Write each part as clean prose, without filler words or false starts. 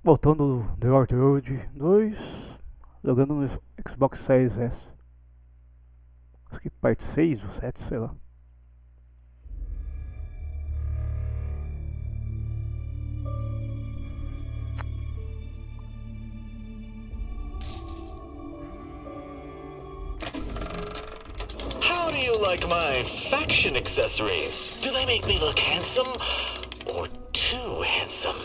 Voltando do The Road 2, jogando no Xbox Series S. Acho que parte 6 ou 7, sei lá. How do you like my faction accessories? Do they make me look handsome or too handsome?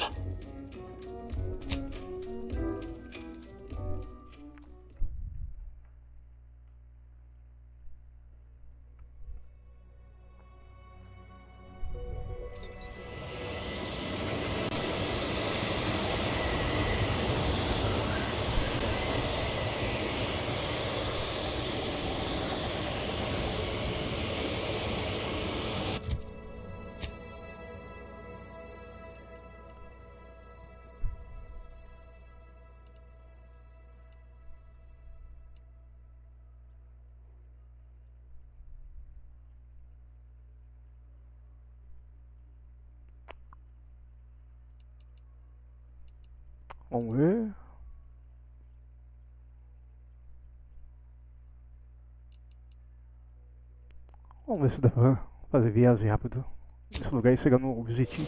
Vamos ver. Vamos ver se dá pra fazer viagem rápido nesse lugar e chegar no objetivo.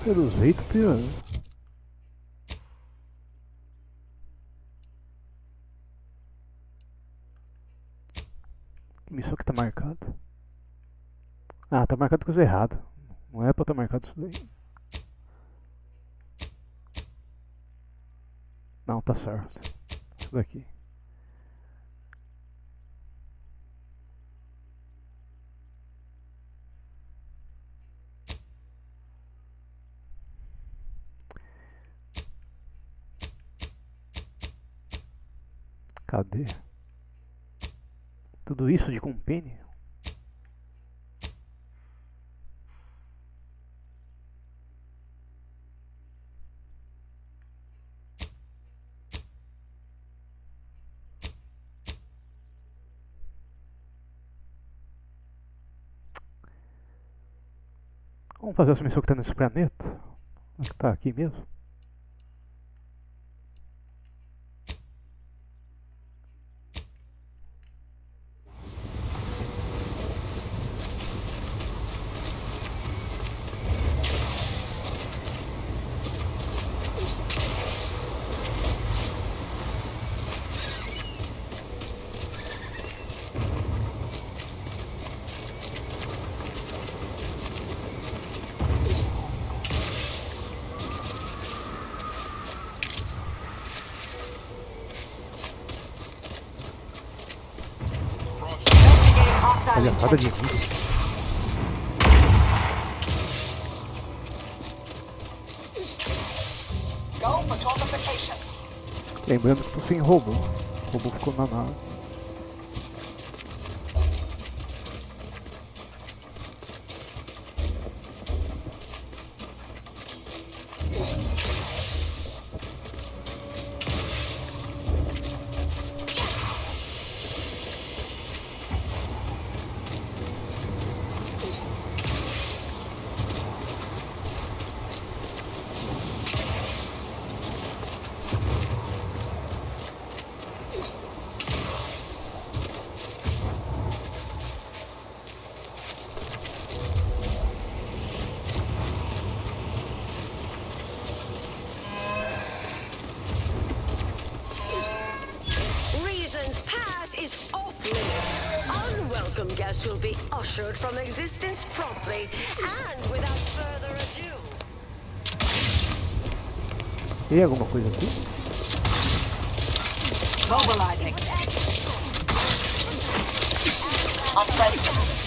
Pelo jeito, pior. Que missão que tá marcada? Ah, tá marcado coisa errada. Não é pra tá marcado isso daí. Não, tá certo. Isso daqui. Cadê? Tudo isso de compênio? Vamos fazer essa missão que tá nesse planeta? Acho que tá aqui mesmo. Palhaçada de vida. Lembrando que tô sem robô. O robô ficou na nave. Pass is off limits. Unwelcome guests will be ushered from existence promptly and without further ado. Tem alguma coisa aqui? Mobilizing. On president.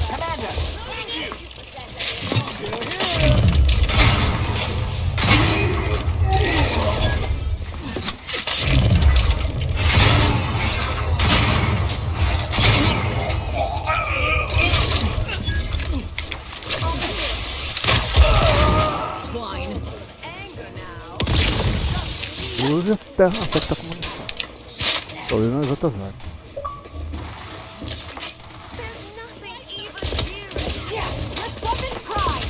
Commander. usa até que tá com munição. Tô usando as outras armas. There's nothing even here. Yeah, let weapons cry.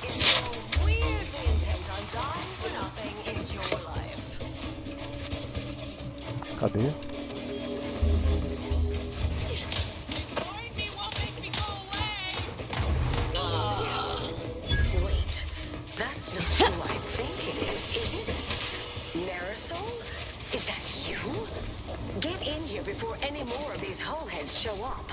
If you're weirdly intent on dying for nothing, it's your life. Cadê? Wait, that's not who I think it is it? Marisol? Is that you? Get in here before any more of these hullheads show up.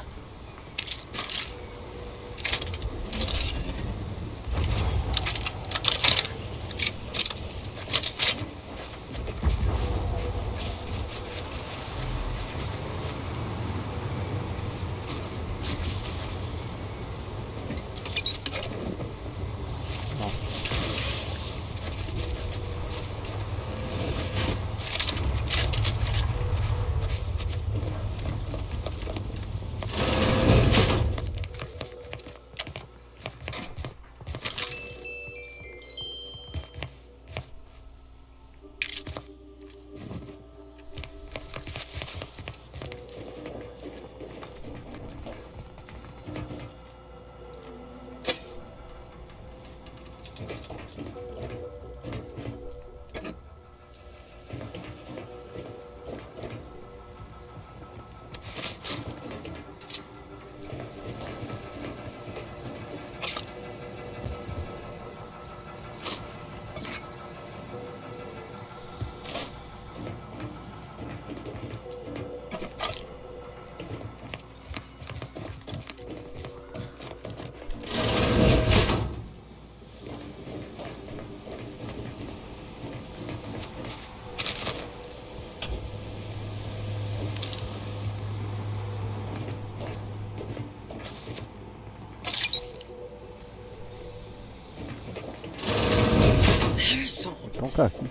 Marisol, Então tá aqui.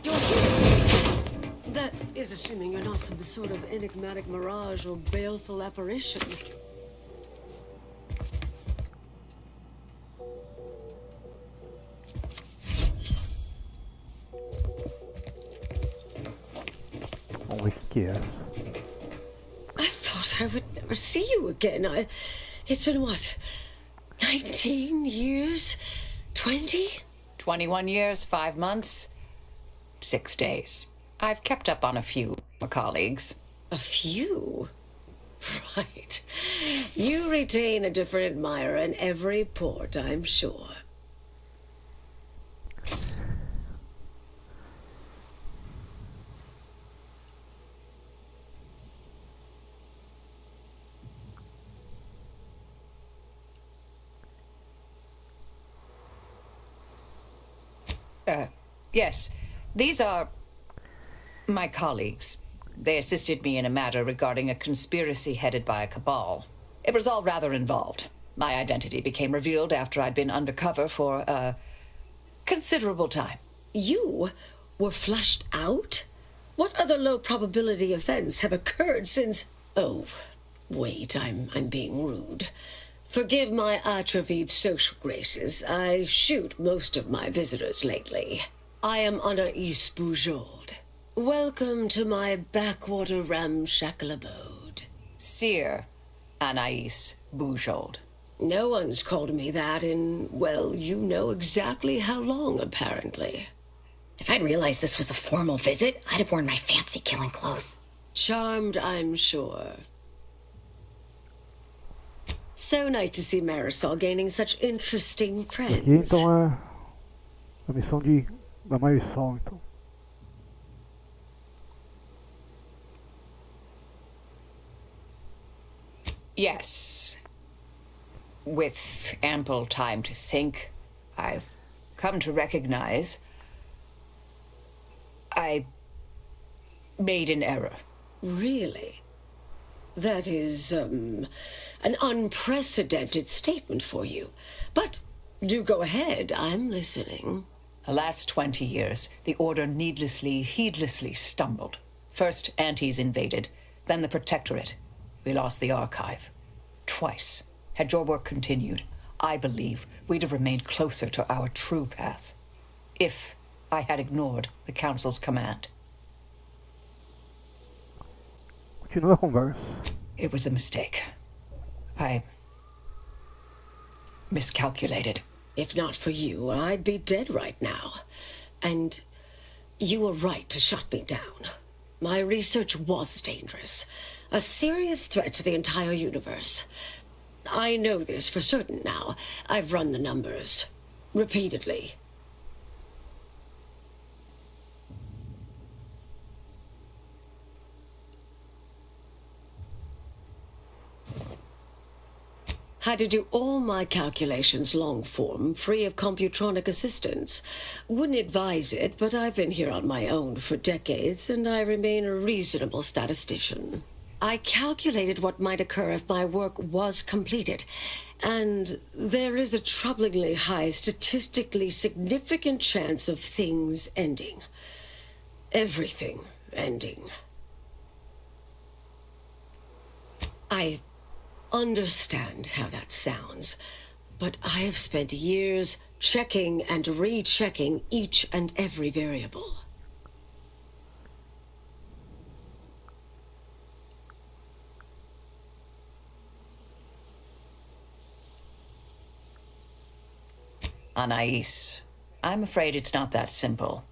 you're here. That is assuming you're not some sort of enigmatic mirage or baleful apparition. Vamos ver o que é essa. I thought I would never see you again. It's been what? 19 years? 20? 21 years, 5 months, 6 days. I've kept up on a few colleagues. A few? Right. You retain a different admirer in every port, I'm sure. Yes, these are my colleagues. They assisted me in a matter regarding a conspiracy headed by a cabal. It was all rather involved. My identity became revealed after I'd been undercover for a considerable time. You were flushed out? What other low probability events have occurred since... Oh, wait, I'm being rude. Forgive my atrophied social graces. I shoot most of my visitors lately. I am Anaïs Boujold. Welcome to my backwater ramshackle abode. Seer Anaïs Boujold. No one's called me that in, well, you know exactly how long, apparently. If I'd realized this was a formal visit, I'd have worn my fancy killing clothes. Charmed, I'm sure. So nice to see Marisol gaining such interesting friends. Aqui então é a missão da Marisol, então. Yes. With ample time to think, I've come to recognize I made an error. Really? That is, an unprecedented statement for you. But do go ahead, I'm listening. The last 20 years, the Order heedlessly stumbled. First, Antes invaded, then the Protectorate. We lost the Archive. Twice. Had your work continued, I believe we'd have remained closer to our true path. If I had ignored the Council's command. Continua a conversa. It was a mistake. I miscalculated. If not for you, I'd be dead right now. And you were right to shut me down. My research was dangerous. A serious threat to the entire universe. I know this for certain now. I've run the numbers. Repeatedly. Had to do all my calculations long form, free of computronic assistance. Wouldn't advise it, but I've been here on my own for decades, and I remain a reasonable statistician. I calculated what might occur if my work was completed, and there is a troublingly high, statistically significant chance of things ending. Everything ending. I understand how that sounds, but I have spent years checking and rechecking each and every variable. Anais, I'm afraid it's not that simple.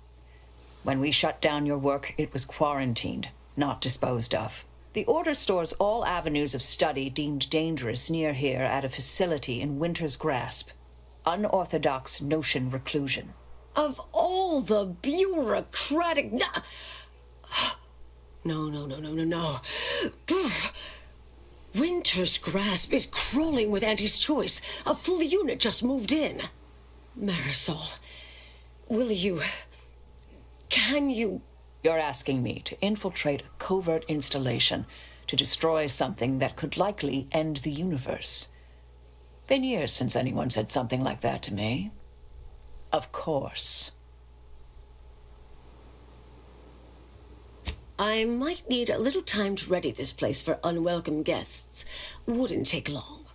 When we shut down your work, it was quarantined, not disposed of. The Order stores all avenues of study deemed dangerous near here at a facility in Winter's Grasp. Unorthodox notion reclusion. Of all the bureaucratic... No. Winter's Grasp is crawling with Auntie's choice. A full unit just moved in. Marisol, will you... Can you... You're asking me to infiltrate a covert installation to destroy something that could likely end the universe. Been years since anyone said something like that to me. Of course. I might need a little time to ready this place for unwelcome guests. Wouldn't take long.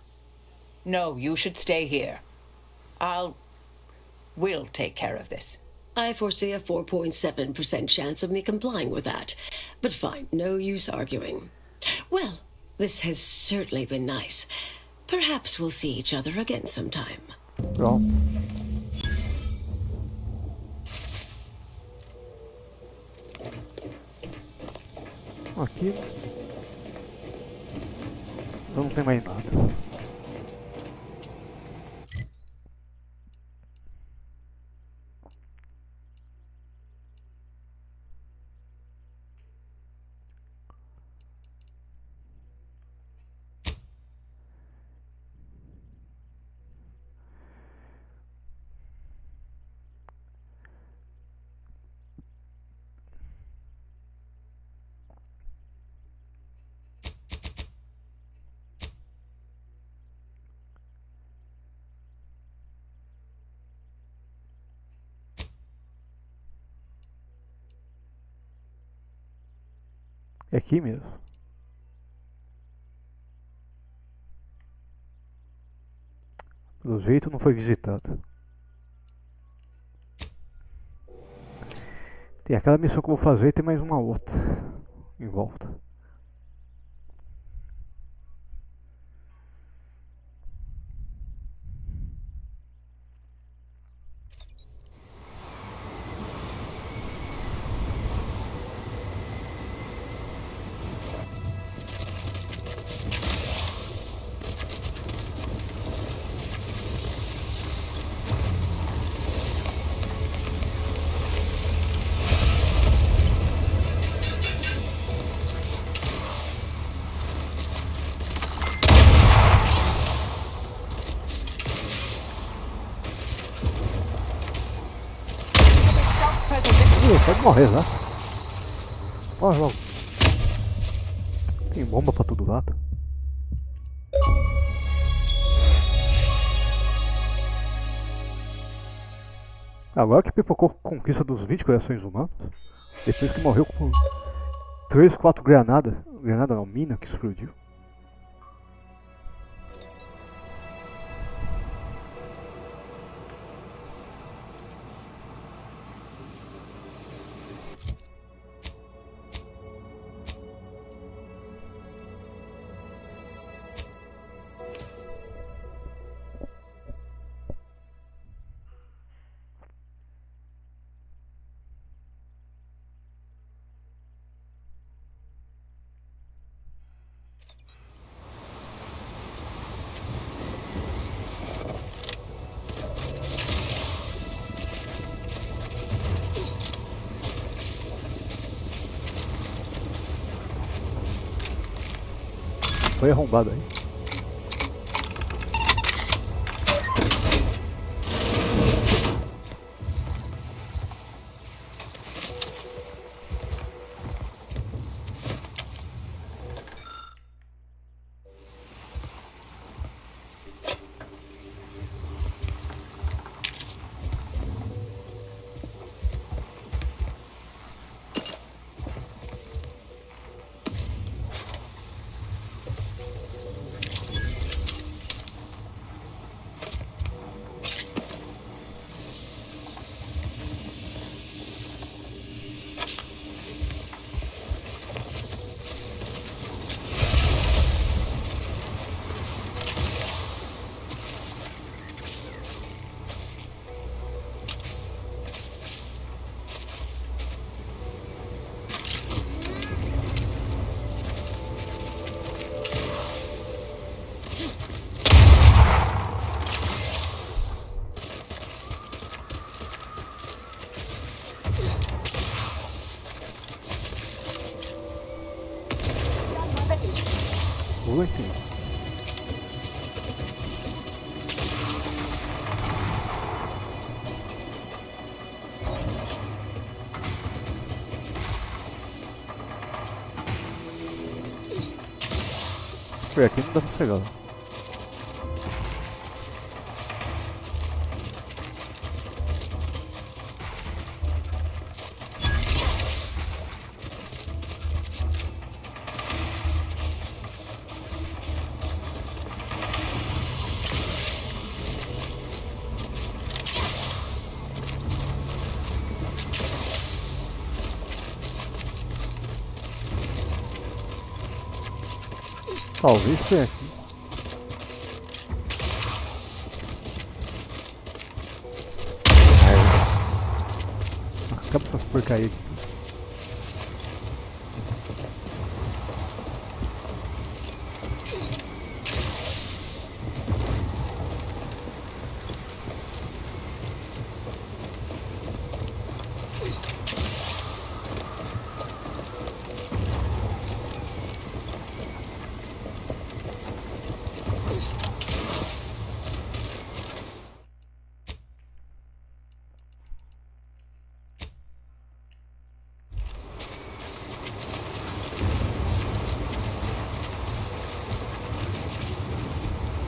No, you should stay here. We'll take care of this. I foresee a 4.7% chance of me complying with that. But fine, no use arguing. Well, this has certainly been nice. Perhaps we'll see each other again sometime. Pronto. Aqui não tem mais nada. É aqui mesmo. Pelo jeito não foi visitado. Tem aquela missão que eu vou fazer e tem mais uma outra em volta. Pode morrer já. Morre logo. Tem bomba pra todo lado. Agora que pipocou a conquista dos 20 corações humanos. Depois que morreu com 3, 4 granadas. Granada não, mina que explodiu. foi arrombado aí. Pula aqui. Foi aqui, não dá pra pegar. Talvez tenha aqui. Acaba essas porcarias aqui.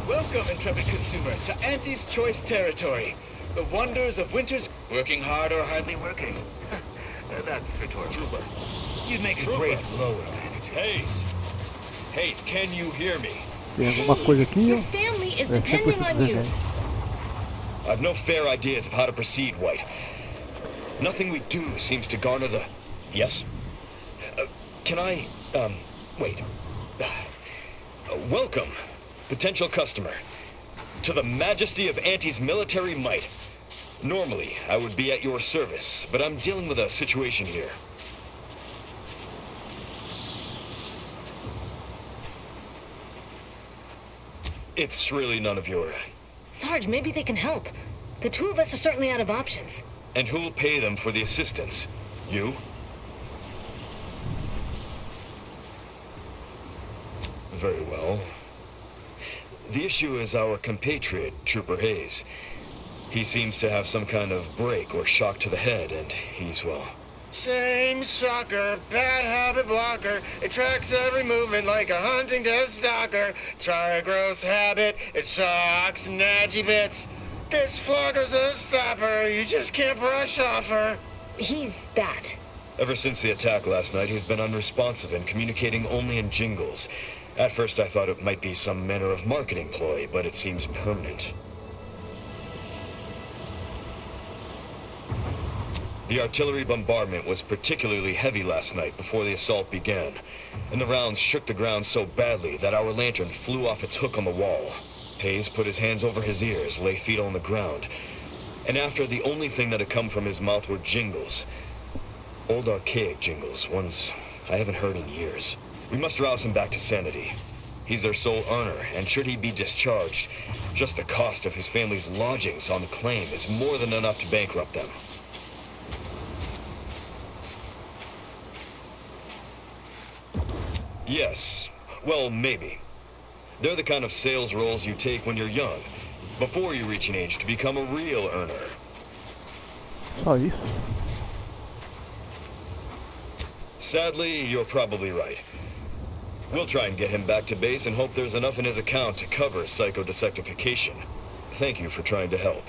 Welcome, intrepid consumer, to Auntie's Choice territory. The wonders of winter's working hard or hardly working. That's rhetorical. You'd make a great lower manager. Hayes, can you hear me? Tem alguma coisa aqui, Your ó. family is É, sempre depending esse on you. desenho. I've no fair ideas of how to proceed, White. Nothing we do seems to garner the... Yes? Can I... wait. Welcome, potential customer, to the majesty of Auntie's military might. Normally, I would be at your service, but I'm dealing with a situation here. It's really none of your... Sarge, maybe they can help. The two of us are certainly out of options. And who'll pay them for the assistance? You? Very well. The issue is our compatriot, Trooper Hayes. He seems to have some kind of break or shock to the head, and he's, well... Same sucker, bad habit blocker. It tracks every movement like a hunting death stalker. Try a gross habit, it shocks nadgy bits. This flogger's a stopper, you just can't brush off her. He's that. Ever since the attack last night, he's been unresponsive and communicating only in jingles. At first I thought it might be some manner of marketing ploy, but it seems permanent. The artillery bombardment was particularly heavy last night before the assault began, and the rounds shook the ground so badly that our lantern flew off its hook on the wall. Hayes put his hands over his ears, lay feet on the ground, and after the only thing that had come from his mouth were jingles. Old archaic jingles, ones I haven't heard in years. We must rouse him back to sanity. He's their sole earner, and should he be discharged, just the cost of his family's lodgings on claim is more than enough to bankrupt them. Yes. Well, maybe. They're the kind of sales roles you take when you're young, before you reach an age to become a real earner. Só isso. Sadly, you're probably right. We'll try and get him back to base and hope there's enough in his account to cover psychodesectification. Thank you for trying to help.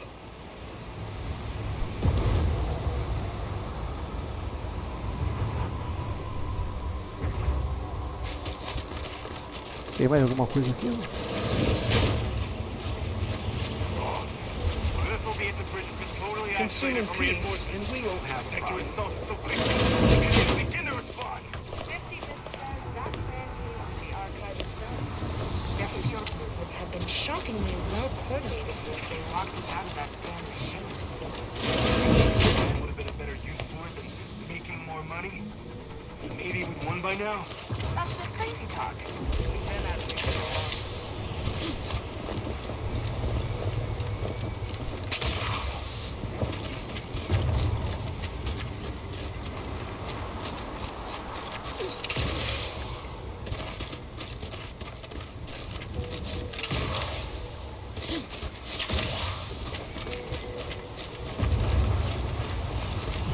Tem mais alguma coisa aqui? Consuming peace, and we won't have to Protect your assault so quick. Begin to respond. 50 the archive itself. Their field movements have been shockingly well coordinated since they locked us out of that damn machine. Would have been a better use for it than making more money. Maybe we'd won by now. That's just crazy talk. We've been at it for a while.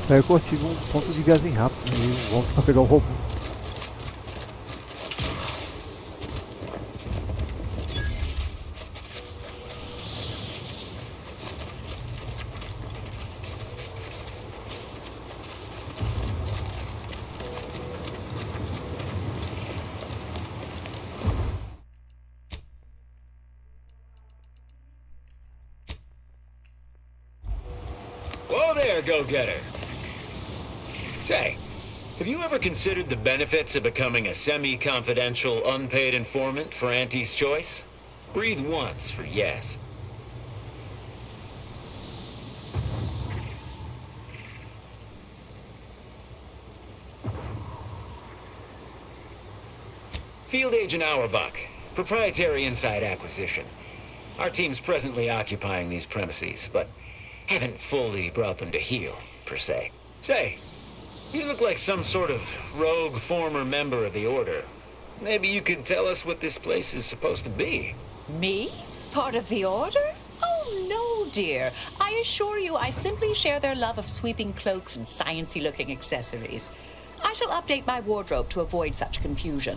Espero que eu ative um ponto de gás em rápido e volto pra pegar o robô. Whoa there, go-getter. Say, have you ever considered the benefits of becoming a semi-confidential, unpaid informant for Auntie's Choice? Breathe once for yes. Field Agent Auerbach, proprietary inside acquisition. Our team's presently occupying these premises, but haven't fully brought them to heel, per se. Say, you look like some sort of rogue former member of the Order. Maybe you could tell us what this place is supposed to be. Me? Part of the Order? Oh, no, dear. I assure you I simply share their love of sweeping cloaks and sciencey-looking accessories. I shall update my wardrobe to avoid such confusion.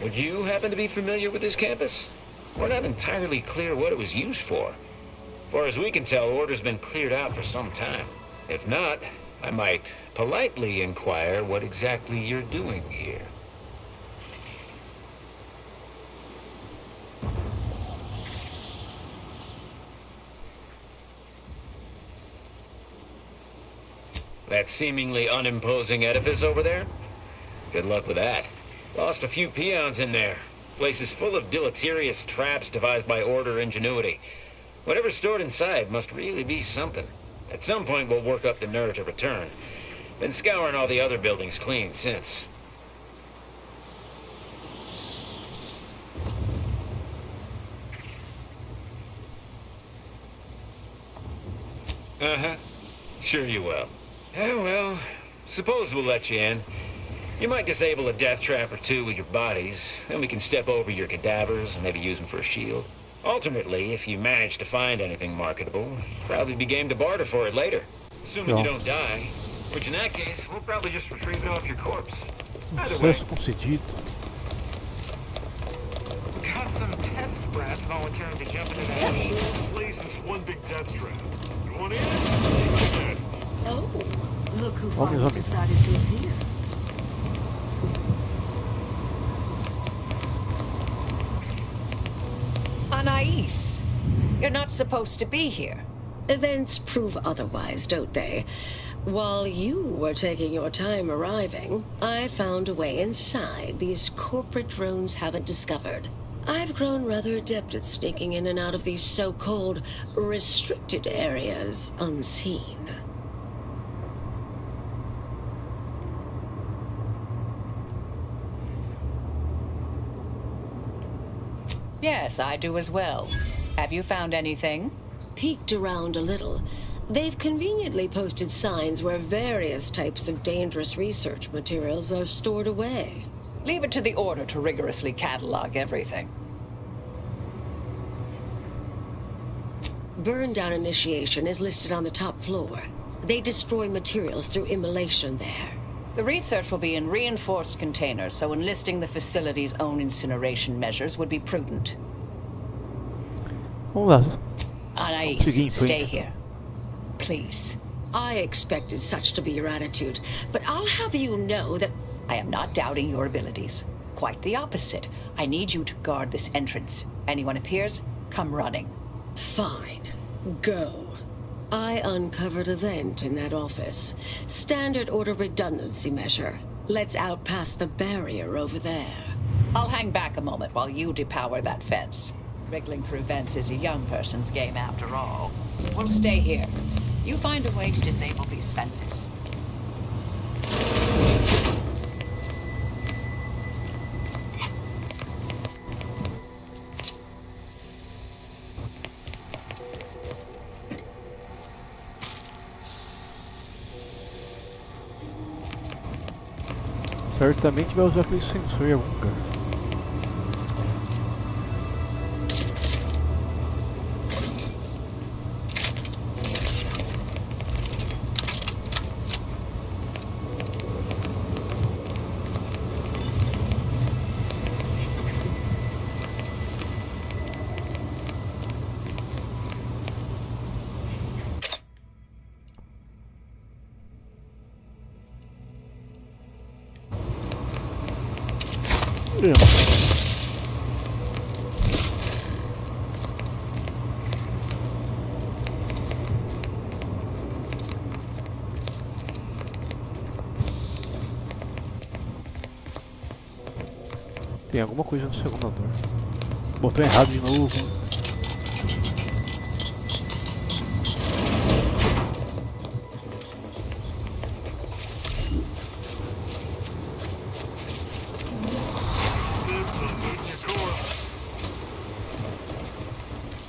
Would you happen to be familiar with this campus? We're not entirely clear what it was used for. As far as we can tell, Order's been cleared out for some time. If not, I might politely inquire what exactly you're doing here. That seemingly unimposing edifice over there? Good luck with that. Lost a few peons in there. Place is full of deleterious traps devised by Order ingenuity. Whatever's stored inside must really be something. At some point, we'll work up the nerve to return. Been scouring all the other buildings clean since. Uh-huh. Sure you will. Oh, well, suppose we'll let you in. You might disable a death trap or two with your bodies, then we can step over your cadavers and maybe use them for a shield. Alternately, if you manage to find anything marketable, probably be game to barter for it later. Assuming you don't die, which in that case, we'll probably just retrieve it off your corpse. Either way. Sucesso concedido. Got some test sprats volunteering to jump into that. Yeah. Place is one big death trap. You want in? Take my test. Oh, look who Homens, finally homens. decided to appear. Anais, you're not supposed to be here. Events prove otherwise, don't they? While you were taking your time arriving, I found a way inside these corporate drones haven't discovered. I've grown rather adept at sneaking in and out of these so-called restricted areas unseen. Yes, I do as well. Have you found anything? Peeked around a little. They've conveniently posted signs where various types of dangerous research materials are stored away. Leave it to the Order to rigorously catalog everything. Burn down initiation is listed on the top floor. They destroy materials through immolation there. The research will be in reinforced containers, so enlisting the facility's own incineration measures would be prudent. Vamos lá. Anais, Seguinte, stay então. here. Please. I expected such to be your attitude, but I'll have you know that I am not doubting your abilities. Quite the opposite. I need you to guard this entrance. Anyone appears, come running. fine. Go. I uncovered a vent in that office. Standard order redundancy measure. Let's out past the barrier over there. I'll hang back a moment while you depower that fence. Wriggling through vents is a young person's game after all. We'll stay here. You find a way to disable these fences. Certamente vai usar aquele sensor em algum lugar. Tem alguma coisa no segundo andar. Botou errado de novo.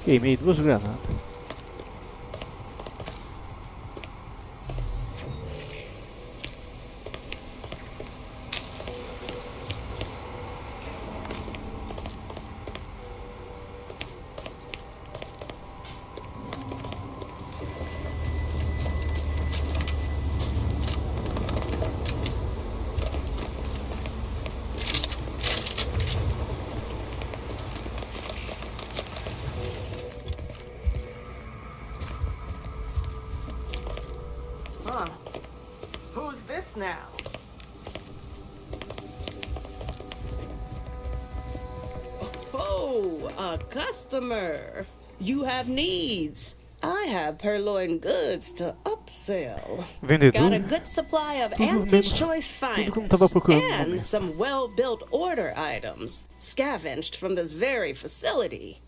Queimei 2 granadas. Huh. Who's this now? Oh, a customer. You have needs. I have purloined goods to upsell. Vendedor. Got a good supply of Tudo Auntie's mesmo- Choice tudo como tava procurando no and momento. some well-built order items scavenged from this very facility.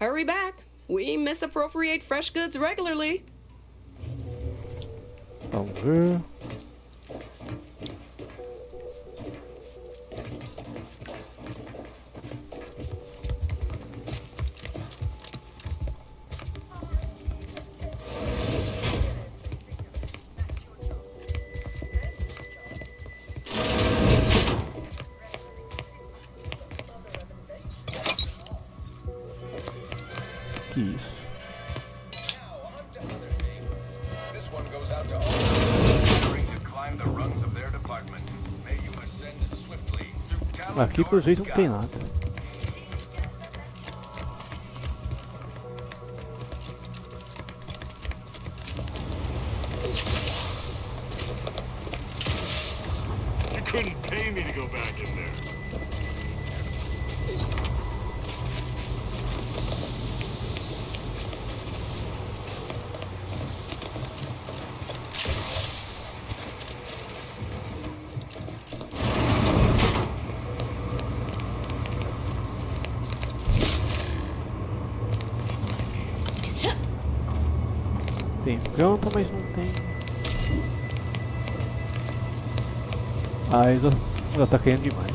Hurry back. We misappropriate fresh goods regularly. Vamos ver. Que isso? This one goes out to all those daring to climb the rungs of their department. May you ascend swiftly through Aqui por jeito não tem nada. You couldn't pay me to go back in there. Tem planta, mas não tem. Ah, ainda tá caindo demais.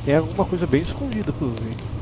Tem alguma coisa bem escondida pelo jeito.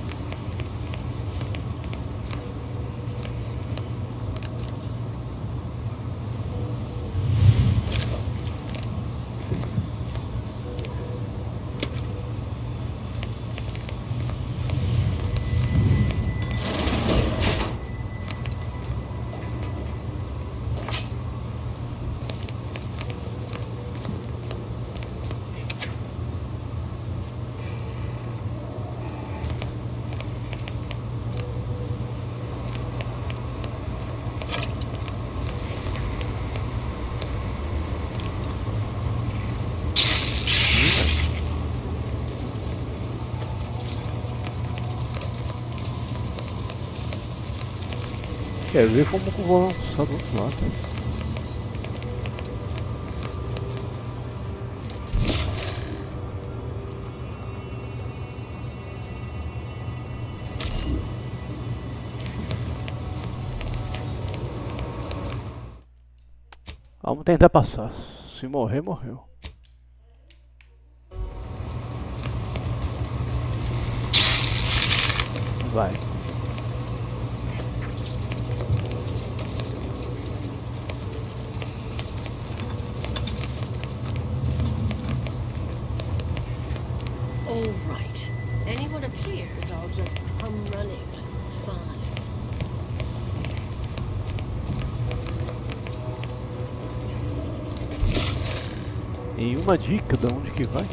Quer ver como que eu vou lançar do outro lado. Vamos tentar passar. Se morrer, morreu. Vai. All right. Anyone appears, I'll just come running. Fine. Nenhuma dica de onde que vai?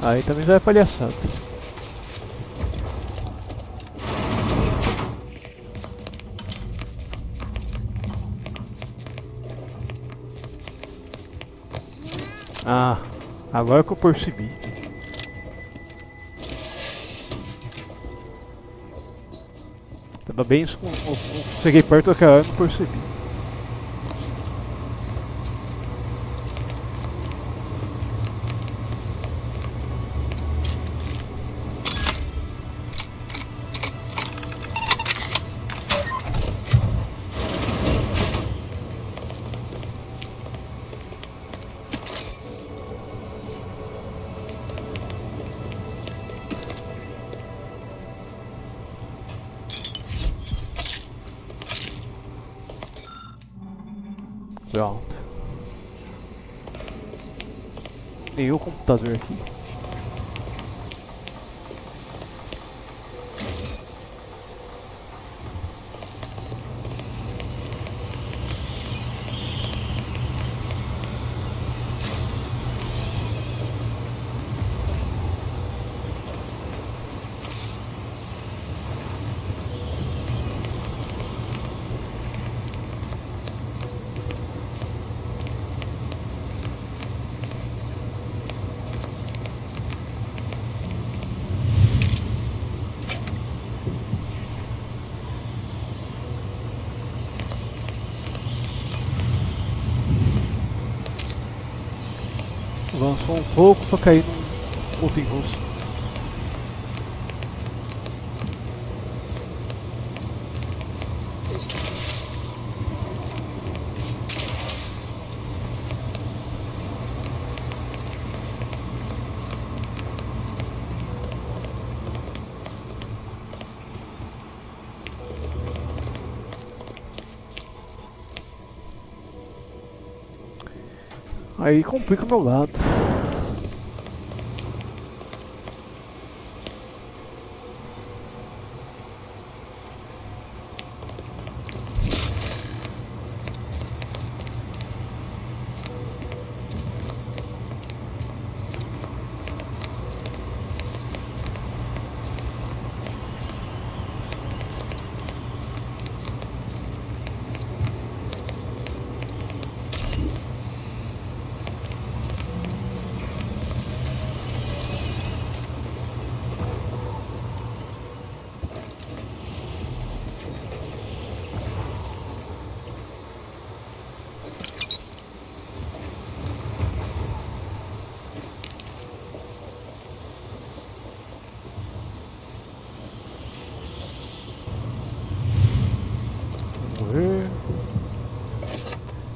Aí também já é palhaçada. Ah, agora que eu percebi. Tava bem escondido. Cheguei perto daquela hora e não percebi. Pronto. E o computador aqui. Avançou um pouco para cair num outro enrosco. Aí complica o meu lado.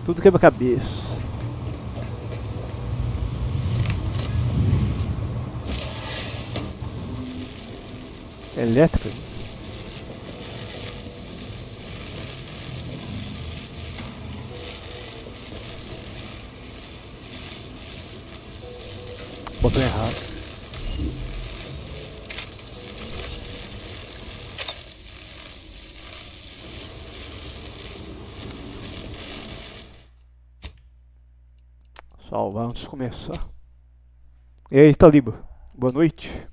Tudo quebra-cabeça. Elétrica. Botão errado. Salvar antes de começar. E aí, Taliba. Boa noite.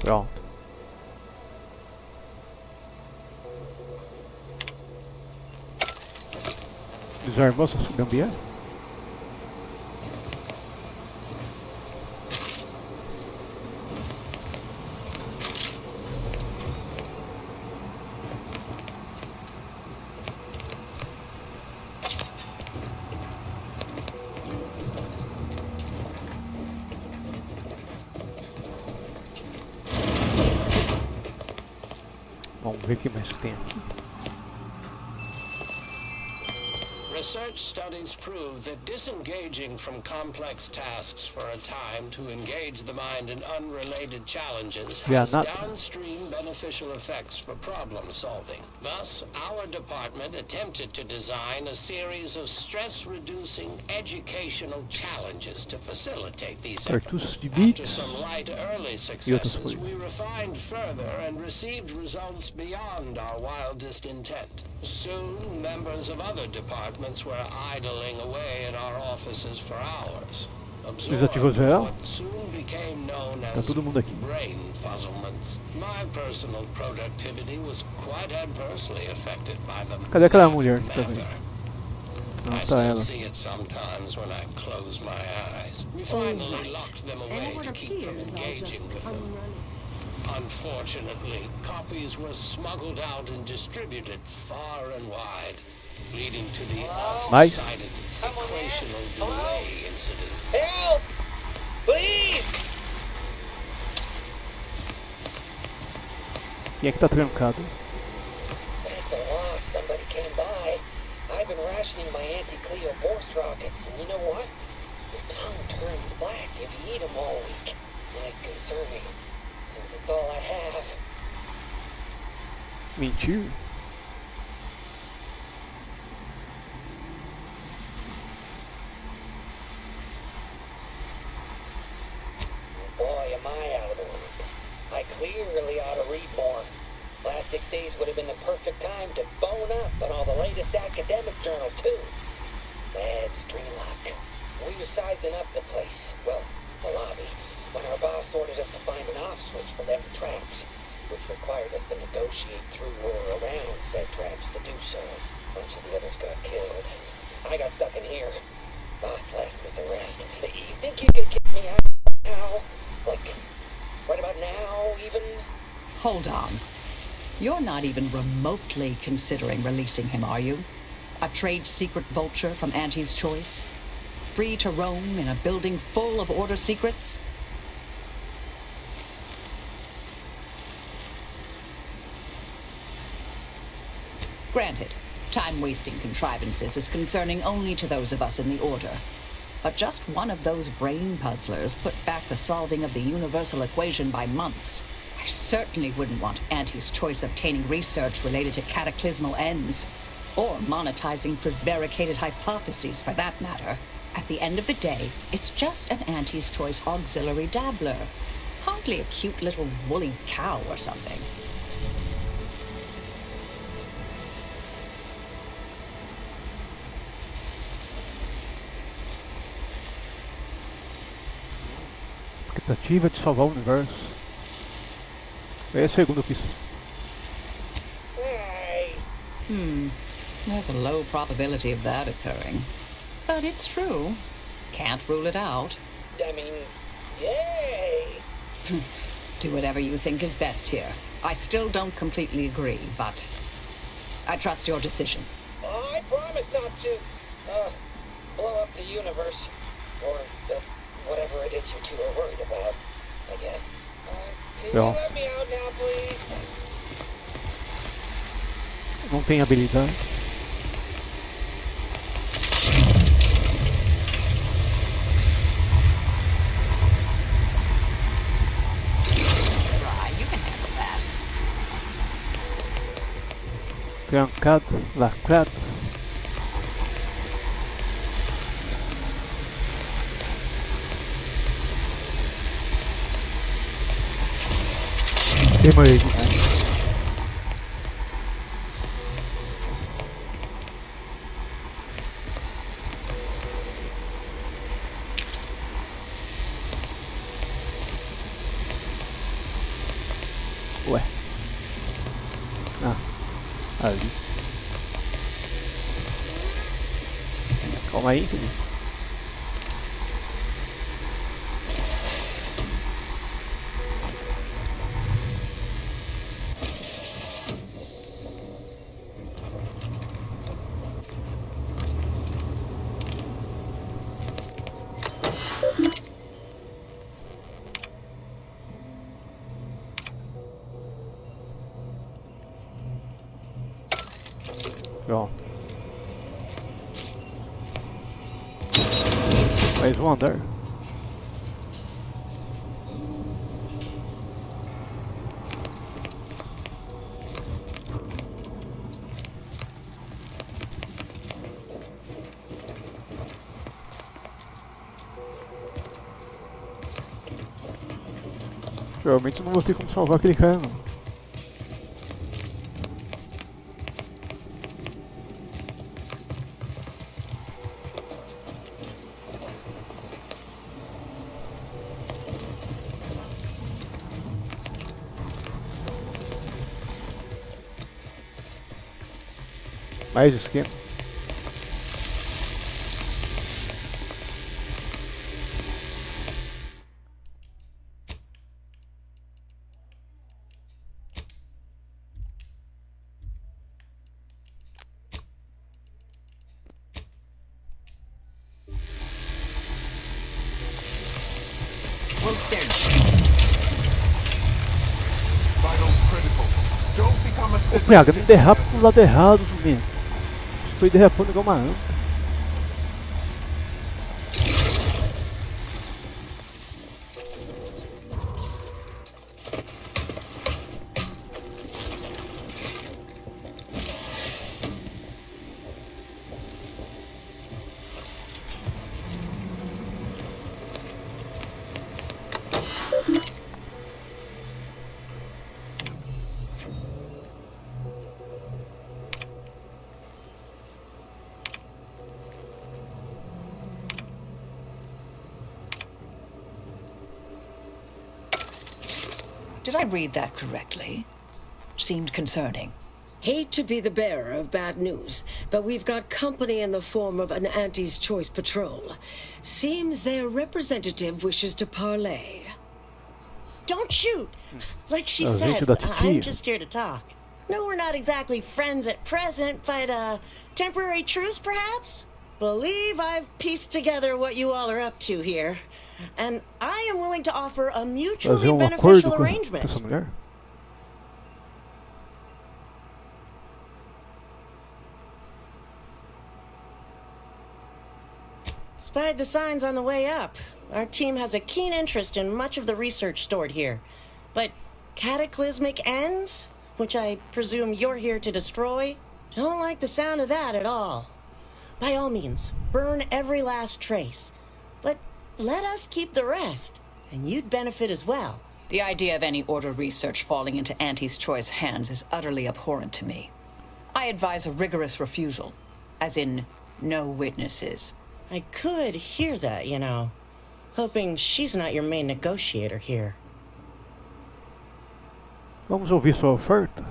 Pronto. Desarmou essa gambiarra? Vamos ver o que mais tem aqui. Research studies prove that disengaging from complex tasks for a time to engage the mind in unrelated challenges has downstream beneficial effects for problem solving. Thus, our department attempted to design a series of stress-reducing educational challenges to facilitate these efforts. After some light early successes, we refined further and received results beyond our wildest intent. Soon, members of other departments were idling away in our offices for hours, absorbed what soon became known as brain puzzlements. My personal productivity was quite adversely affected by them. Cadê aquela mulher que tá vendo? I still see it sometimes when I close my eyes. We finally locked them away to keep from engaging with them. Unfortunately, copies were smuggled out and distributed far and wide, leading to the often-cited equational delay incident. Help! Please! Quem é que tá trancado? At the loss, somebody came by. I've been rationing my anti-Cleo burst rockets, and you know what? Your tongue turns black if you eat them all week. Might concern me, since it's all I have. Mentiu? Boy, am I out of the loop. I clearly ought to read more. Last 6 days would have been the perfect time to bone up on all the latest academic journals, too. Bad string of luck. We were sizing up the place, well, the lobby, when our boss ordered us to find an off switch for them traps, which required us to negotiate through or around said traps to do so. A bunch of the others got killed. I got stuck in here. Boss left with the rest. You think you could get me out now? Like, right about now, even? Hold on. You're not even remotely considering releasing him, are you? A trade secret vulture from Auntie's Choice? Free to roam in a building full of order secrets? Granted, time-wasting contrivances is concerning only to those of us in the Order. But just one of those brain puzzlers put back the solving of the universal equation by months. I certainly wouldn't want Auntie's Choice obtaining research related to cataclysmal ends. Or monetizing prevaricated hypotheses, for that matter. At the end of the day, it's just an Auntie's Choice auxiliary dabbler. Hardly a cute little woolly cow or something. Tentativa de salvar o universo. É a segunda opção. There's a low probability of that occurring. But it's true. Can't rule it out. I mean, yay! Do whatever you think is best here. I still don't completely agree, but I trust your decision. I promise not to, blow up the universe. Or whatever it is you two are worried about, I guess. Can you let me out now, please? Não tem habilidade. You can handle that. Trancado, lacrado. Demorei demais. Ué. Ah, ali. Calma aí, filho. Pronto. Mais um andar. Provavelmente não vou ter como salvar aquele cara não. Mais esquema. Ô, Praga, me derrapa pro lado errado, menino. Estou derrapando igual uma anta. Did I read that correctly? Seemed concerning. Hate to be the bearer of bad news, but we've got company in the form of an Auntie's Choice patrol. Seems their representative wishes to parley. Don't shoot! Like she Oh, said, gente da I'm titia. just here to talk. No, we're not exactly friends at present, but, temporary truce, perhaps? Believe I've pieced together what you all are up to here. And I am willing to offer a mutually Fazer beneficial acordo com arrangement. essa mulher? Spied the signs on the way up. Our team has a keen interest in much of the research stored here. But cataclysmic ends, which I presume you're here to destroy, don't like the sound of that at all. By all means, burn every last trace. But let us keep the rest, and you'd benefit as well. The idea of any Order research falling into Auntie's Choice hands is utterly abhorrent to me. I advise a rigorous refusal, as in no witnesses. I could hear that, you know. Hoping she's not your main negotiator here. Vamos ouvir sua oferta?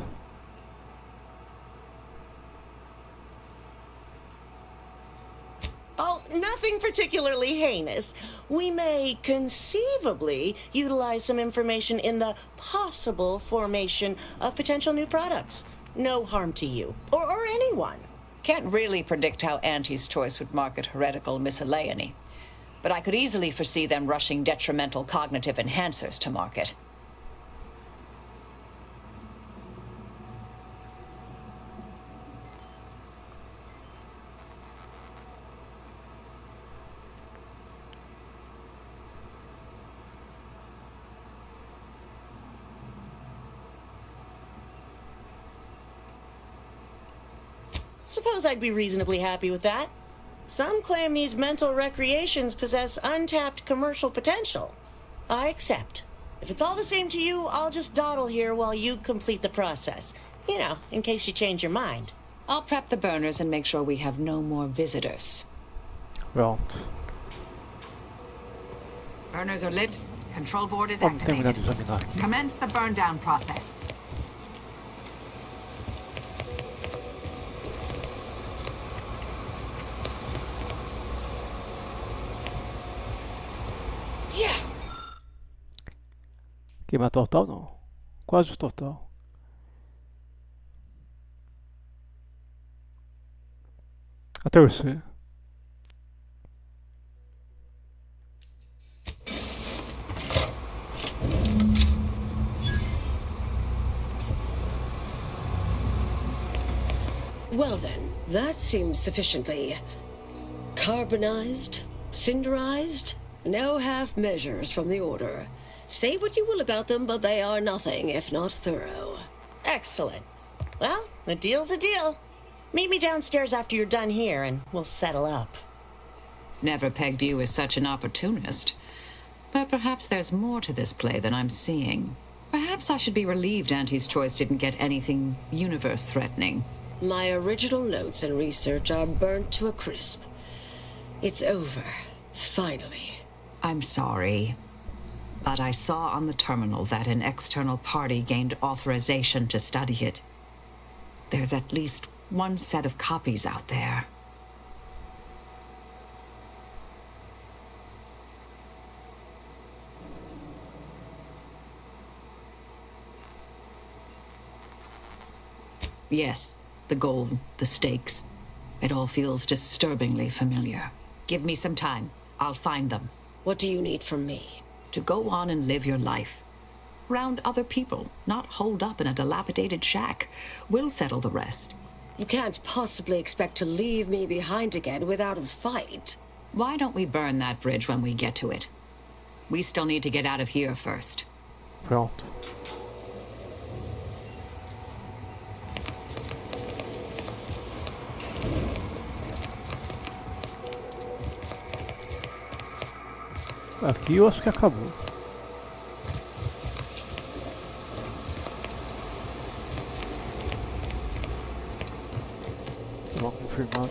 particularly heinous, we may conceivably utilize some information in the possible formation of potential new products. No harm to you, or anyone. Can't really predict how Auntie's Choice would market heretical miscellany, but I could easily foresee them rushing detrimental cognitive enhancers to market. Suppose I'd be reasonably happy with that. Some claim these mental recreations possess untapped commercial potential. I accept. If it's all the same to you, I'll just dawdle here while you complete the process. You know, in case you change your mind. I'll prep the burners and make sure we have no more visitors. Pronto. Burners are lit. Control board is Vamos terminar activated. de examinar aqui. Commence the burn down process. Queimar total não. Quase total. A torcer. Well then, that seems sufficiently carbonized, cinderized. No half measures from the order. Say what you will about them, but they are nothing if not thorough. Excellent. Well, a deal's a deal. Meet me downstairs after you're done here, and we'll settle up. Never pegged you as such an opportunist. But perhaps there's more to this play than I'm seeing. Perhaps I should be relieved Auntie's Choice didn't get anything universe-threatening. My original notes and research are burnt to a crisp. It's over. Finally. I'm sorry. But I saw on the terminal that an external party gained authorization to study it. There's at least one set of copies out there. Yes, the goal, the stakes. It all feels disturbingly familiar. Give me some time. I'll find them. What do you need from me? To go on and live your life. Round other people, not holed up in a dilapidated shack. We'll settle the rest. You can't possibly expect to leave me behind again without a fight. Why don't we burn that bridge when we get to it? We still need to get out of here first. Pronto. Aqui eu acho que acabou. Vamos confirmar.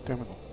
Terminou.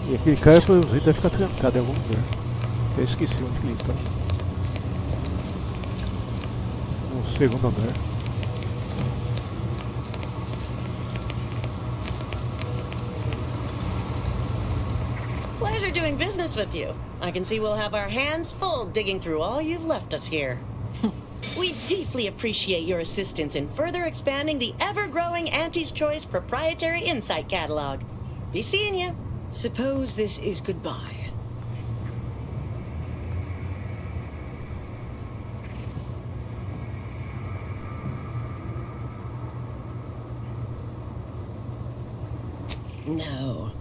E aquele cara, pelo jeito, vai ficar trancado em algum lugar. Eu esqueci onde que ele tá. No segundo andar. Pleasure doing business with you. I can see we'll have our hands full digging through all you've left us here. We deeply appreciate your assistance in further expanding the ever-growing Auntie's Choice proprietary insight catalog. Be seeing you. Suppose this is goodbye. No.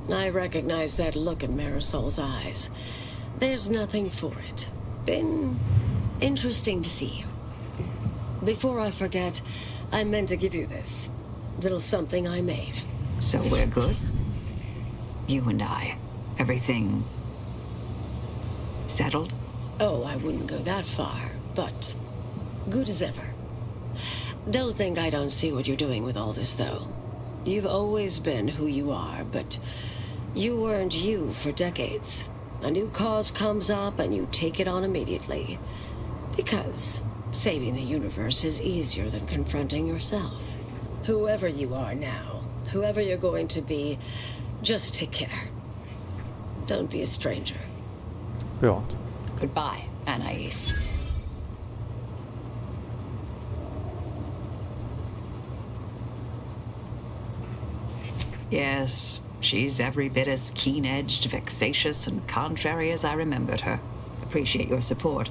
I recognize that look in Marisol's eyes. There's nothing for it. Been interesting to see you. Before I forget, I meant to give you this. Little something I made. So we're good? You and I. Everything... settled? Oh, I wouldn't go that far, but good as ever. Don't think I don't see what you're doing with all this, though. You've always been who you are, but you weren't you for decades. A new cause comes up and you take it on immediately. Because saving the universe is easier than confronting yourself. Whoever you are now, whoever you're going to be, just take care. Don't be a stranger. Pronto. Goodbye, Anais. Yes, she's every bit as keen-edged, vexatious, and contrary as I remembered her. Appreciate your support.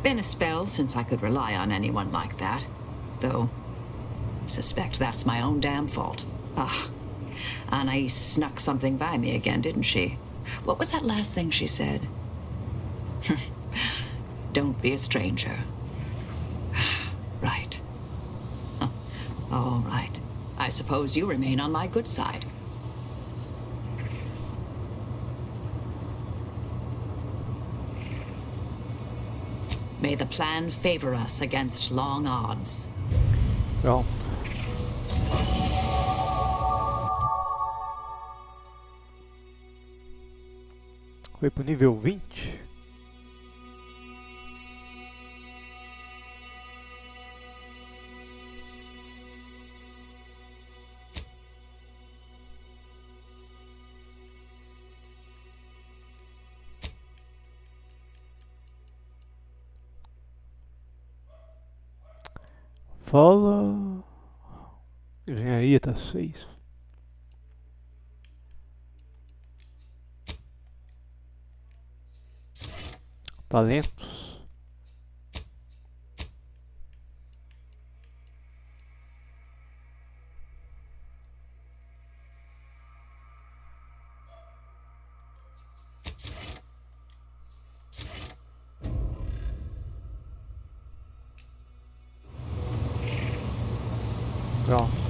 Been a spell since I could rely on anyone like that. Though, I suspect that's my own damn fault. Ah, Anais snuck something by me again, didn't she? What was that last thing she said? Don't be a stranger. Right. All right. I suppose you remain on my good side. May the plan favor us against long odds. Pronto. Foi pro nível 20. Fala. Engenharia tá 6. Talentos. Pronto.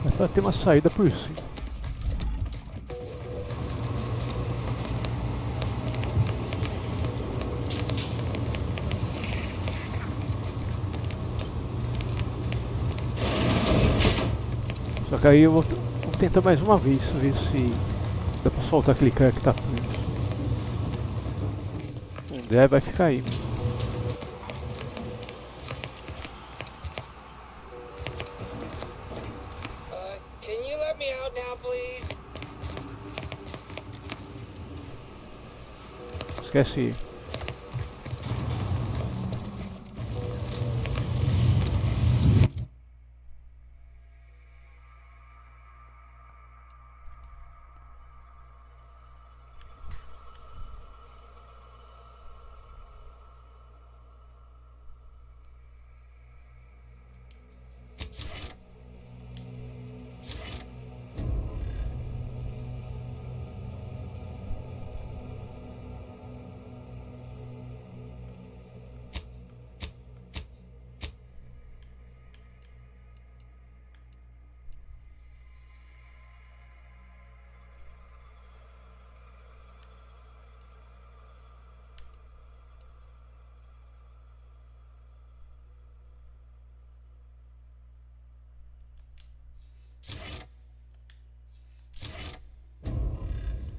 É pra ter uma saída por cima. Só que aí eu vou tentar mais uma vez, ver se dá pra soltar aquele cara que tá preso. Não der, vai ficar aí. Can you let me out now, please? Esquece.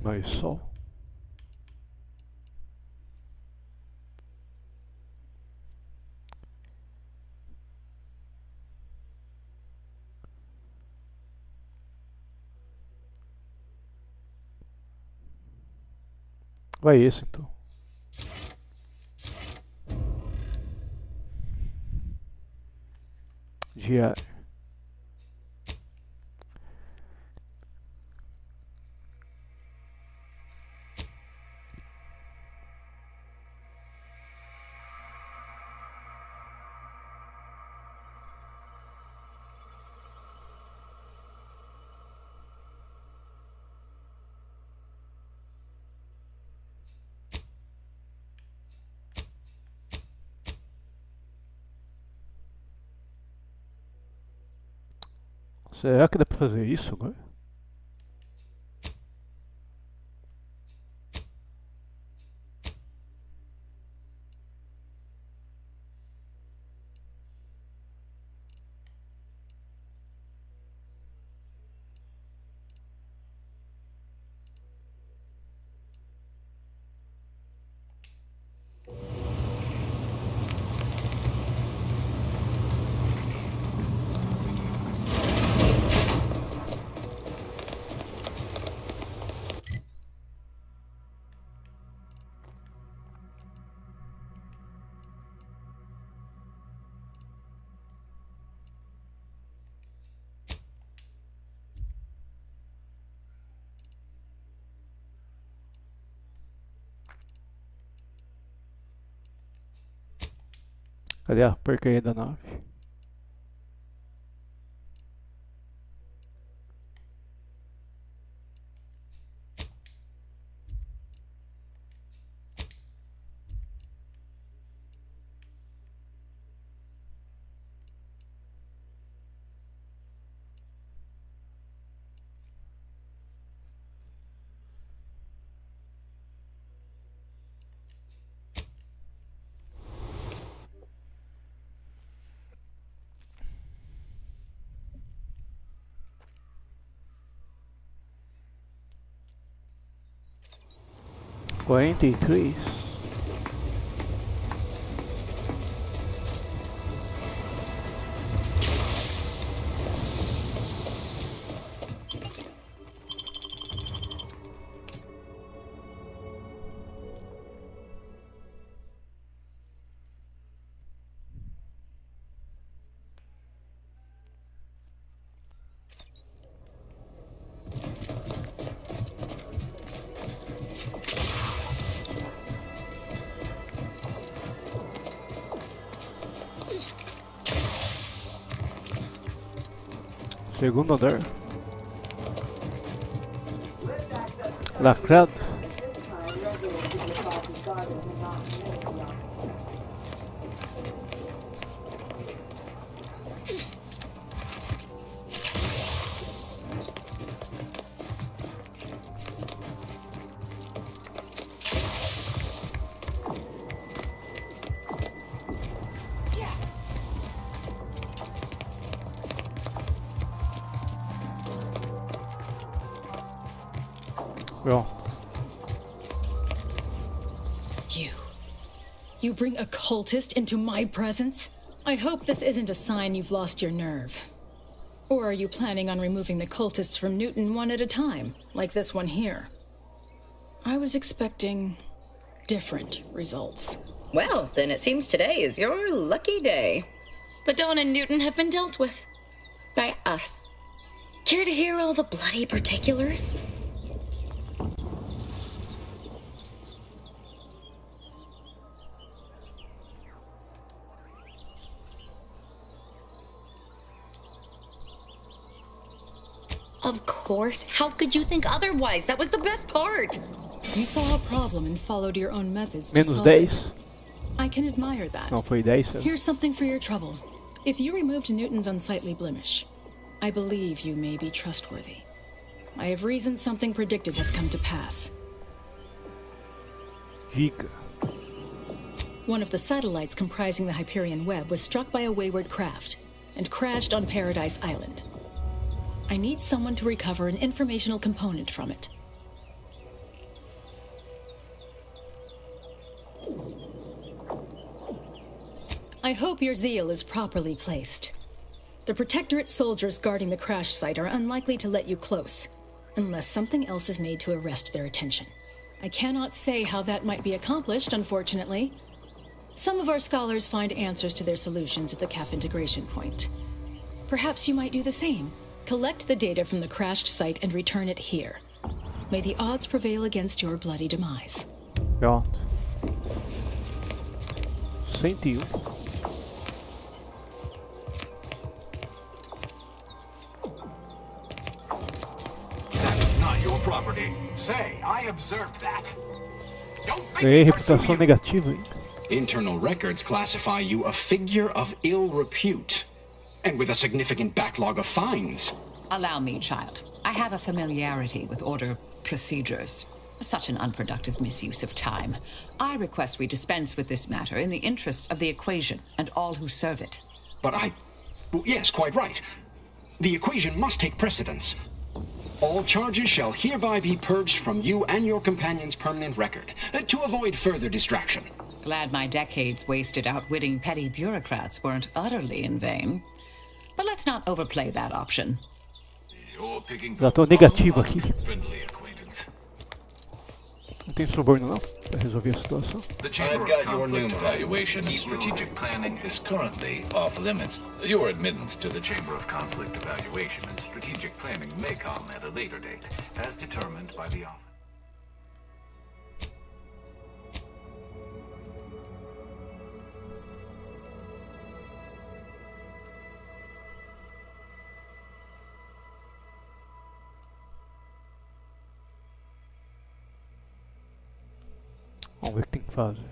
Mais sol. Vai esse então. vigiar. Será que dá pra fazer isso agora? Cadê a porcaria da nave? Quarenta e três. Segundo andar. Lacrado. Pronto. You bring a cultist into my presence? I hope this isn't a sign you've lost your nerve. Or are you planning on removing the cultists from Newton one at a time, like this one here? I was expecting different results. Well, then it seems today is your lucky day. The Dawn and Newton have been dealt with. By us. Care to hear all the bloody particulars? Of course. How could you think otherwise? That was the best part. You saw a problem and followed your own methods to Menos solve 10. it. I can admire that. Não, foi 10. Here's something for your trouble. If you removed Newton's unsightly blemish, I believe you may be trustworthy. I have reason something predicted has come to pass. Giga. One of the satellites comprising the Hyperion web was struck by a wayward craft and crashed on Paradise Island. I need someone to recover an informational component from it. I hope your zeal is properly placed. The Protectorate soldiers guarding the crash site are unlikely to let you close, unless something else is made to arrest their attention. I cannot say how that might be accomplished, unfortunately. Some of our scholars find answers to their solutions at the CAF integration point. Perhaps you might do the same. Collect the data from the crashed site and return it here. May the odds prevail against your bloody demise. Pronto. 101. That is not your property. Say, I observed that. Don't Ganhei reputação negativa ainda. Internal records classify you a figure of ill repute, and with a significant backlog of fines. Allow me, child. I have a familiarity with order procedures. Such an unproductive misuse of time. I request we dispense with this matter in the interests of the equation and all who serve it. But well, yes, quite right. The equation must take precedence. All charges shall hereby be purged from you and your companion's permanent record, to avoid further distraction. Glad my decades wasted outwitting petty bureaucrats weren't utterly in vain. But let's not overplay that option. Já tô negativo aqui. Não tem suborno não, pra resolver a situação. The Chamber of Conflict Evaluation and Strategic Planning is currently off limits. Your admittance to the Chamber of Conflict Evaluation and Strategic Planning may come at a later date, as determined by the office. Vamos ver o que tem que fazer.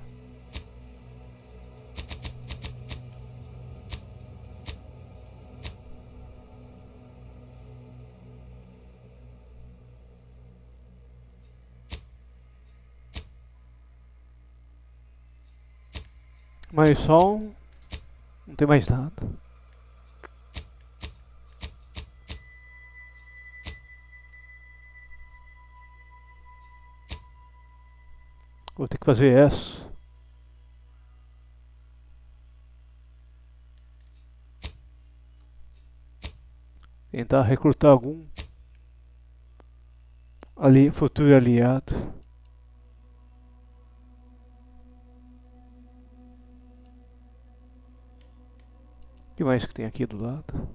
Mais som, não tem mais nada. Vou ter que fazer essa. Tentar recrutar algum futuro aliado. O que mais que tem aqui do lado?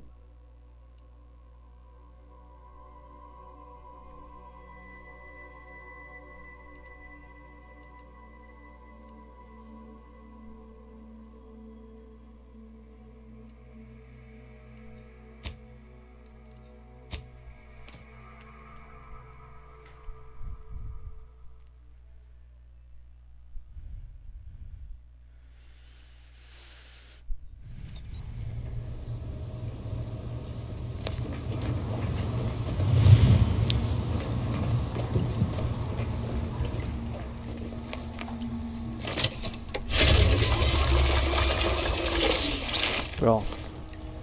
Pronto,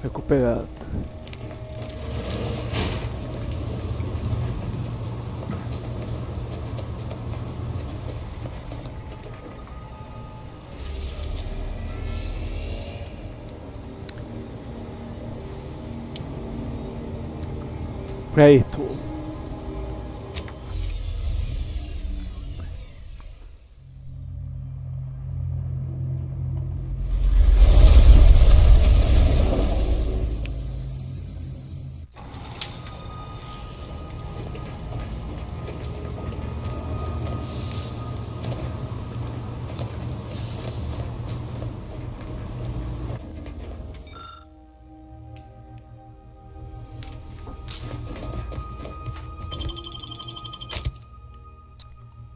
recuperado. Preto.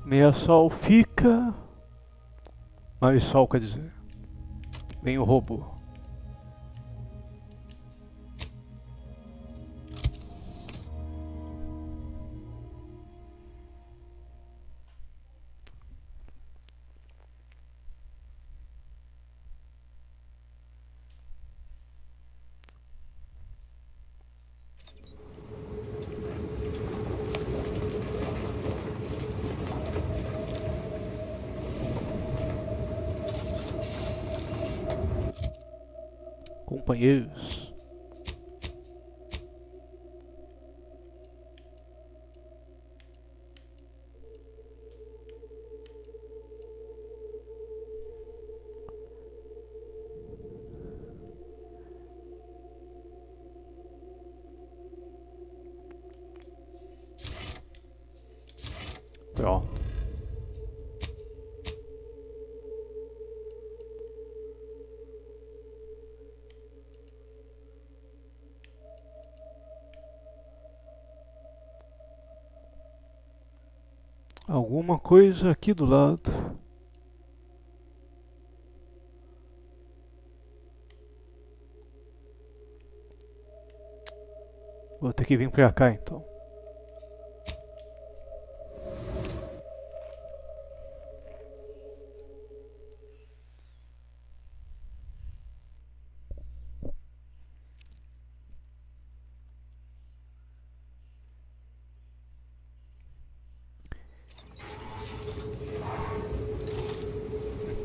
Meia sol fica. Mais sol quer dizer. Vem o robô. Companheiros. Pronto. Alguma coisa aqui do lado. Vou ter que vir pra cá então.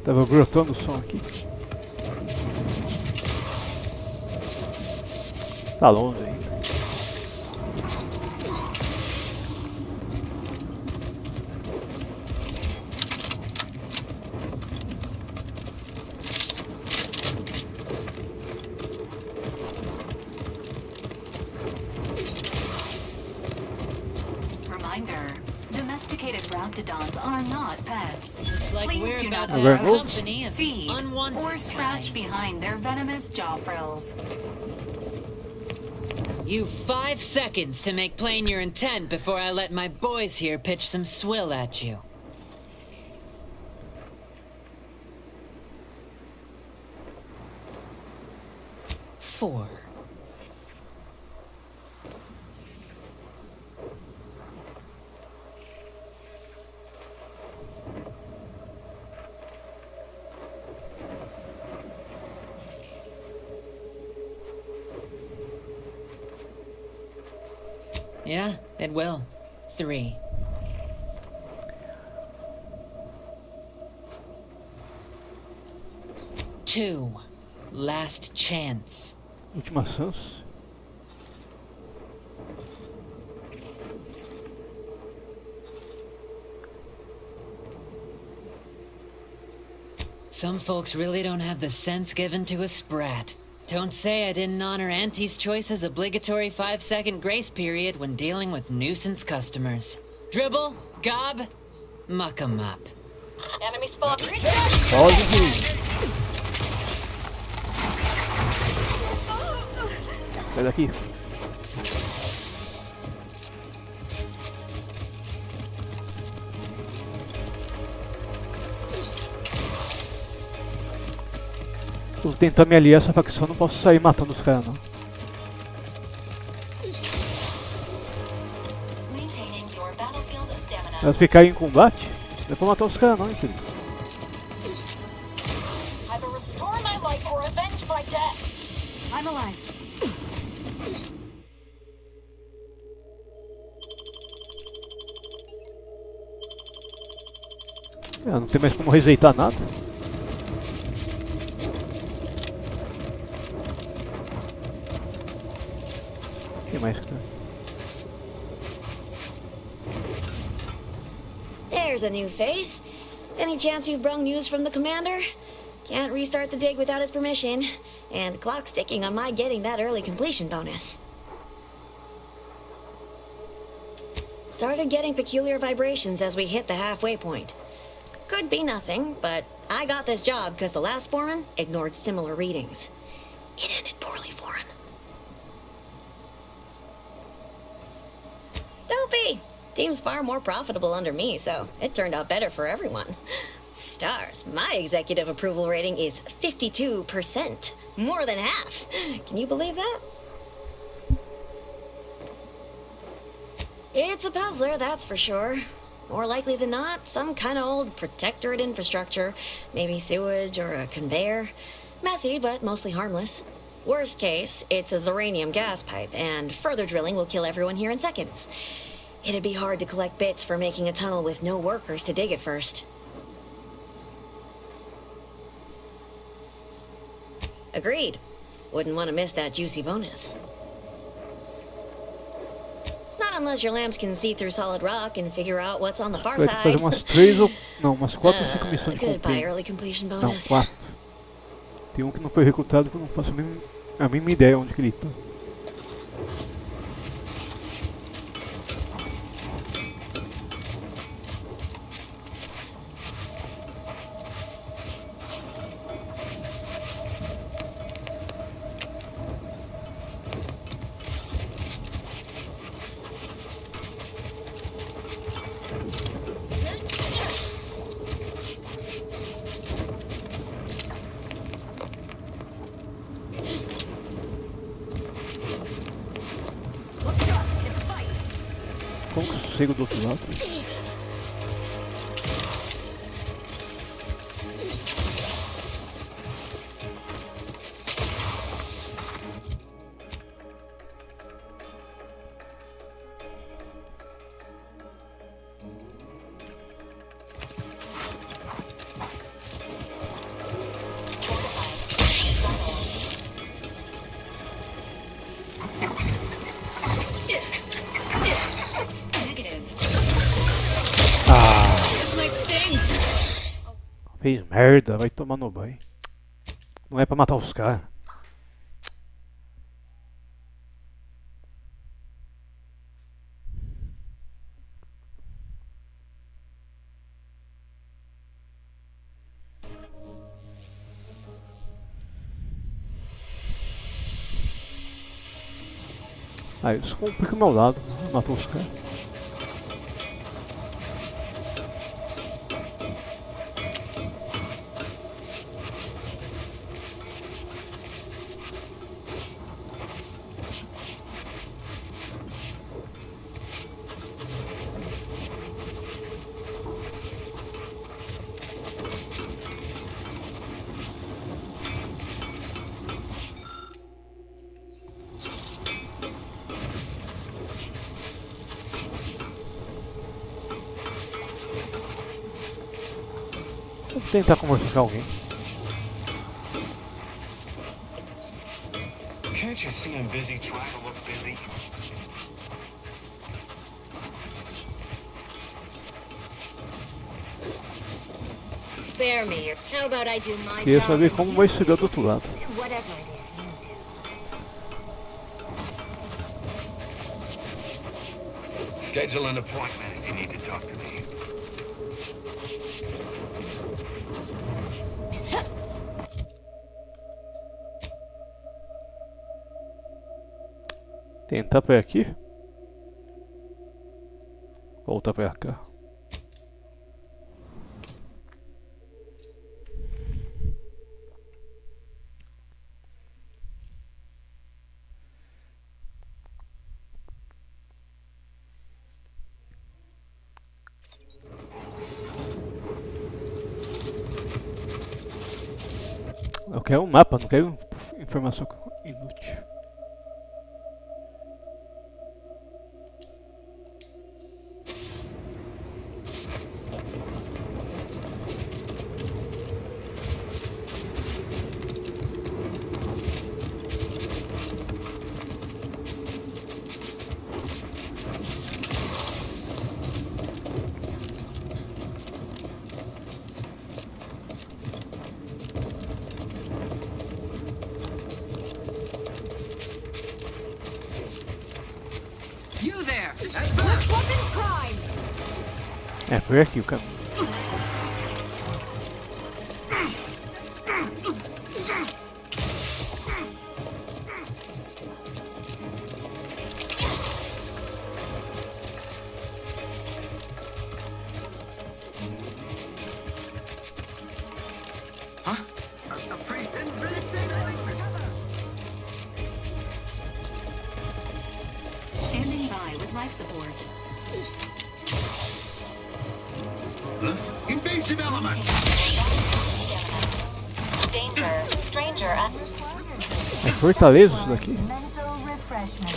Tava brotando o som aqui. Tá longe ainda. Reminder, domesticated raptidons are not pets. Like Please do not Alright, feed, oops. feed, or scratch behind their venomous jaw frills. You 5 seconds to make plain your intent before I let my boys here pitch some swill at you. Four. Yeah, it will. 3. Two. Last chance. Última chance. Some folks really don't have the sense given to a sprat. Don't say I didn't honor Auntie's Choice's obligatory 5-second grace period when dealing with nuisance customers. Dribble, gob, muck 'em up. Enemy spot. Pode vir. Sai daqui. Tô tentando me aliar a essa facção, não posso sair matando os caras não. Se elas ficarem em combate, não é pra matar os caras não, hein, filho. I'm alive. Não tem mais como rejeitar nada. O que mais que tá? There's a new face. Any chance you've brung news from the commander? Can't restart the dig without his permission, and clock's ticking on my getting that early completion bonus. Started getting peculiar vibrations as we hit the halfway point. Could be nothing, but I got this job because the last foreman ignored similar readings. It ended poorly for him. Don't be. Team's far more profitable under me, so it turned out better for everyone. Stars, my executive approval rating is 52%. More than half. Can you believe that? It's a puzzler, that's for sure. More likely than not, some kind of old protectorate infrastructure. Maybe sewage or a conveyor. Messy, but mostly harmless. Worst case, it's a uranium gas pipe, and further drilling will kill everyone here in seconds. It'd be hard to collect bits for making a tunnel with no workers to dig it first. Agreed. Wouldn't want to miss that juicy bonus. Not unless your lamps can see through solid rock and figure out what's on the far Vai ter que side. fazer umas 3 ou... não, umas 4 ou 5 missões de Goodbye, completo. early completion Não, bonus. 4. Tem um que não foi recrutado que eu não faço a mínima ideia onde que ele tá. Como que eu chego do outro lado? Fez merda, vai tomar no banho. Não é pra matar os caras. Ah, isso complica o meu lado. Matou os caras. Vou tentar conversar com alguém. Can't you see I'm busy trying to look busy? Spare me. How about I do my Queria job? saber como vai chegar do outro lado. Whatever it is you do. Schedule an appointment if you need to talk to me. Tentar por aqui. Voltar pra cá. Eu quero um mapa, não quero informação inútil. You there! That's weapon prime! É por aqui o caminho. Standing by with life support. Invasive element! Danger. Stranger at É fortaleza isso daqui? mental refreshment.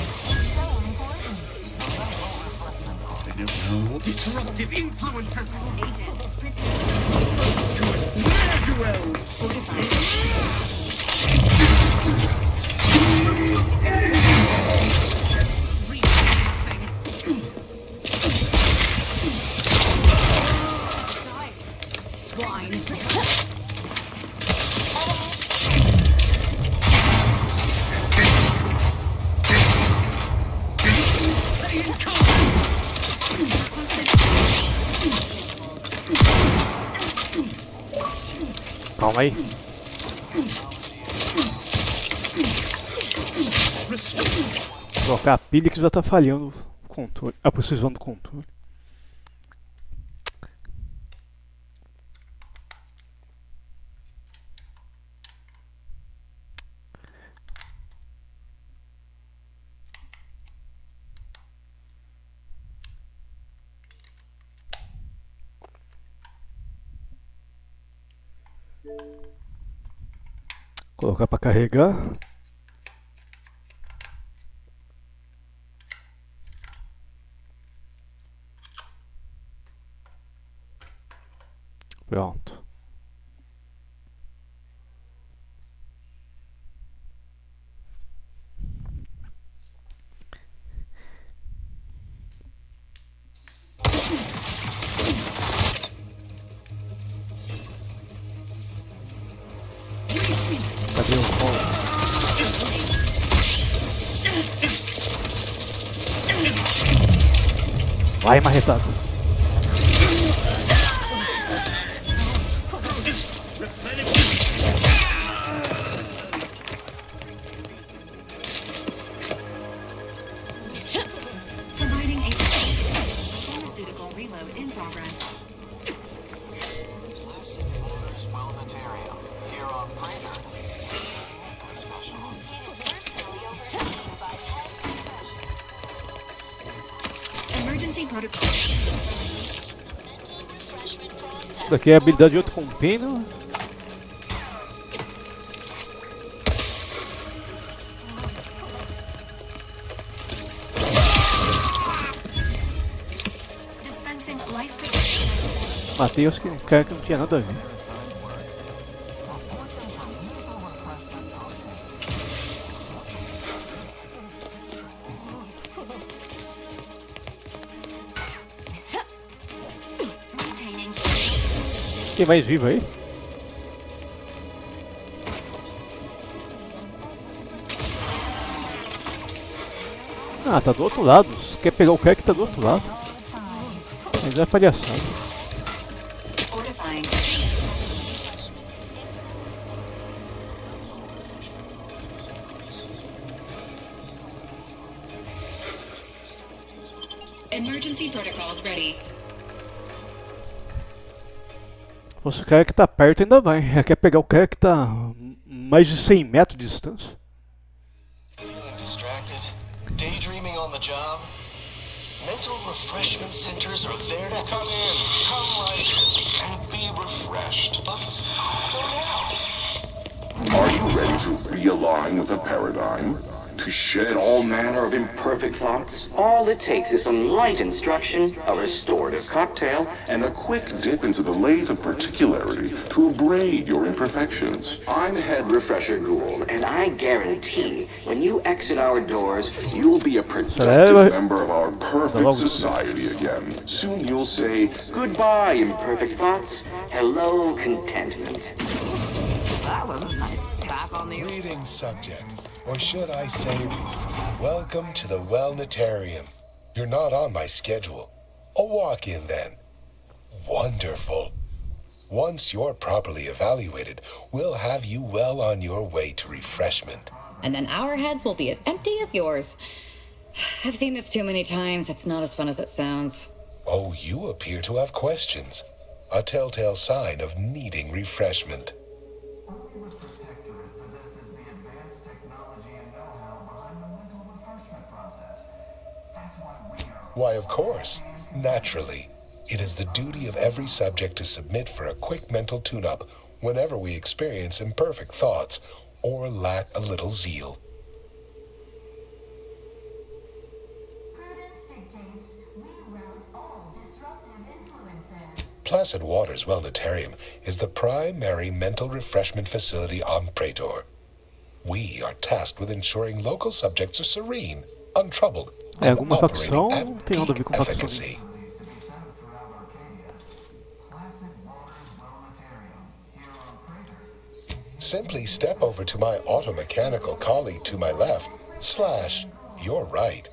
Disruptive influences! Agents Ne'er-do-wells! Calma aí. Trocar a pilha que já tá falhando o controle, a precisão do controle. Colocar para carregar. Pronto. Cadê o som? Vai, marretado. Providing a pharmaceutical reload in progress. Here on Prater. Special. It is personally overseen by head professional. Emergency protocol. Mental refreshment process. Isso daqui é a habilidade de outro compêndio. Dispensing life protection. Matei os cara que não tinha nada a ver. Tem mais vivo aí? Ah, tá do outro lado. Você quer pegar o cara que tá do outro lado. Mas é palhaçada. Emergency protocols ready. Se o cara que tá perto ainda vai. Quer pegar o cara que tá mais de 100 metros de distância. Feeling distracted? Daydreaming on the job? Mental refreshment centers are there to come in, come right in, and be refreshed. Let's go now. Are you ready to realign with the paradigm? To shed all manner of imperfect thoughts? All it takes is some light instruction, a restorative cocktail, and a quick dip into the lathe of particularity to abrade your imperfections. I'm Head Refresher Gould, and I guarantee when you exit our doors, you'll be a productive member of our perfect society again. Soon you'll say, goodbye, imperfect thoughts. Hello, contentment. That was a nice tap on the... Reading subject. Or should I say, welcome to the Wellnetarium. You're not on my schedule. A walk-in then. Wonderful. Once you're properly evaluated, we'll have you well on your way to refreshment. And then our heads will be as empty as yours. I've seen this too many times. It's not as fun as it sounds. Oh, you appear to have questions. A telltale sign of needing refreshment. Why, of course. Naturally. It is the duty of every subject to submit for a quick mental tune-up whenever we experience imperfect thoughts or lack a little zeal. Prudence dictates we route all disruptive influences. Placid Waters Wellnetarium is the primary mental refreshment facility on Praetor. We are tasked with ensuring local subjects are serene, untroubled, É, alguma facção não tem nada a ver com facção. Simply step over to my automechanical colleague to my left, / your right,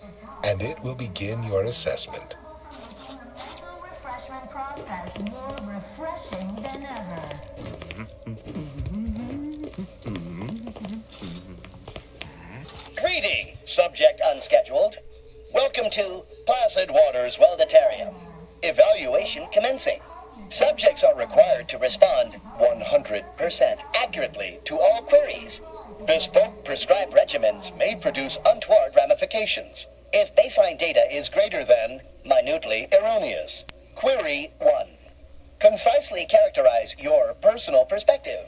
and it will begin your assessment. Mental refreshment process more refreshing than ever. Greeting, subject unscheduled. Welcome to Placid Waters Wellnetarium. Evaluation commencing. Subjects are required to respond 100% accurately to all queries. Bespoke prescribed regimens may produce untoward ramifications if baseline data is greater than minutely erroneous. Query 1. Concisely characterize your personal perspective.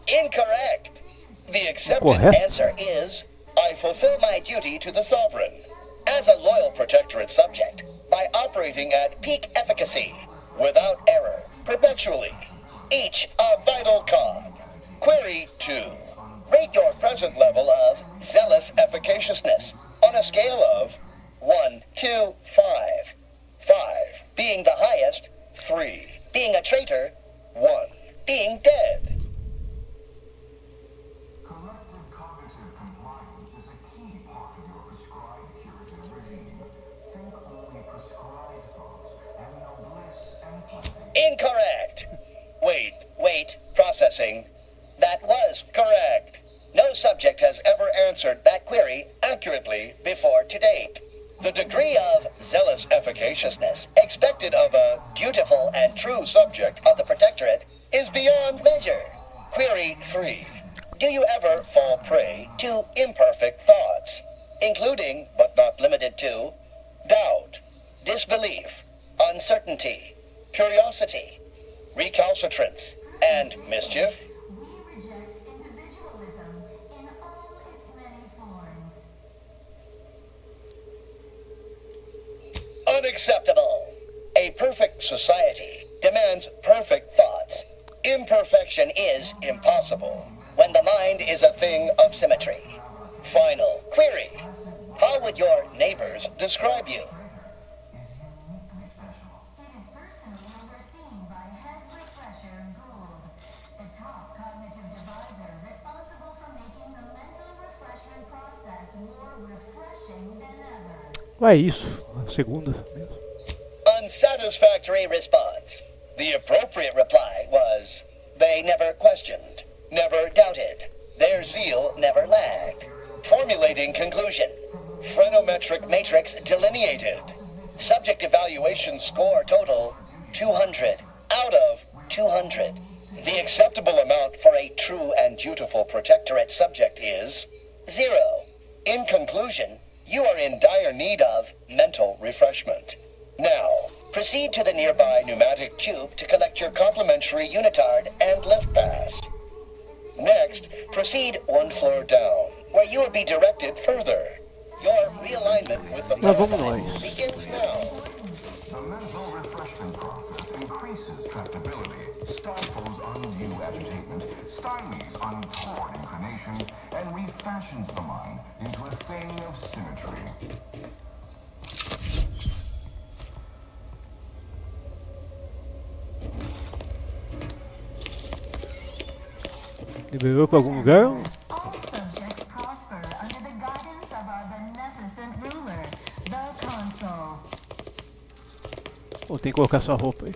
Incorrect. The accepted answer is, I fulfill my duty to the sovereign, as a loyal protectorate subject, by operating at peak efficacy, without error, perpetually, each a vital cog. Query 2. Rate your present level of zealous efficaciousness on a scale of 1 to 5. 5 being the highest, 3 being a traitor, 1 being dead. Incorrect. Wait, processing. That was correct. No subject has ever answered that query accurately before to date. The degree of zealous efficaciousness expected of a dutiful and true subject of the Protectorate is beyond measure. Query 3. Do you ever fall prey to imperfect thoughts, including, but not limited to, doubt, disbelief, uncertainty, curiosity, recalcitrance, and mischief? Unacceptable. A perfect society demands perfect thoughts. Imperfection is impossible when the mind is a thing of symmetry. Final query. How would your neighbors describe you? Ué, isso. A segunda. Unsatisfactory response. The appropriate reply was, they never questioned, never doubted. Their zeal never lagged. Formulating conclusion. Phrenometric matrix delineated. Subject evaluation score total 200 out of 200. The acceptable amount for a true and dutiful Protectorate subject is 0. In conclusion, you are in dire need of mental refreshment. Now, proceed to the nearby pneumatic tube to collect your complimentary unitard and lift pass. Next, proceed one floor down, where you will be directed further. Your realignment with the path begins now. The mental refreshment process increases tractability, stifles undue agitation, stymies untoward inclinations, and refashions the mind into a thing of symmetry. Liberou pra algum lugar? All subjects prosper under the guidance of our beneficent ruler, the consul. Ou tem que colocar sua roupa aí?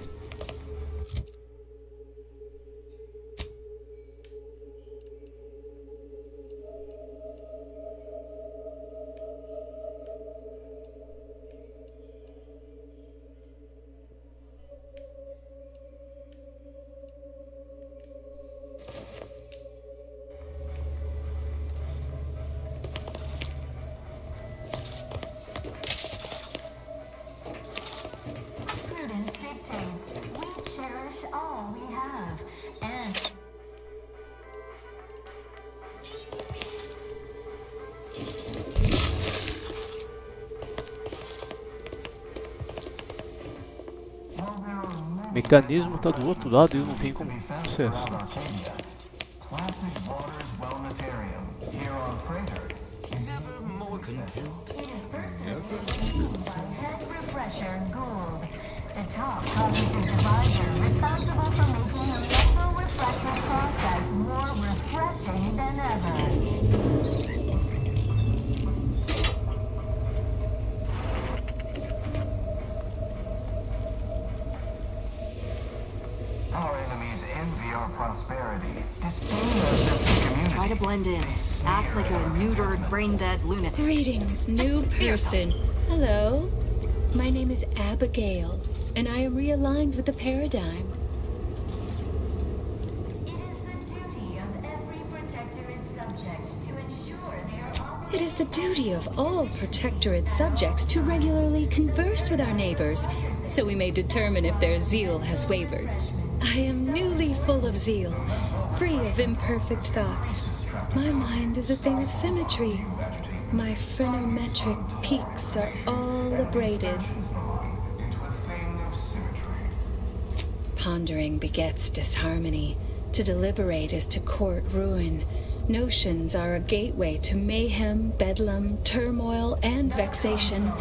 Prudence dictates we cherish all we have, and O mecanismo tá do outro lado e eu não tenho como acessar. Placid waters wellnitarium. Here on Prater. Never more content. head refresher Gould, the top cognitive divisor responsible for making the mental refreshment process more refreshing than ever. Our enemies envy our prosperity, disdain our sense of community. Try to blend in. Act like a neutered, brain-dead lunatic. Greetings, new person. Hello. My name is Abigail, and I am realigned with the paradigm. It is the duty of every Protectorate subject to ensure they are operating It is the duty of all Protectorate subjects to regularly converse with our neighbors, so we may determine if their zeal has wavered. I am newly full of zeal, free of imperfect thoughts. My mind is a thing of symmetry. My phrenometric peaks are all abraded. Pondering begets disharmony. To deliberate is to court ruin. Notions are a gateway to mayhem, bedlam, turmoil, and vexation.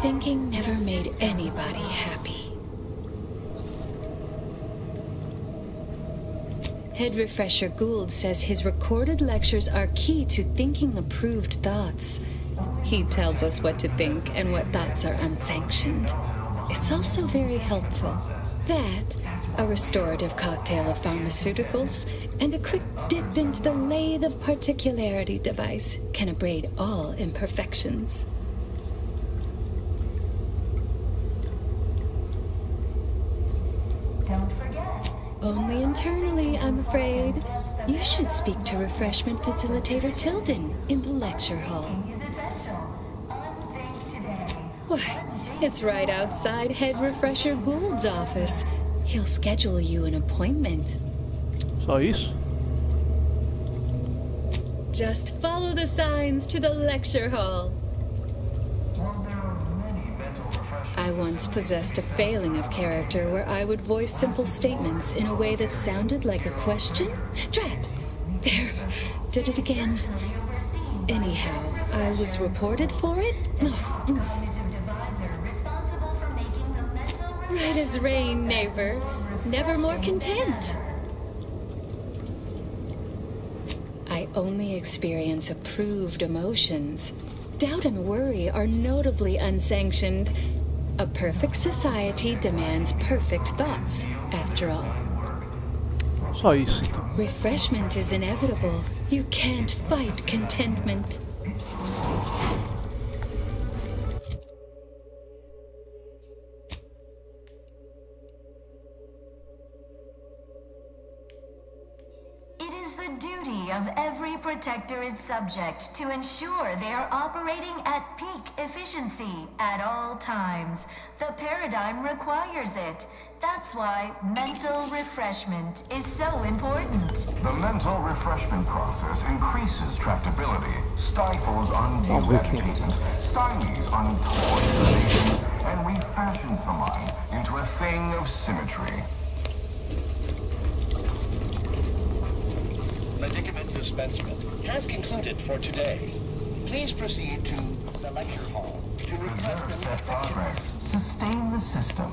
Thinking never made anybody happy. Head Refresher Gould says his recorded lectures are key to thinking approved thoughts. He tells us what to think and what thoughts are unsanctioned. It's also very helpful. That, a restorative cocktail of pharmaceuticals, and a quick dip into the lathe of particularity device can abrade all imperfections. Don't forget. Only internally, I'm afraid. You should speak to Refreshment Facilitator Tilden in the lecture hall. Why, it's right outside Head Refresher Gould's office. He'll schedule you an appointment. Só isso? Just follow the signs to the lecture hall. I once possessed a failing of character where I would voice simple statements in a way that sounded like a question. Drat! There, did it again. Anyhow, I was reported for it? Right as rain, neighbor. Never more content. I only experience approved emotions. Doubt and worry are notably unsanctioned. A perfect society demands perfect thoughts, after all. Só isso, então. Refreshment is inevitable. You can't fight contentment. It is the duty of every Protectorate subject to ensure they are operating at peak efficiency at all times. The paradigm requires it. That's why mental refreshment is so important. The mental refreshment process increases tractability, stifles undue agitation, stymies untoward inclinations, and refashions the mind into a thing of symmetry. Medicament dispensement has concluded for today. Please proceed to the lecture hall to request Preserve set progress. Sustain the system.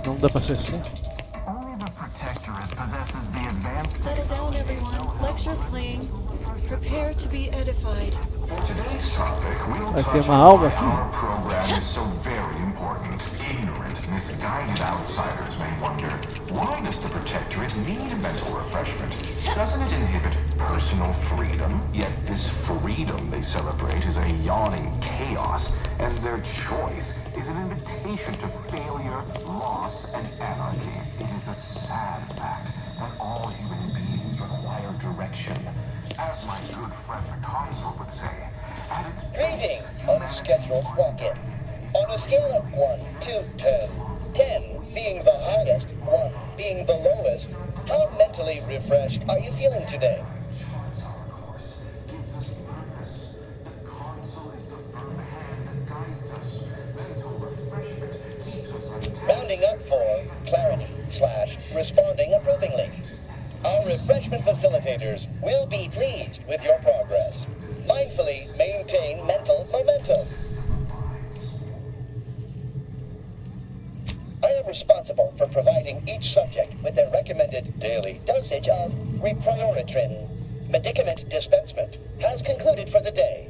Não dá pra acessar. Only the Protectorate possesses the advanced... Settle down, everyone. Lecture's playing. Prepare to be edified. For today's topic, we'll Vai ter touch uma on aula why aqui. our program is so very important. Ignorant, misguided outsiders may wonder, why does the Protectorate need mental refreshment? Doesn't it inhibit personal freedom? Yet this freedom they celebrate is a yawning chaos, and their choice is an invitation to failure, loss, and anarchy. It is a sad fact that all human beings require direction. As my good friend the consul would say, at its Greeting, unscheduled walk-in. On a scale of 1 to 10, 10 being the highest, 1 being the lowest, how mentally refreshed are you feeling today? Rounding up for clarity/responding approvingly. Our refreshment facilitators will be pleased with your progress. Mindfully maintain mental momentum. I am responsible for providing each subject with their recommended daily dosage of reprioritrin. Medicament dispensement has concluded for the day.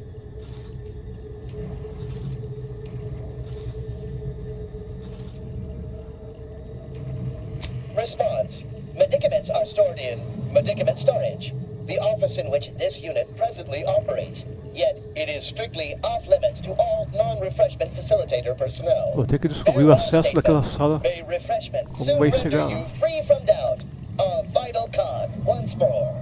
Response. Medicaments are stored in medicament storage. the office in which this unit presently operates. Yet, it is strictly off-limits to all non-refreshment facilitator personnel. Vou ter que descobrir o acesso daquela sala. May refreshment Como soon vai render chegar you lá? free from doubt. A vital con, once more.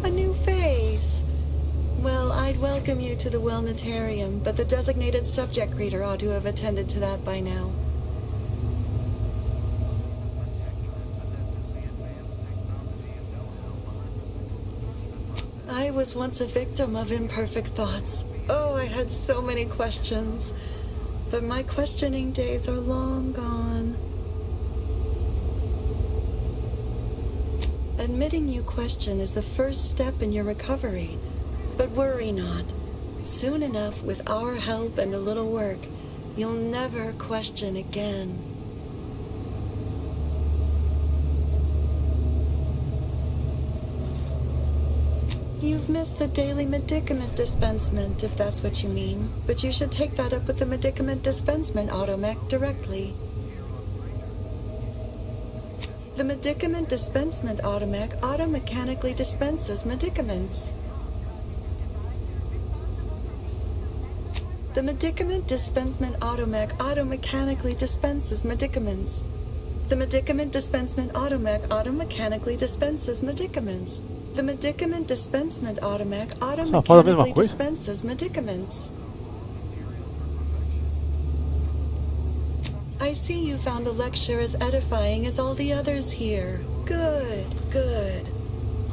A new face. Well, I'd welcome you to the Wellnetarium, but the designated subject reader ought to have attended to that by now. I was once a victim of imperfect thoughts. Oh, I had so many questions. But my questioning days are long gone. Admitting you question is the first step in your recovery. But worry not. Soon enough, with our help and a little work, you'll never question again. You've missed the daily medicament dispensement, if that's what you mean. But you should take that up with the medicament dispensement automech directly. The medicament dispensement automech automechanically dispenses medicaments. The medicament dispensement automech automechanically dispenses medicaments. The medicament dispensement automech automechanically dispenses medicaments. The medicament dispensement automech automechanically dispenses medicaments. I see you found the lecture as edifying as all the others here. Good, good.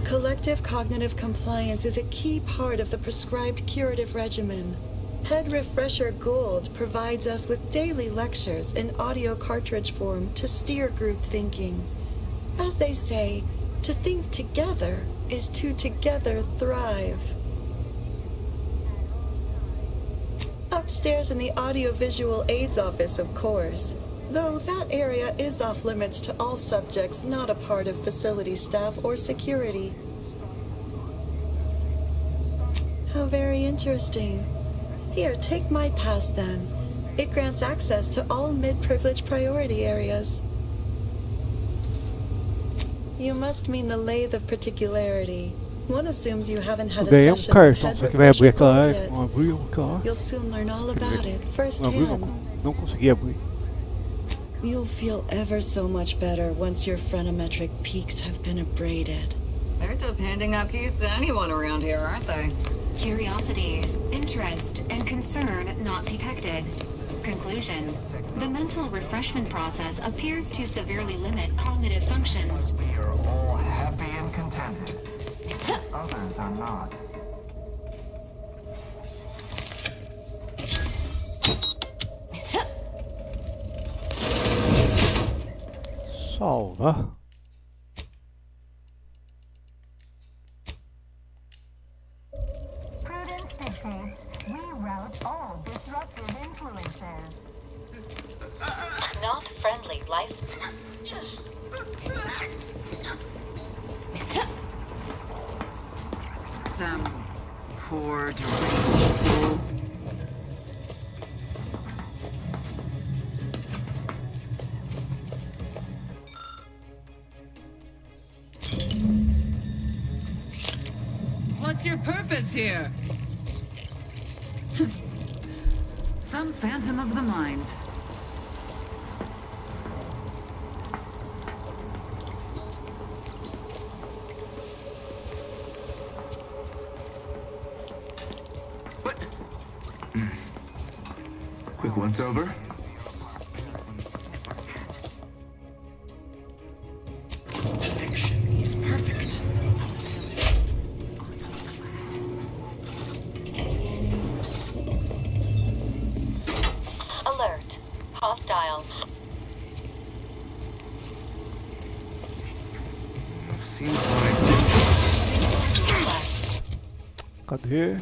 Collective cognitive compliance is a key part of the prescribed curative regimen. Head Refresher Gould provides us with daily lectures in audio cartridge form to steer group thinking. As they say, to think together is to together thrive. Upstairs in the audiovisual aids office, of course. Though that area is off limits to all subjects not a part of facility staff or security. How very interesting. Here, take my pass then. It grants access to all mid-privilege priority areas. You must mean the lathe of particularity. One assumes you haven't had a session with Head Refresher Gould yet. You'll soon learn all about it firsthand. Não consegui abrir. You'll feel ever so much better once your phrenometric peaks have been abraded. They're just handing out keys to anyone around here, aren't they? Curiosity, interest, and concern not detected. Conclusion. The mental refreshment process appears to severely limit cognitive functions. We are all happy and contented. Others are not. Salva. Prudence dictates we rout all disruptive influences. Not friendly life. Some poor deranged fool. What's your purpose here? Some phantom of the mind. Quick once over. Connection is perfect. Alert. Hostile. Seems like... Cadê?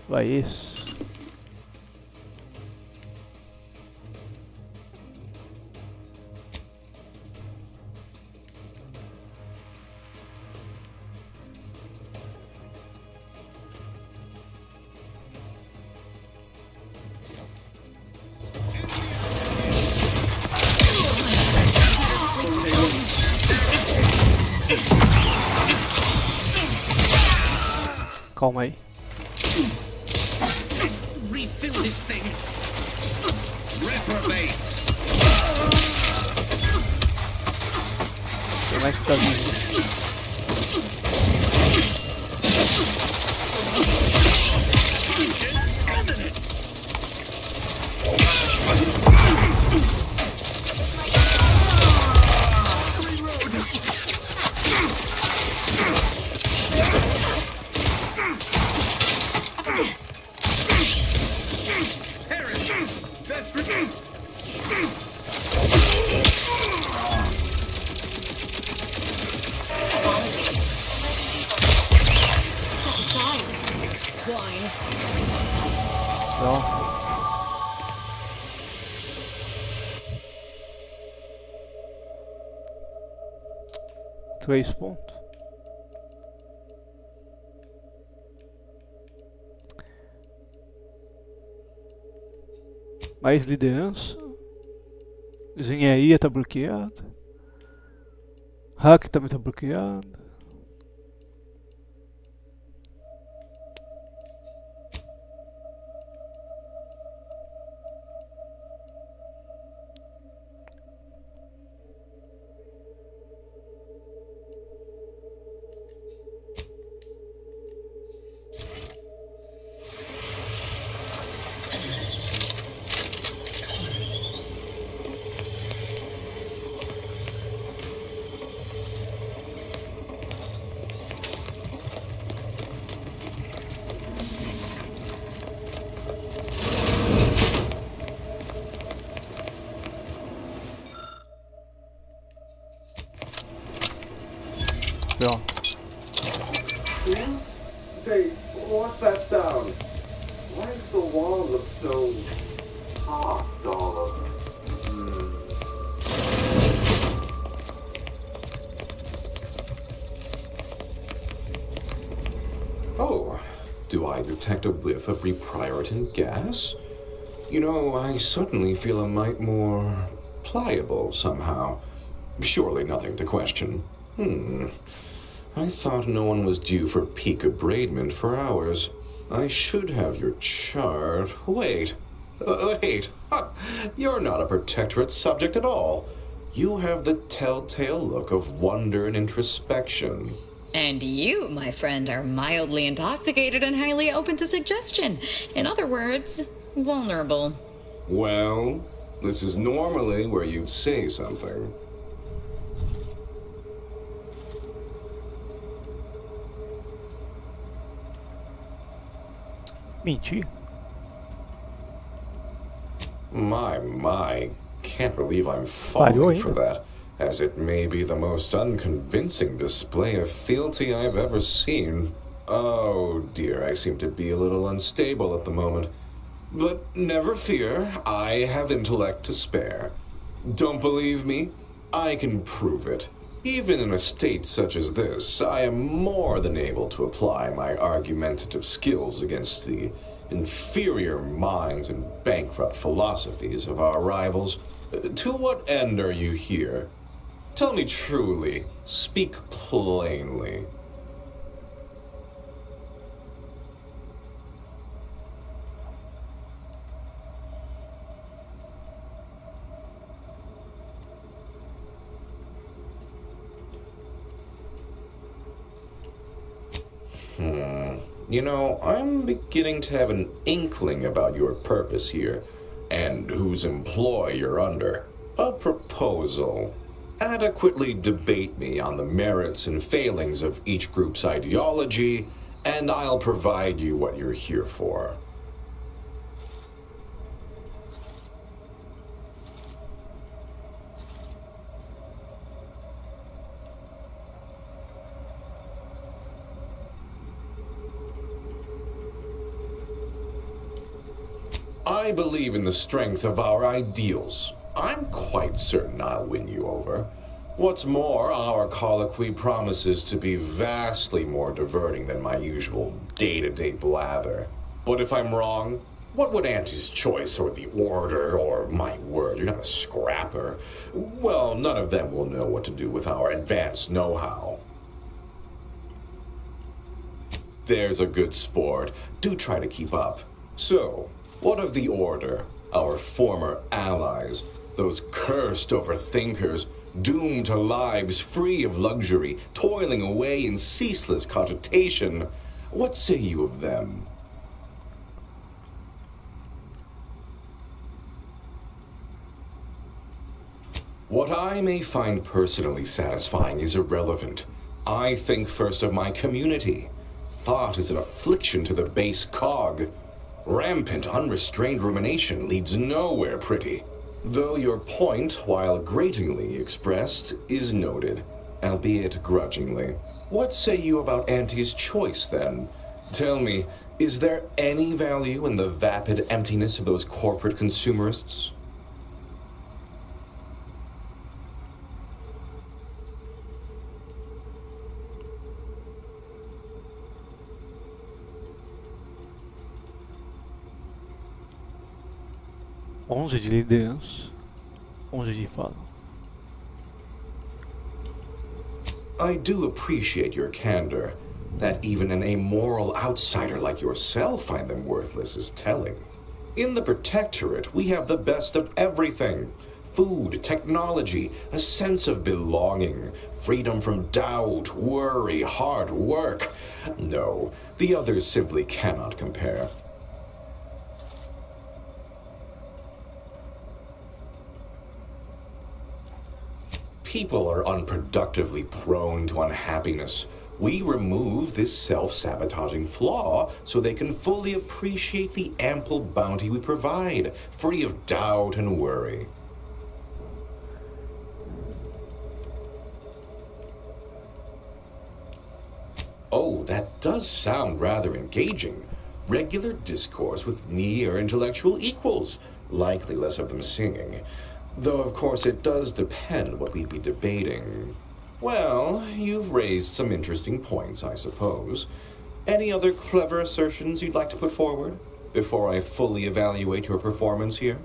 Vai esse. Calma aí. Refill this thing. Reprobates. Tem mais que tá vindo. Não. 3 pontos. Mais liderança. Engenharia tá bloqueada. Hack também tá bloqueado. Pronto. Say, what's that sound? Why does the wall look so soft all over? Oh, do I detect a whiff of reprioritin gas? You know, I suddenly feel a mite more pliable somehow. Surely nothing to question. I thought no one was due for peak abradement for hours. I should have your chart. Wait. You're not a protectorate subject at all. You have the telltale look of wonder and introspection. And you, my friend, are mildly intoxicated and highly open to suggestion. In other words, vulnerable. Well, this is normally where you'd say something. Mentir. My. Can't believe I'm falling for that, as it may be the most unconvincing display of fealty I've ever seen. Oh dear, I seem to be a little unstable at the moment. But never fear, I have intellect to spare. Don't believe me? I can prove it. Even in a state such as this, I am more than able to apply my argumentative skills against the inferior minds and bankrupt philosophies of our rivals. To what end are you here? Tell me truly, speak plainly. You know, I'm beginning to have an inkling about your purpose here, and whose employ you're under. A proposal. Adequately debate me on the merits and failings of each group's ideology, and I'll provide you what you're here for. I believe in the strength of our ideals. I'm quite certain I'll win you over. What's more, our colloquy promises to be vastly more diverting than my usual day-to-day blather. But if I'm wrong, what would Auntie's choice or the order or my word, you're not a scrapper? Well, none of them will know what to do with our advanced know-how. There's a good sport. Do try to keep up. So, what of the Order, our former allies, those cursed overthinkers, doomed to lives free of luxury, toiling away in ceaseless cogitation? What say you of them? What I may find personally satisfying is irrelevant. I think first of my community. Thought is an affliction to the base cog. Rampant, unrestrained rumination leads nowhere pretty. Though your point, while gratingly expressed, is noted, albeit grudgingly. What say you about Auntie's choice, then? Tell me, is there any value in the vapid emptiness of those corporate consumerists? De liderança, 11 de fala. I do appreciate your candor. That even an amoral outsider like yourself find them worthless is telling. In the Protectorate, we have the best of everything. Food, technology, a sense of belonging, freedom from doubt, worry, hard work. No, the others simply cannot compare. People are unproductively prone to unhappiness. We remove this self-sabotaging flaw so they can fully appreciate the ample bounty we provide, free of doubt and worry. Oh, that does sound rather engaging. Regular discourse with near intellectual equals, likely less of them singing. Though, of course, it does depend what we'd be debating. Well, you've raised some interesting points, I suppose. Any other clever assertions you'd like to put forward before I fully evaluate your performance here?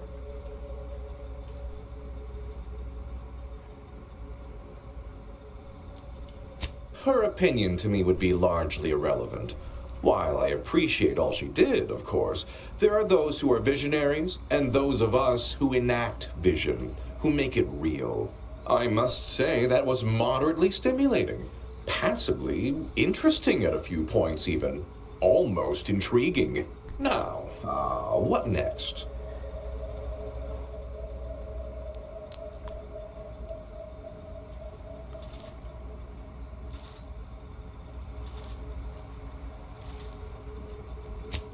Her opinion to me would be largely irrelevant. While I appreciate all she did, of course, there are those who are visionaries and those of us who enact vision, who make it real. I must say that was moderately stimulating, passably interesting at a few points even, almost intriguing. Now, what next?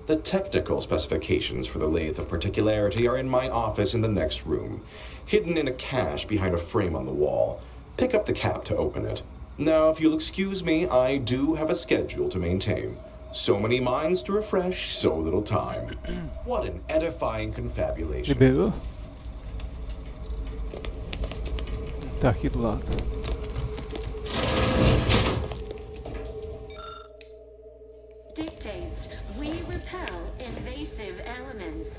The technical specifications for the Lathe of Particularity are in my office in the next room, hidden in a cache behind a frame on the wall. Pick up the cap to open it. Now, if you'll excuse me, I do have a schedule to maintain. So many minds to refresh, so little time. What an edifying confabulation. Liberou? Tá aqui do lado. Dictates, we repel invasive elements.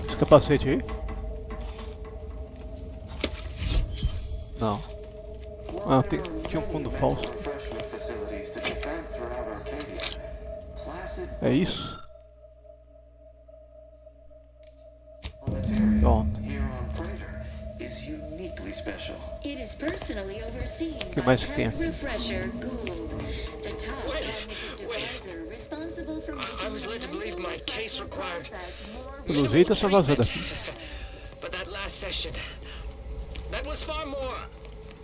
Esse capacete aí? Não. Ah, tinha um fundo falso. É isso? Pronto. O que mais que tem aqui? Pelo jeito essa vazada aqui. But that last session, that was far more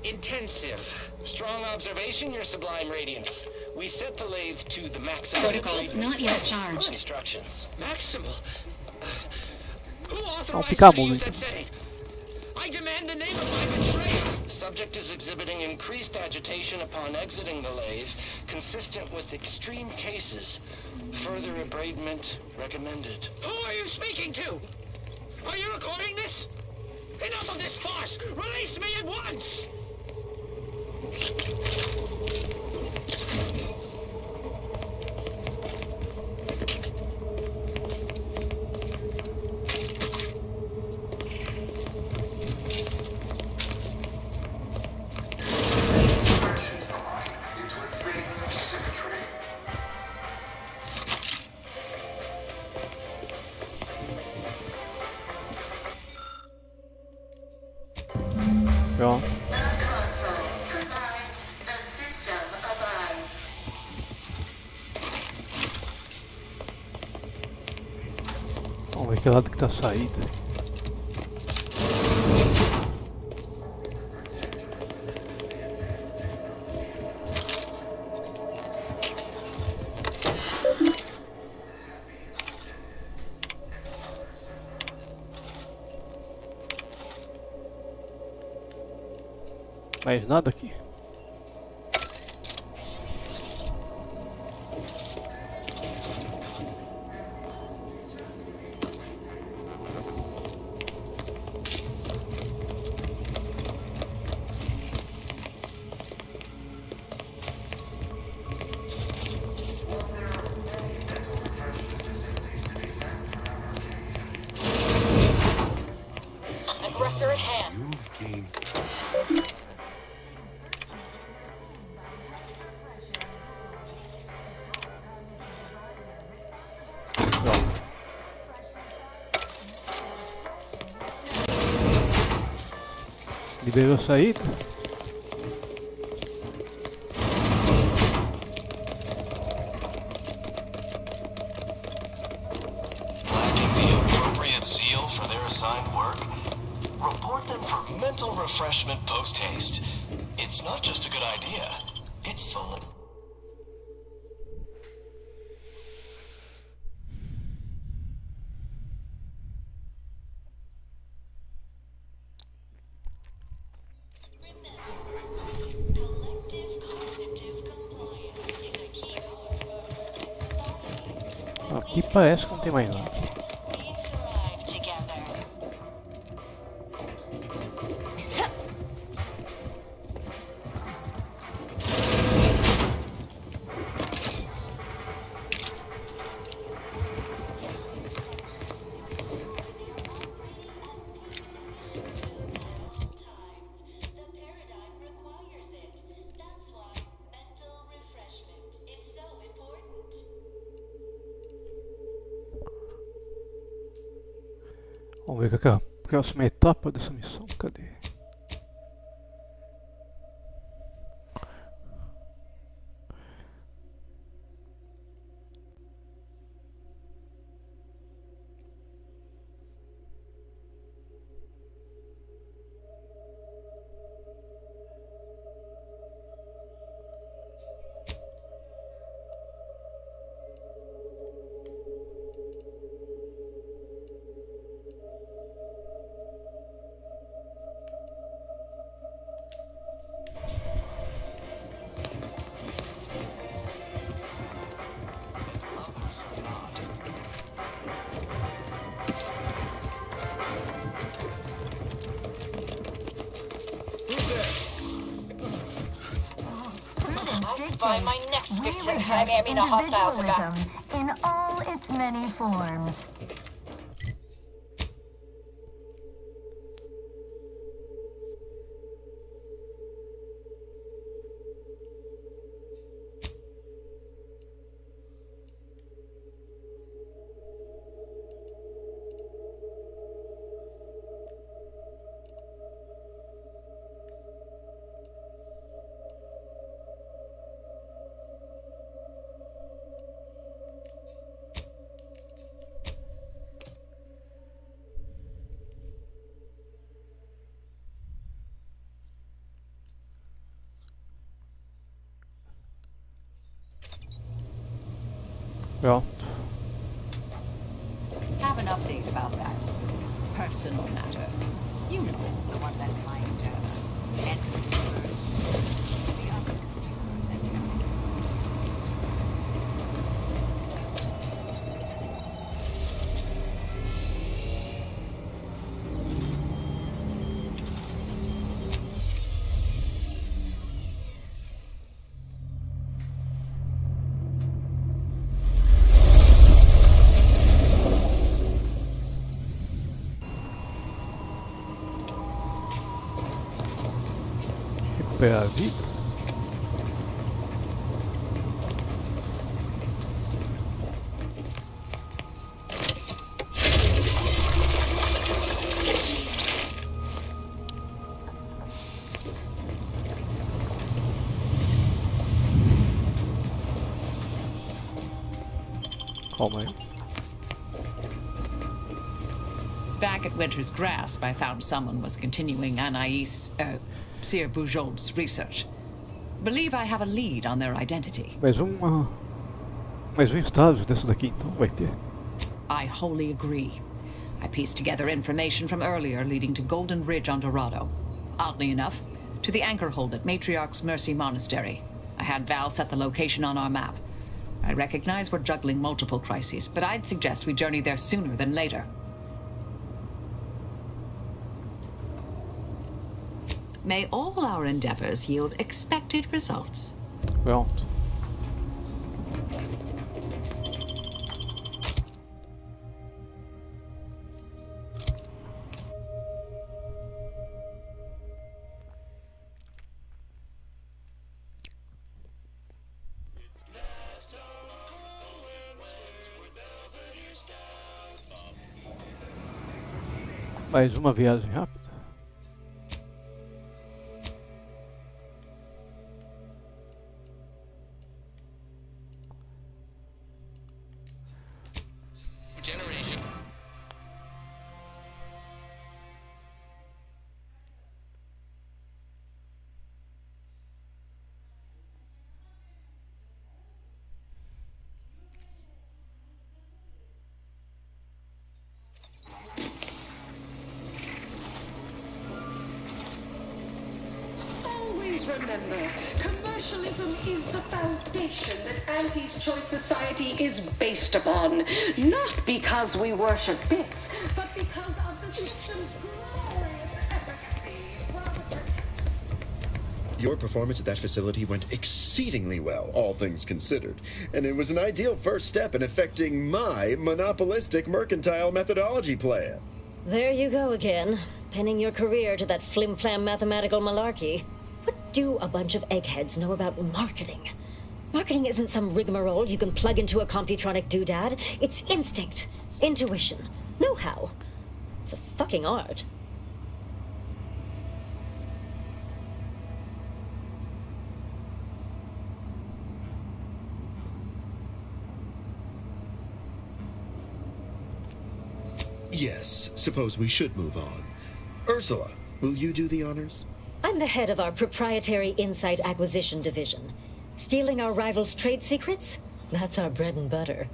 intensive. Strong observation, your sublime radiance. We set the lathe to the maximum. Protocols not yet charged. Instructions. Maximal. Who Vamos picar a mão, that setting? I I demand the name of my betrayer! Subject is exhibiting increased agitation upon exiting the lathe, consistent with extreme cases. Further abradement recommended. Who are you speaking to? Are you recording this? Enough of this farce! Release me at once! Pronto. Vamos ver que lado que tá a saída. Mais nada aqui. Aggressor at hand. You've gained. Liberou a saída. Lacking the appropriate seal for their assigned work? Report them for mental refreshment post-haste. It's not just a good idea, it's the... Aqui parece que não tem mais nada. Vamos ver qual é a próxima etapa dessa missão. Cadê? Find my next victim. I mean, a hostile forgot. In all its many forms. Pronto. Have an update about that personal matter. You know, the one that climbed the other computers and Recuperar a vida. Calma aí. back at Winter's Grasp, I found someone was continuing Anaïs, Serie Bujold's research. Believe I have a lead on their identity. Mais um estágio desse daqui então vai ter. I wholly agree. I pieced together information from earlier leading to Golden Ridge on Dorado. Oddly enough, to the anchor hold at Matriarch's Mercy Monastery. I had Val set the location on our map. I recognize we're juggling multiple crises, but I'd suggest we journey there sooner than later. May all our endeavors yield expected results. Pronto. Mais uma viagem rápida. Regeneration. Always remember, commercialism is the foundation that Auntie's Choice Society is based upon. Not because we worship bits, but because of the system's glorious efficacy. Your performance at that facility went exceedingly well, all things considered. And it was an ideal first step in effecting my monopolistic mercantile methodology plan. There you go again, pinning your career to that flim-flam mathematical malarkey. What do a bunch of eggheads know about marketing? Marketing isn't some rigmarole you can plug into a computronic doodad. It's instinct, intuition, know-how. It's a fucking art. Yes, suppose we should move on. Ursula, will you do the honors? I'm the head of our proprietary insight acquisition division. Stealing our rivals' trade secrets? That's our bread and butter.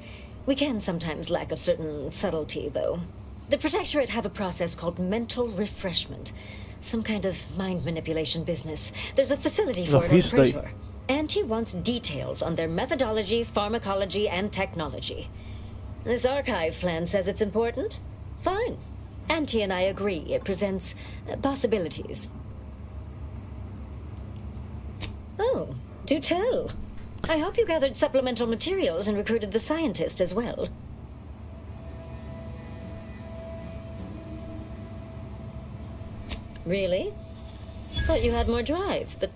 We can sometimes lack a certain subtlety, though. The Protectorate have a process called mental refreshment. Some kind of mind manipulation business. There's a facility for it on Praetor. Auntie wants details on their methodology, pharmacology, and technology. This archive plan says it's important. Fine. Auntie and I agree it presents possibilities. Oh, do tell. I hope you gathered supplemental materials and recruited the scientist as well. Really? Thought you had more drive, but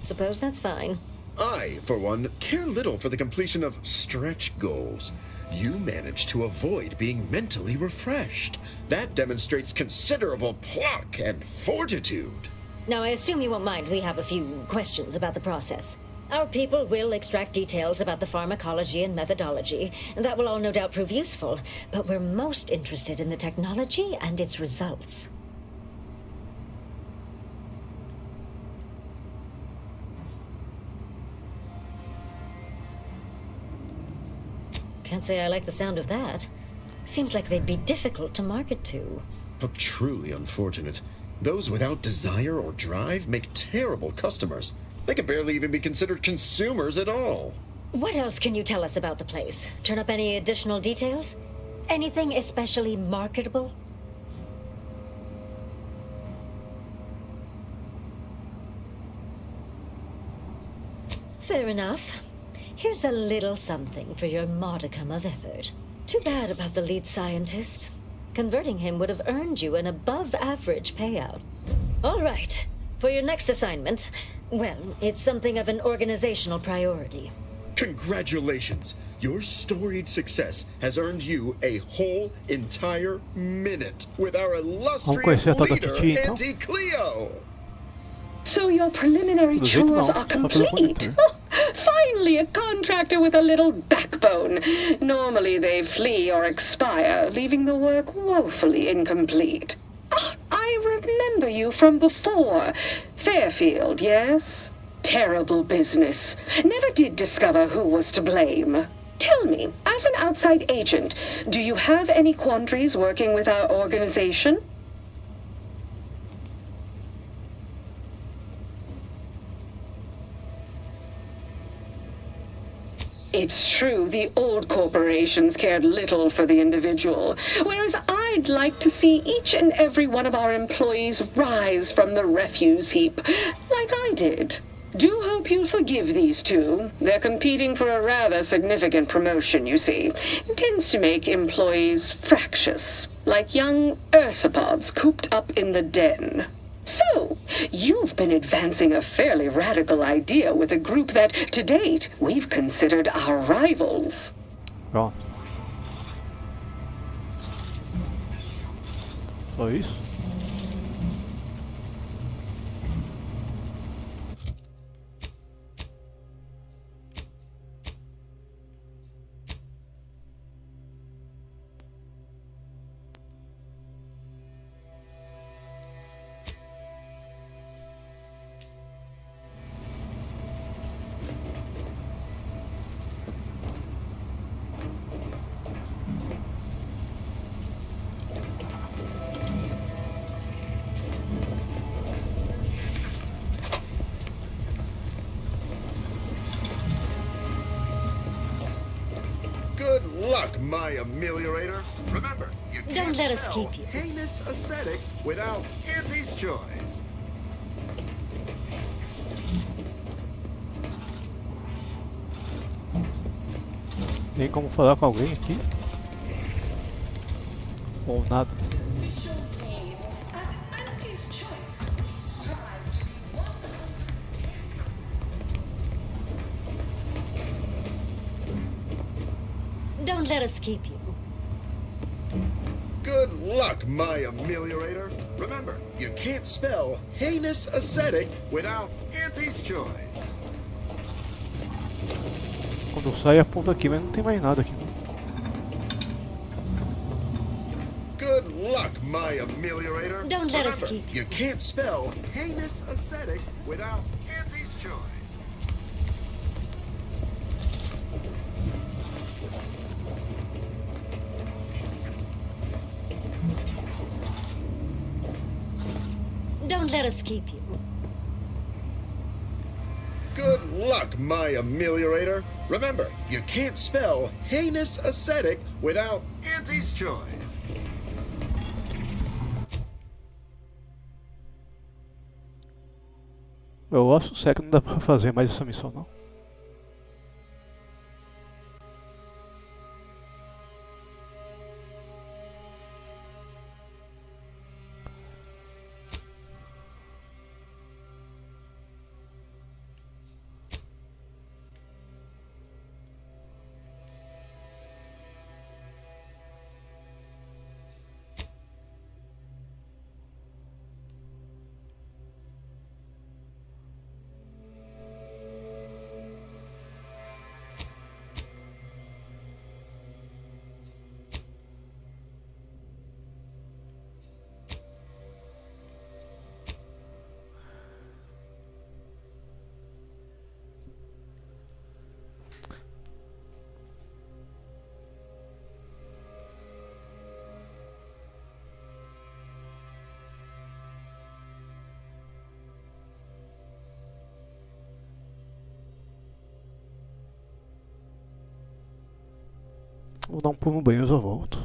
suppose that's fine. I, for one, care little for the completion of stretch goals. You managed to avoid being mentally refreshed. That demonstrates considerable pluck and fortitude. Now, I assume you won't mind we have a few questions about the process. Our people will extract details about the pharmacology and methodology, and that will all no doubt prove useful, but we're most interested in the technology and its results. Can't say I like the sound of that. Seems like they'd be difficult to market to. How truly unfortunate. Those without desire or drive make terrible customers. They could barely even be considered consumers at all. What else can you tell us about the place? Turn up any additional details? Anything especially marketable? Fair enough. Here's a little something for your modicum of effort. Too bad about the lead scientist. Converting him would have earned you an above-average payout. All right. For your next assignment, well, it's something of an organizational priority. Congratulations! Your storied success has earned you a whole entire minute with our illustrious leader, Auntie Cleo! So your preliminary chores are complete? Oh, finally, a contractor with a little backbone. Normally they flee or expire, leaving the work woefully incomplete. Ah, I remember you from before. Fairfield, yes? Terrible business. Never did discover who was to blame. Tell me, as an outside agent, do you have any quandaries working with our organization? It's true, the old corporations cared little for the individual, whereas I'd like to see each and every one of our employees rise from the refuse heap, like I did. Do hope you'll forgive these two. They're competing for a rather significant promotion, you see. It tends to make employees fractious, like young ursopods cooped up in the den. So, you've been advancing a fairly radical idea with a group that, to date, we've considered our rivals. Pronto. Só isso? Good luck, my ameliorator. Remember, you can't Don't let us spell keep you. heinous ascetic without Auntie's choice. Tem como falar com alguém aqui? Ou nada? Don't let us keep you. Good luck, my ameliorator. Remember, you can't spell heinous ascetic without Auntie's choice. Quando eu saio aponta aqui, mas não tem mais nada aqui. Good luck, my ameliorator. Don't let us Remember, keep you can't spell heinous ascetic without Auntie's choice. Don't let us keep you. Good luck, my ameliorator. Remember, you can't spell heinous ascetic without Auntie's choice. Eu acho sério que não dá pra fazer mais essa missão não. Vou dar um pulo no banheiro e já volto.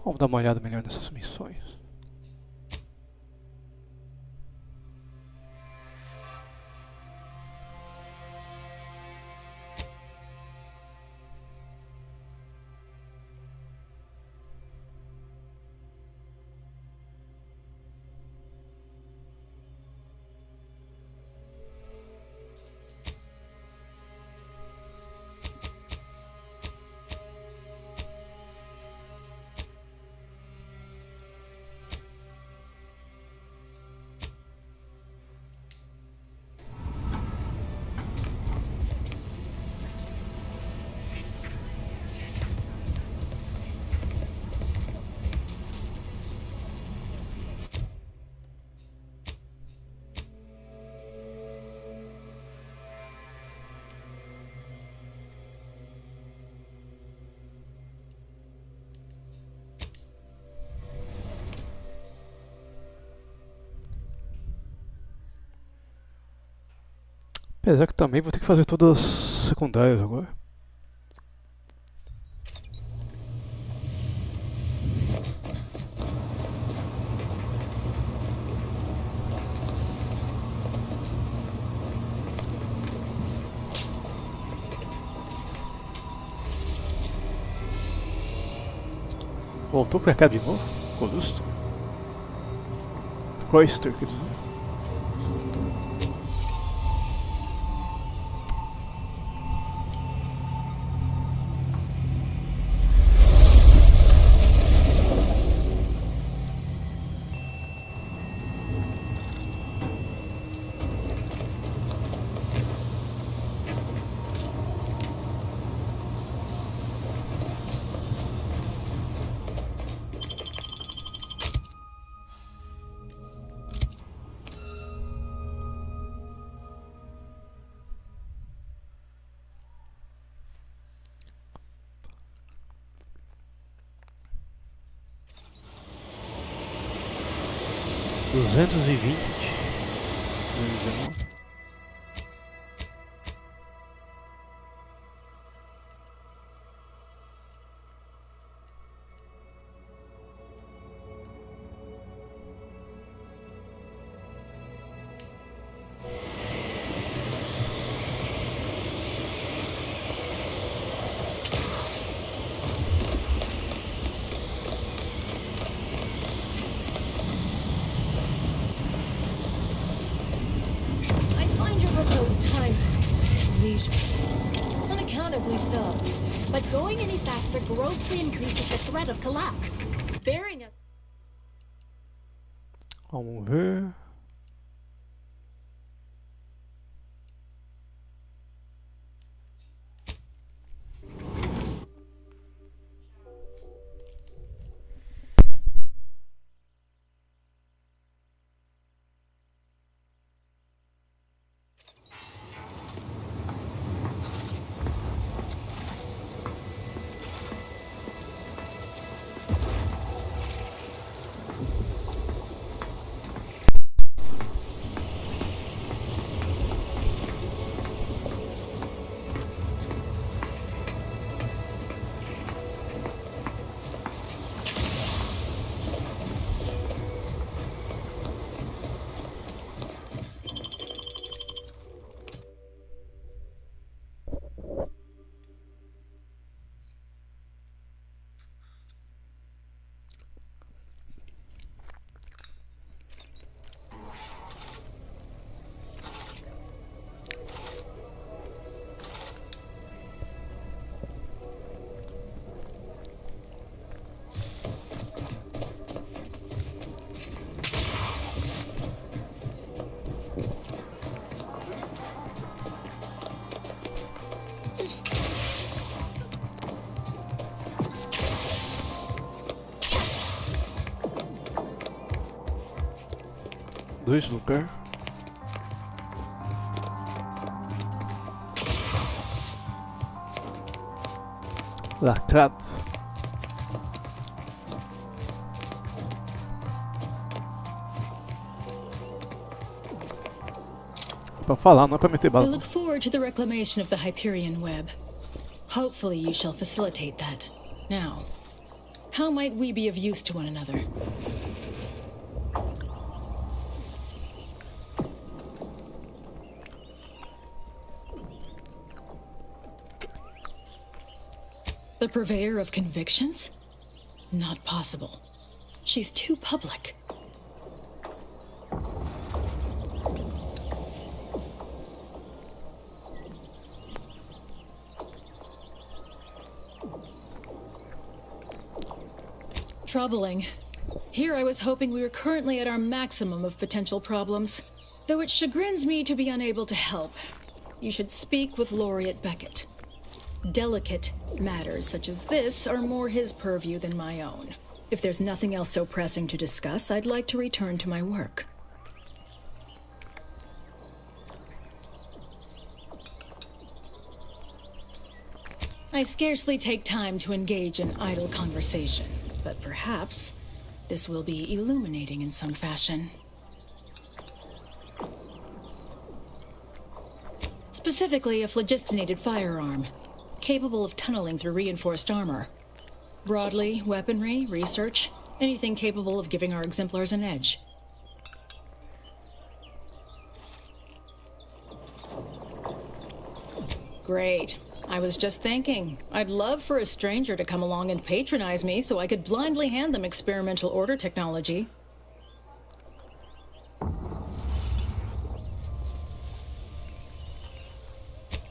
Vamos dar uma olhada melhor nessas missões. Apesar que também vou ter que fazer todas as secundárias agora. Voltou pra cá de novo? Colusto? Cloister, quer dizer. Duzentos e vinte. Unaccountably so. But going any faster grossly increases the threat of collapse. Bearing a... Vamos ver. Dois lugar. Lacrado. Pra falar, não é pra meter I bala. look forward to the reclamation of the Hyperion web. Hopefully you shall facilitate that. Now, how might we be of use to one another? The purveyor of convictions? Not possible. She's too public. Troubling. Here I was hoping we were currently at our maximum of potential problems. Though it chagrins me to be unable to help. You should speak with Laureate Beckett. Delicate matters such as this are more his purview than my own. If there's nothing else so pressing to discuss, I'd like to return to my work. I scarcely take time to engage in idle conversation, but perhaps this will be illuminating in some fashion. Specifically, a phlogistinated firearm, capable of tunneling through reinforced armor. Broadly, weaponry, research, anything capable of giving our exemplars an edge. Great. I was just thinking, I'd love for a stranger to come along and patronize me so I could blindly hand them experimental order technology.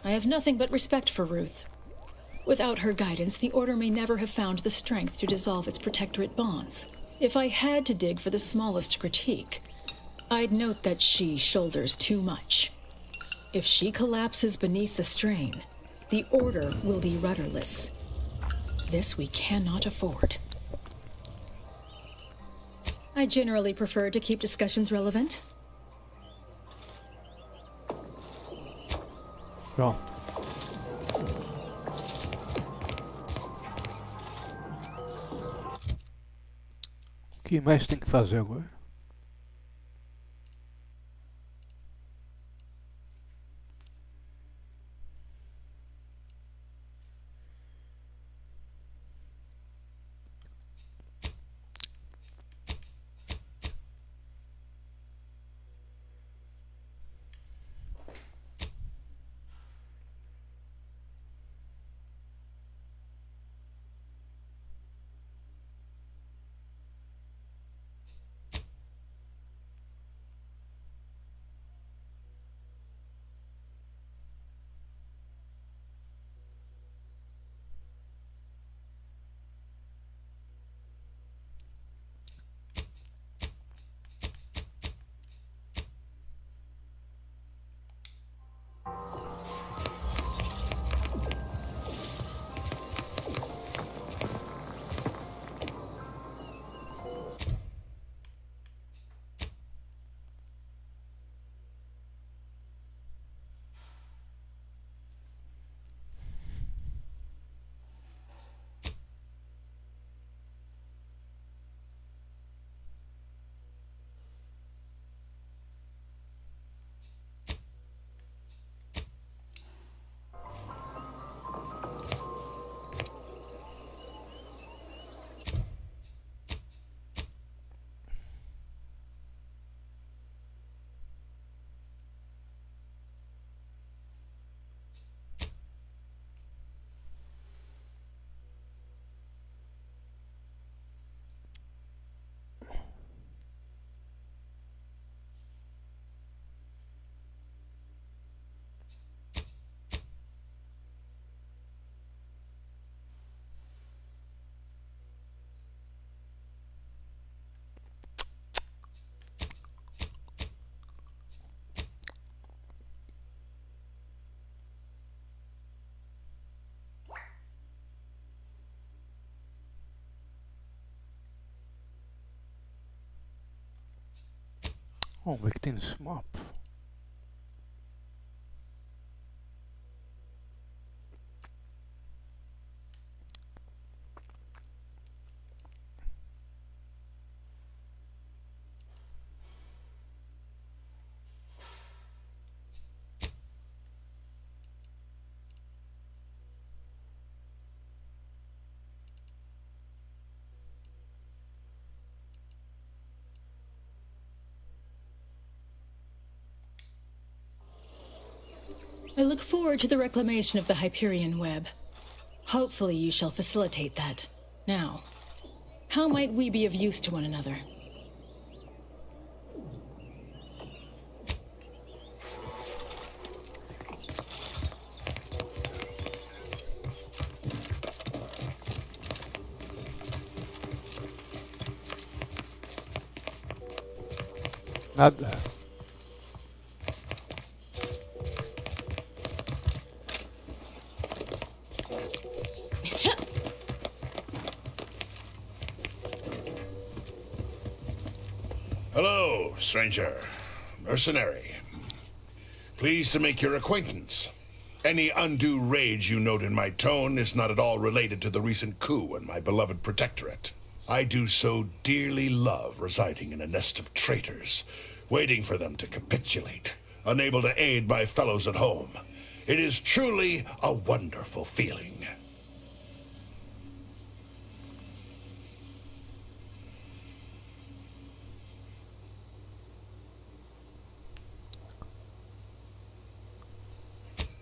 I have nothing but respect for Ruth. Without her guidance, the Order may never have found the strength to dissolve its protectorate bonds. If I had to dig for the smallest critique, I'd note that she shoulders too much. If she collapses beneath the strain, the Order will be rudderless. This we cannot afford. I generally prefer to keep discussions relevant. Pronto. O que mais tem que fazer agora? Oh, victims map. I look forward to the reclamation of the Hyperion web. Hopefully you shall facilitate that. Now, how might we be of use to one another? Nada. Hello, stranger. Mercenary. Pleased to make your acquaintance. Any undue rage you note in my tone is not at all related to the recent coup in my beloved protectorate. I do so dearly love residing in a nest of traitors, waiting for them to capitulate, unable to aid my fellows at home. It is truly a wonderful feeling.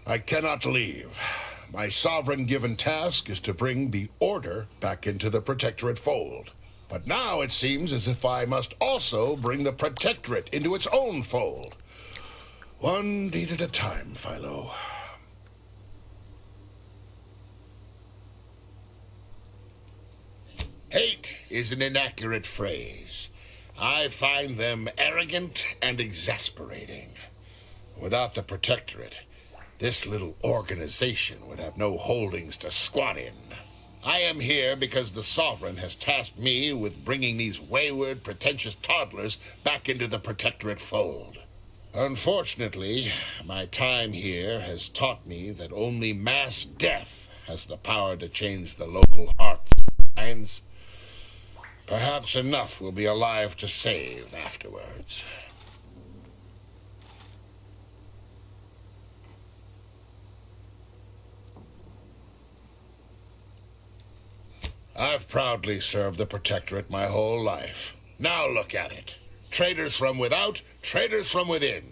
I cannot leave. My sovereign-given task is to bring the Order back into the Protectorate fold. But now it seems as if I must also bring the Protectorate into its own fold. One deed at a time, Philo. Hate is an inaccurate phrase. I find them arrogant and exasperating. Without the Protectorate, this little organization would have no holdings to squat in. I am here because the Sovereign has tasked me with bringing these wayward, pretentious toddlers back into the Protectorate fold. Unfortunately, my time here has taught me that only mass death has the power to change the local hearts and minds. Perhaps enough will be alive to save afterwards. I've proudly served the Protectorate my whole life. Now look at it. Traitors from without, traitors from within.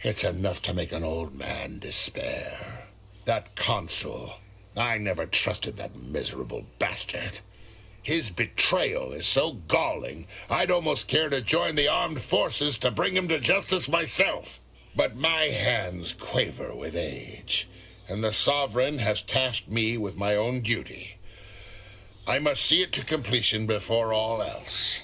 It's enough to make an old man despair. That consul, I never trusted that miserable bastard. His betrayal is so galling, I'd almost care to join the armed forces to bring him to justice myself. But my hands quaver with age, and the Sovereign has tasked me with my own duty. I must see it to completion before all else.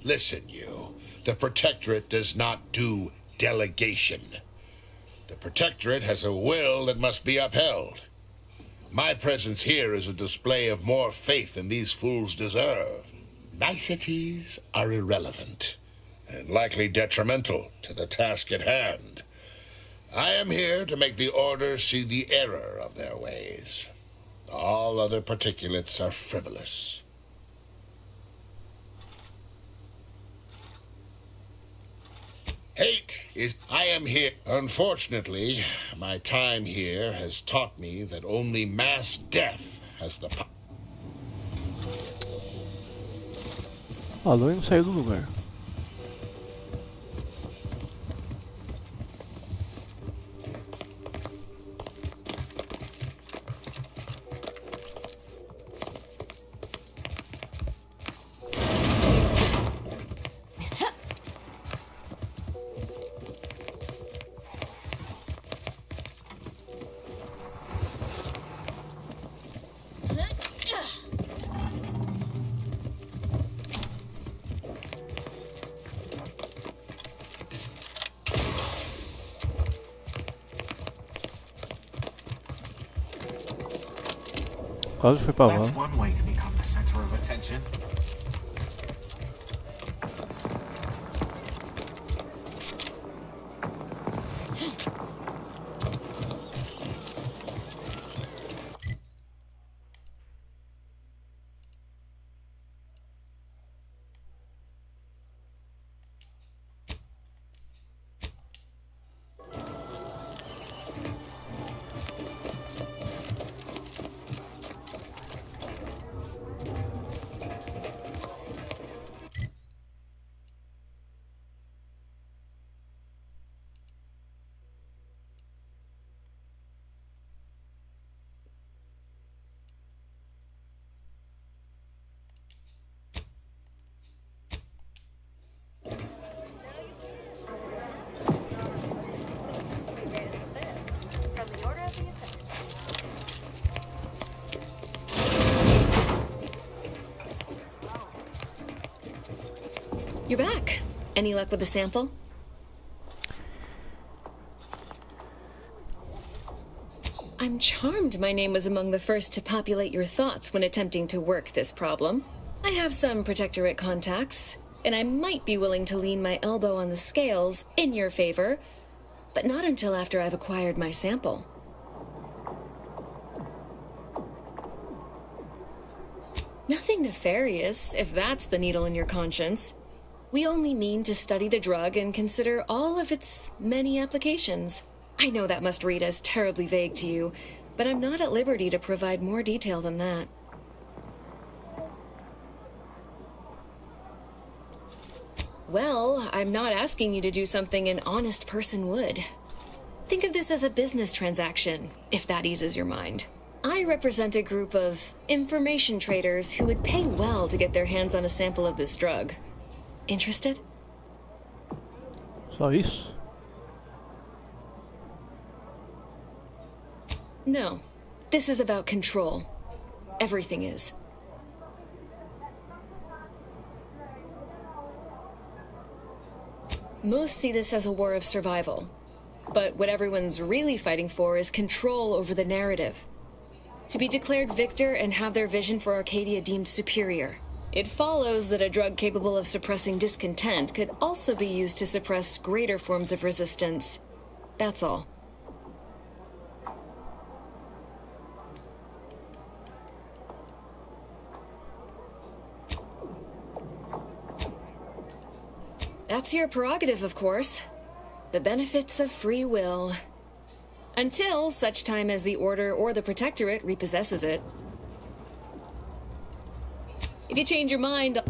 Listen, you. The Protectorate does not do delegation. The Protectorate has a will that must be upheld. My presence here is a display of more faith than these fools deserve. Niceties are irrelevant, and likely detrimental to the task at hand. I am here to make the Order see the error of their ways. All other particulates are frivolous. Hate is... I am here. Unfortunately, my time here has taught me that only mass death has the power. Falou e não saiu do lugar. Quase foi pra That's van. one way to become the center of attention. You're back. Any luck with the sample? I'm charmed my name was among the first to populate your thoughts when attempting to work this problem. I have some Protectorate contacts, and I might be willing to lean my elbow on the scales in your favor, but not until after I've acquired my sample. Nothing nefarious, if that's the needle in your conscience. We only mean to study the drug and consider all of its many applications. I know that must read as terribly vague to you, but I'm not at liberty to provide more detail than that. Well, I'm not asking you to do something an honest person would. Think of this as a business transaction, if that eases your mind. I represent a group of information traders who would pay well to get their hands on a sample of this drug. Interested? Só isso? No. This is about control. Everything is. Most see this as a war of survival. But what everyone's really fighting for is control over the narrative. To be declared victor and have their vision for Arcadia deemed superior. It follows that a drug capable of suppressing discontent could also be used to suppress greater forms of resistance. That's all. That's your prerogative, of course. The benefits of free will. Until such time as the Order or the Protectorate repossesses it. If you change your mind...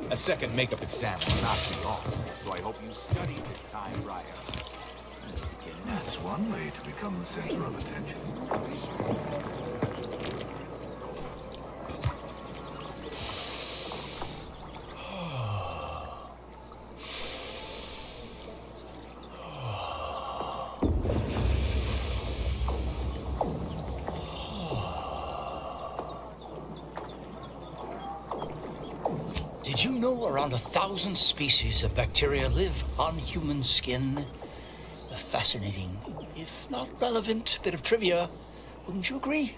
A second makeup exam will knock me off, so I hope you study this time, Raya. That's one way to become the center of attention. Did you know around 1,000 species of bacteria live on human skin? A fascinating, if not relevant, bit of trivia. Wouldn't you agree?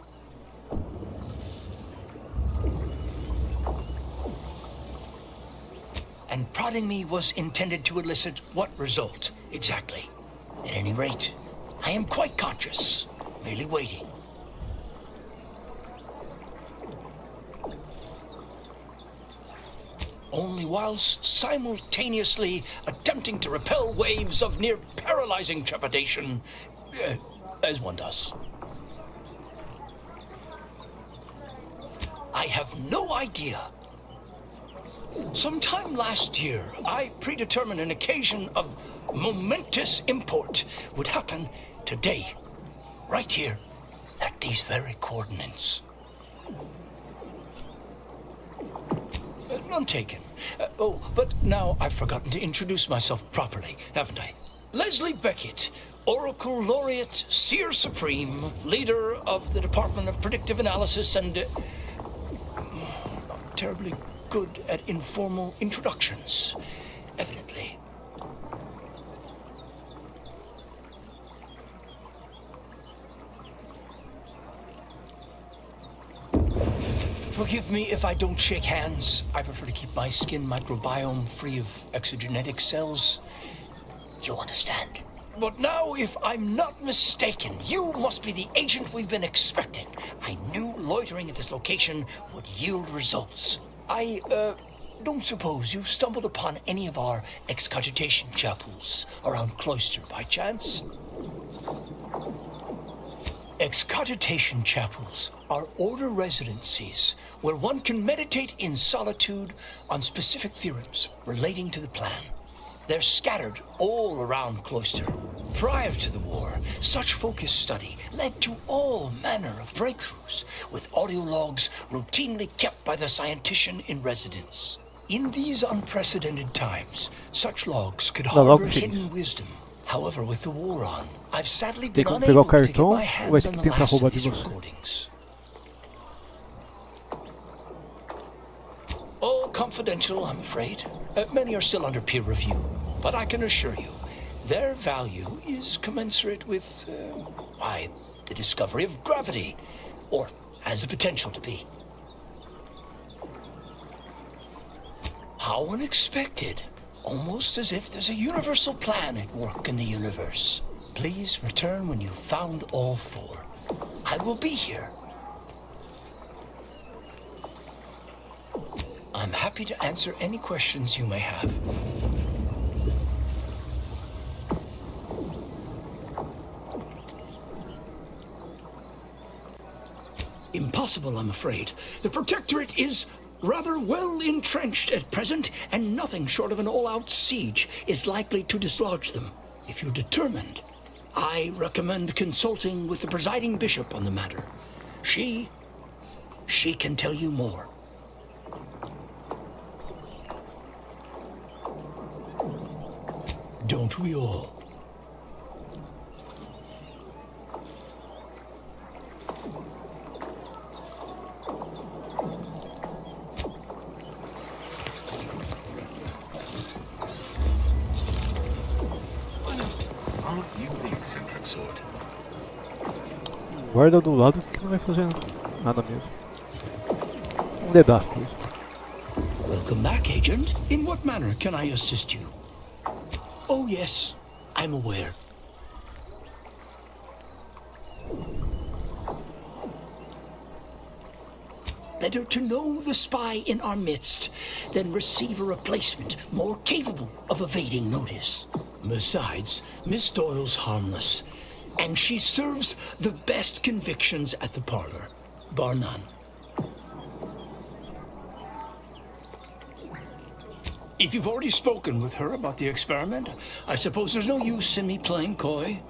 And prodding me was intended to elicit what result, exactly? At any rate, I am quite conscious, merely waiting. Only whilst simultaneously attempting to repel waves of near paralyzing trepidation, as one does. I have no idea. Sometime last year, I predetermined an occasion of momentous import would happen today, right here, at these very coordinates. None taken. But now I've forgotten to introduce myself properly, haven't I? Leslie Beckett, Oracle Laureate, Seer Supreme, leader of the Department of Predictive Analysis, and not terribly good at informal introductions, evidently. Forgive me if I don't shake hands. I prefer to keep my skin microbiome free of exogenetic cells. You understand? But now, if I'm not mistaken, you must be the agent we've been expecting. I knew loitering at this location would yield results. I don't suppose you've stumbled upon any of our excogitation chapels around Cloister by chance? Excogitation chapels are order residencies where one can meditate in solitude on specific theorems relating to the plan. They're scattered all around Cloister. Prior to the war, such focused study led to all manner of breakthroughs, with audio logs routinely kept by the scientician in residence. In these unprecedented times, such logs could harbor hidden wisdom. However, with the war on, I've sadly been unable to get my hands on the last of these recordings. All confidential, I'm afraid. Many are still under peer review, but I can assure you, their value is commensurate with, the discovery of gravity, or has the potential to be. How unexpected. Almost as if there's a universal plan at work in the universe. Please return when you've found all four. I will be here. I'm happy to answer any questions you may have. Impossible, I'm afraid. The Protectorate is rather well entrenched at present, and nothing short of an all-out siege is likely to dislodge them. If you're determined, I recommend consulting with the presiding bishop on the matter. She can tell you more. Don't we all? Guarda do lado que não vai fazer nada mesmo. Dedar coisa. Welcome back, Agent. In what manner can I assist you? Oh yes, I'm aware. Better to know the spy in our midst than receive a replacement more capable of evading notice. Besides, Miss Doyle's harmless, and she serves the best convictions at the parlor, bar none. If you've already spoken with her about the experiment, I suppose there's no use in me playing coy,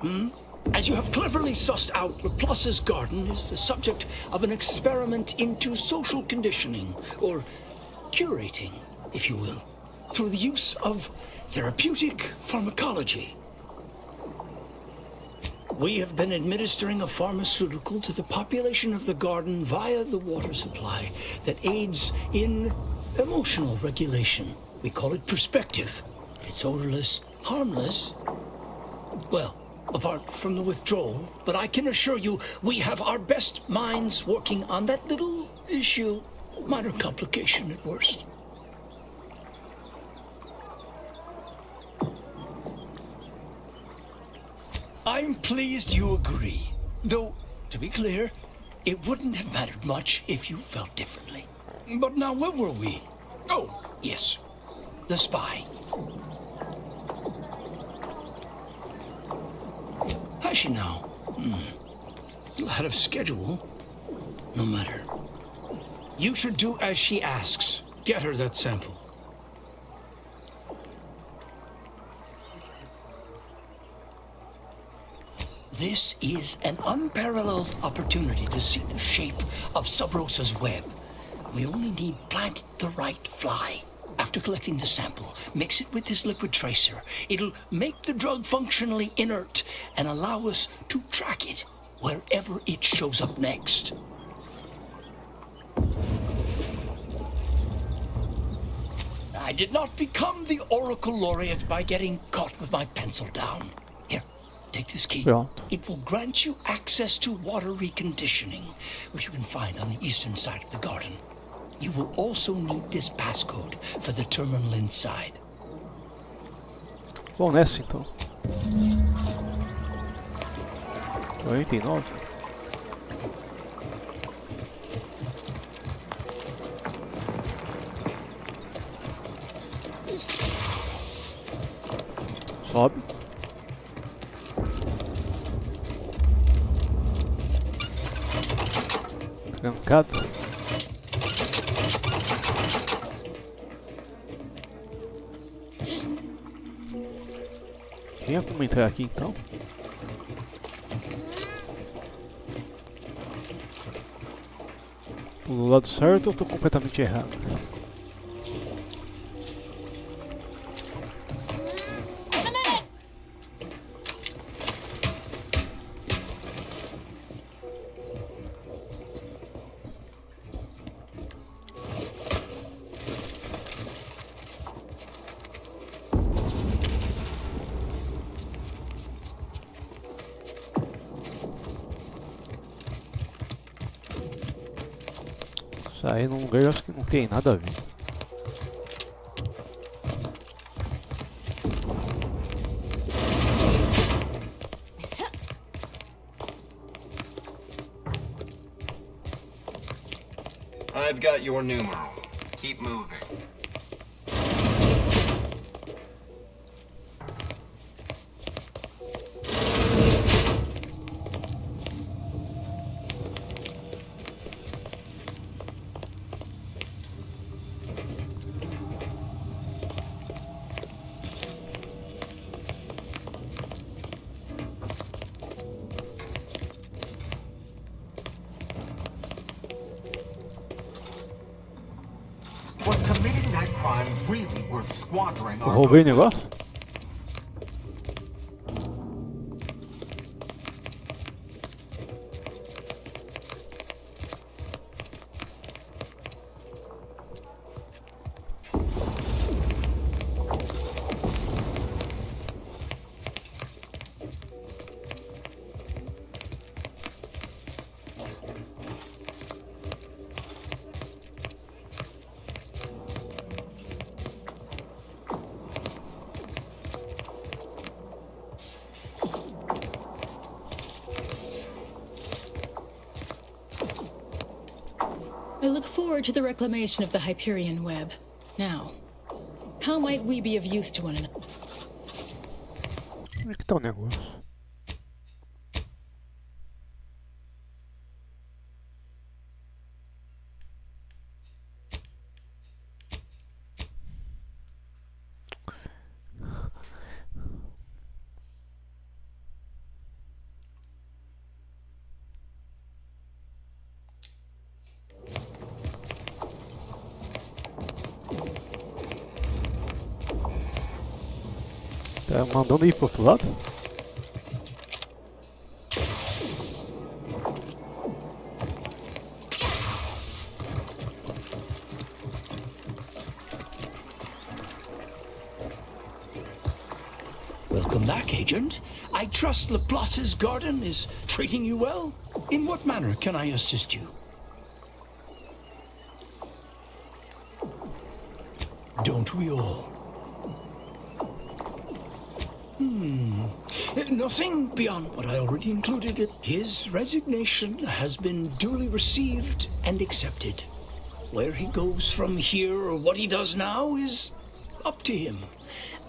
As you have cleverly sussed out, Laplace's garden is the subject of an experiment into social conditioning, or curating, if you will, through the use of therapeutic pharmacology. We have been administering a pharmaceutical to the population of the garden via the water supply that aids in emotional regulation. We call it perspective. It's odorless, harmless. Well, apart from the withdrawal, but I can assure you we have our best minds working on that little issue. Minor complication at worst. I'm pleased you agree. Though, to be clear, it wouldn't have mattered much if you felt differently. But now, where were we? Oh, yes. The spy. Has she now? Out of schedule. No matter. You should do as she asks. Get her that sample. This is an unparalleled opportunity to see the shape of Sub Rosa's web. We only need plant the right fly. After collecting the sample, mix it with this liquid tracer. It'll make the drug functionally inert and allow us to track it wherever it shows up next. I did not become the Oracle Laureate by getting caught with my pencil down. Here, take this key. Pronto. It will grant you access to water reconditioning, which you can find on the eastern side of the garden. You will also need this passcode for the terminal inside. Bom, nessa então. 49. Sobe. Trancado. Tinha como entrar aqui então? Tô do lado certo ou tô completamente errado? Sair num lugar eu acho que não tem nada a ver. I've got your numeral. Keep moving. Was committing that crime really worth squandering Eu our roubei o negócio? I look forward to the reclamation of the Hyperion web. Now, how might we be of use to one another? Onde é que tá o negócio? Tá mandando ir pro outro lado? Welcome back, Agent. I trust Laplace's garden is treating you well. In what manner can I assist you? Don't we all? Nothing beyond what I already included. His resignation has been duly received and accepted. Where he goes from here or what he does now is up to him.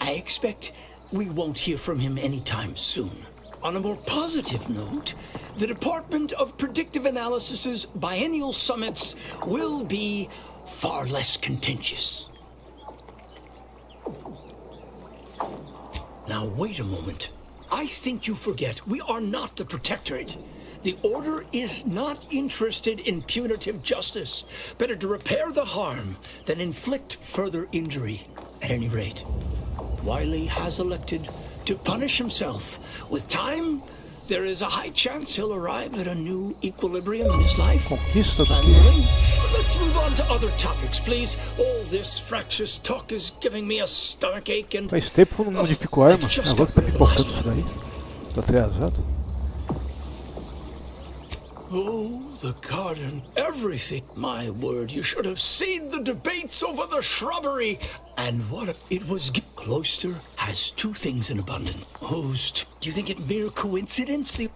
I expect we won't hear from him anytime soon. On a more positive note, the Department of Predictive Analysis's biennial summits will be far less contentious. Now, wait a moment. I think you forget we are not the Protectorate. The Order is not interested in punitive justice. Better to repair the harm than inflict further injury. At any rate, Wiley has elected to punish himself. With time, there is a high chance he'll arrive at a new equilibrium in his life. Conquista do Let's move on to other topics, please. All this fractious talk is giving me a stomachache and... Faz tempo que eu não modifico a arma. Agora que tá pipocando isso daí. Tô atrasado. Oh, the garden, everything. My word, you should have seen the debates over the shrubbery. And it was. Cloister has two things in abundance. Host, do you think it mere coincidence?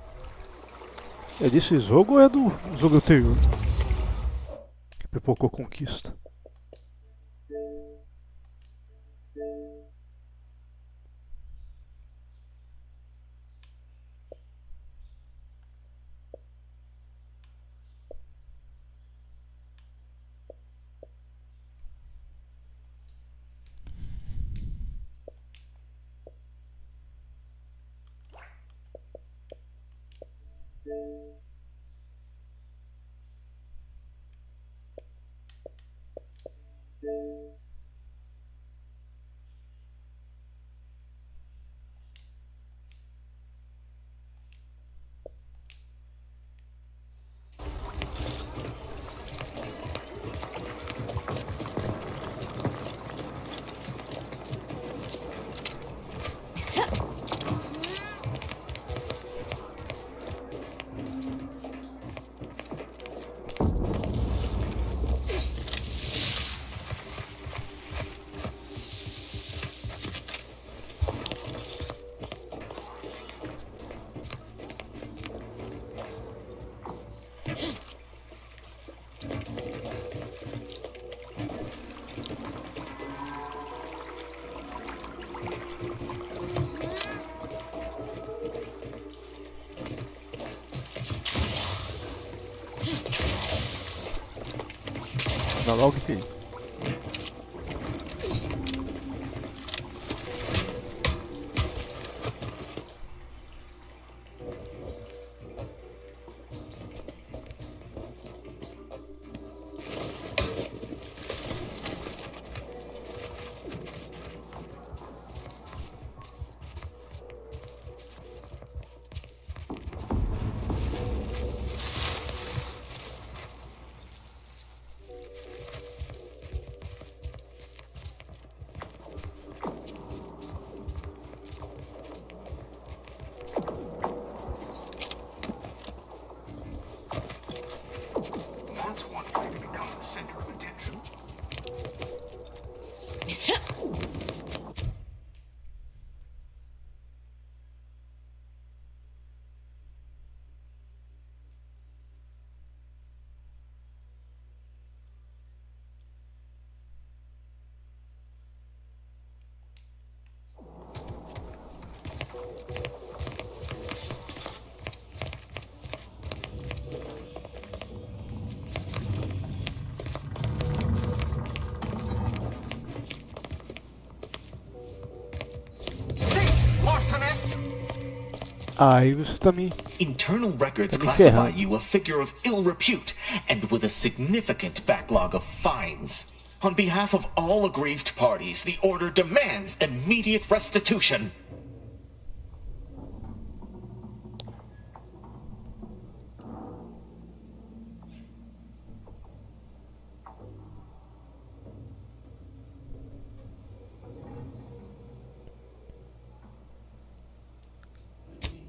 É desse jogo ou é do jogo anterior? Que pipocou Conquista. Dá logo que Aí você tá me... Internal records classify you a figure of ill repute and with a significant backlog of fines. On behalf of all aggrieved parties, the Order demands immediate restitution.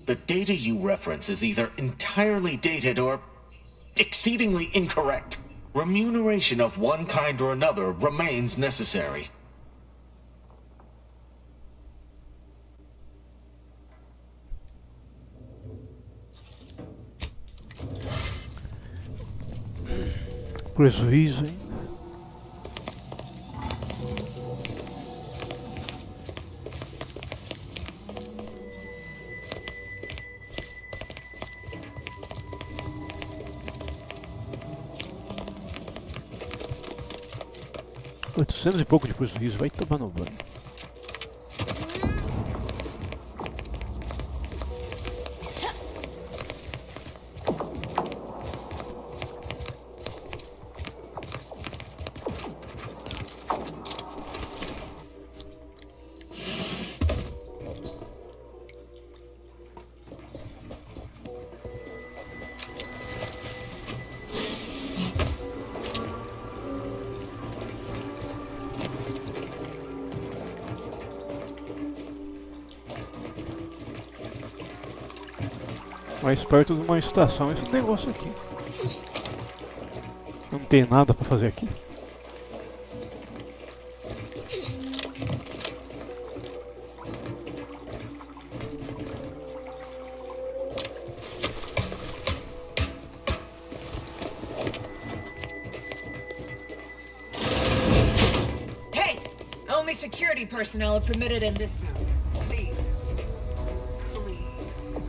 The data you reference is either entirely dated or exceedingly incorrect. Remuneration of one kind or another remains necessary. Prejuízo, hein? $800 e pouco de prejuízo, vai tomar no banho. Mais perto de uma estação esse negócio aqui. Não tem nada pra fazer aqui. Hey! Only security personnel are permitted in this booth. Leave. Please.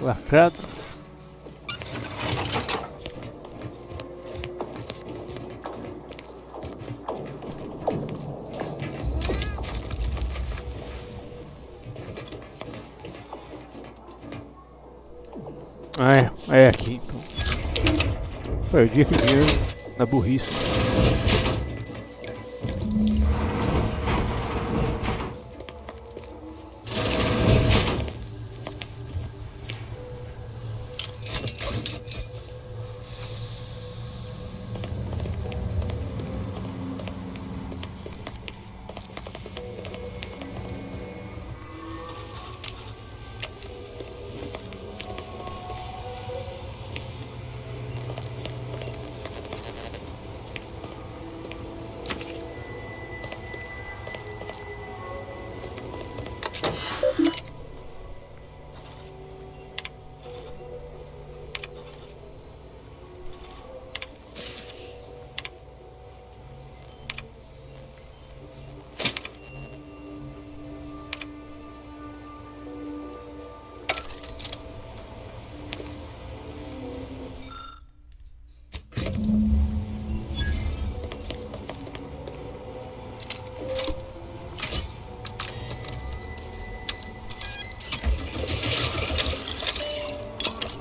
Lacrado. Ah, é aqui então. Perdi esse dinheiro na burrice.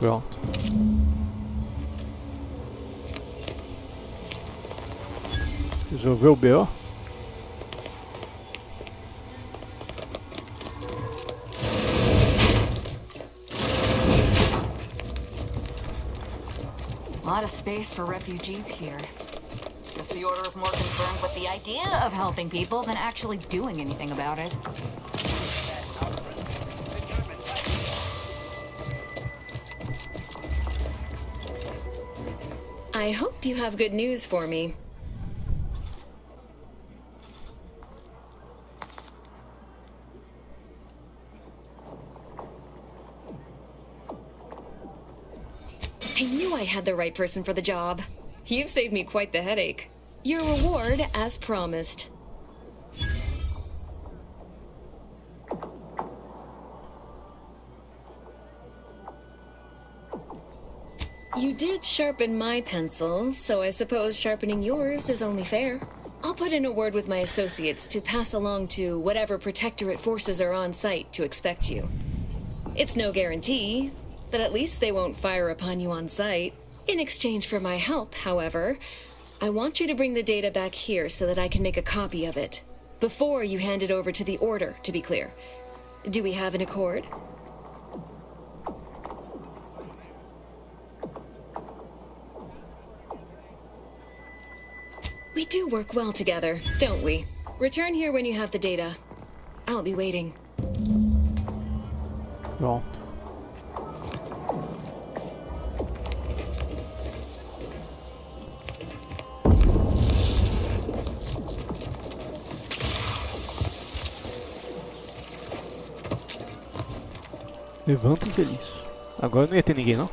Pronto. Resolveu o BO? A lot of space for refugees here. Guess the Order is more concerned with the idea of helping people than actually doing anything about it. I hope you have good news for me. I knew I had the right person for the job. You've saved me quite the headache. Your reward, as promised. You did sharpen my pencil, so I suppose sharpening yours is only fair. I'll put in a word with my associates to pass along to whatever Protectorate forces are on site to expect you. It's no guarantee, but at least they won't fire upon you on site. In exchange for my help, however, I want you to bring the data back here so that I can make a copy of it. Before you hand it over to the Order, to be clear. Do we have an accord? We do work well together, don't we? Return here when you have the data. I'll be waiting. Pronto. Levanta feliz. Agora não ia ter ninguém, não?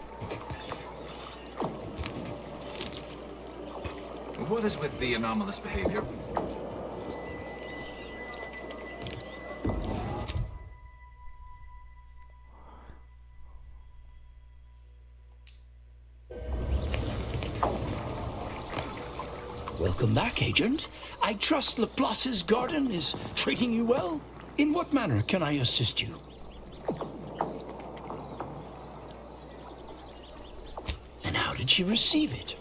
What is with the anomalous behavior? Welcome back, Agent. I trust Laplace's garden is treating you well. In what manner can I assist you? And how did she receive it?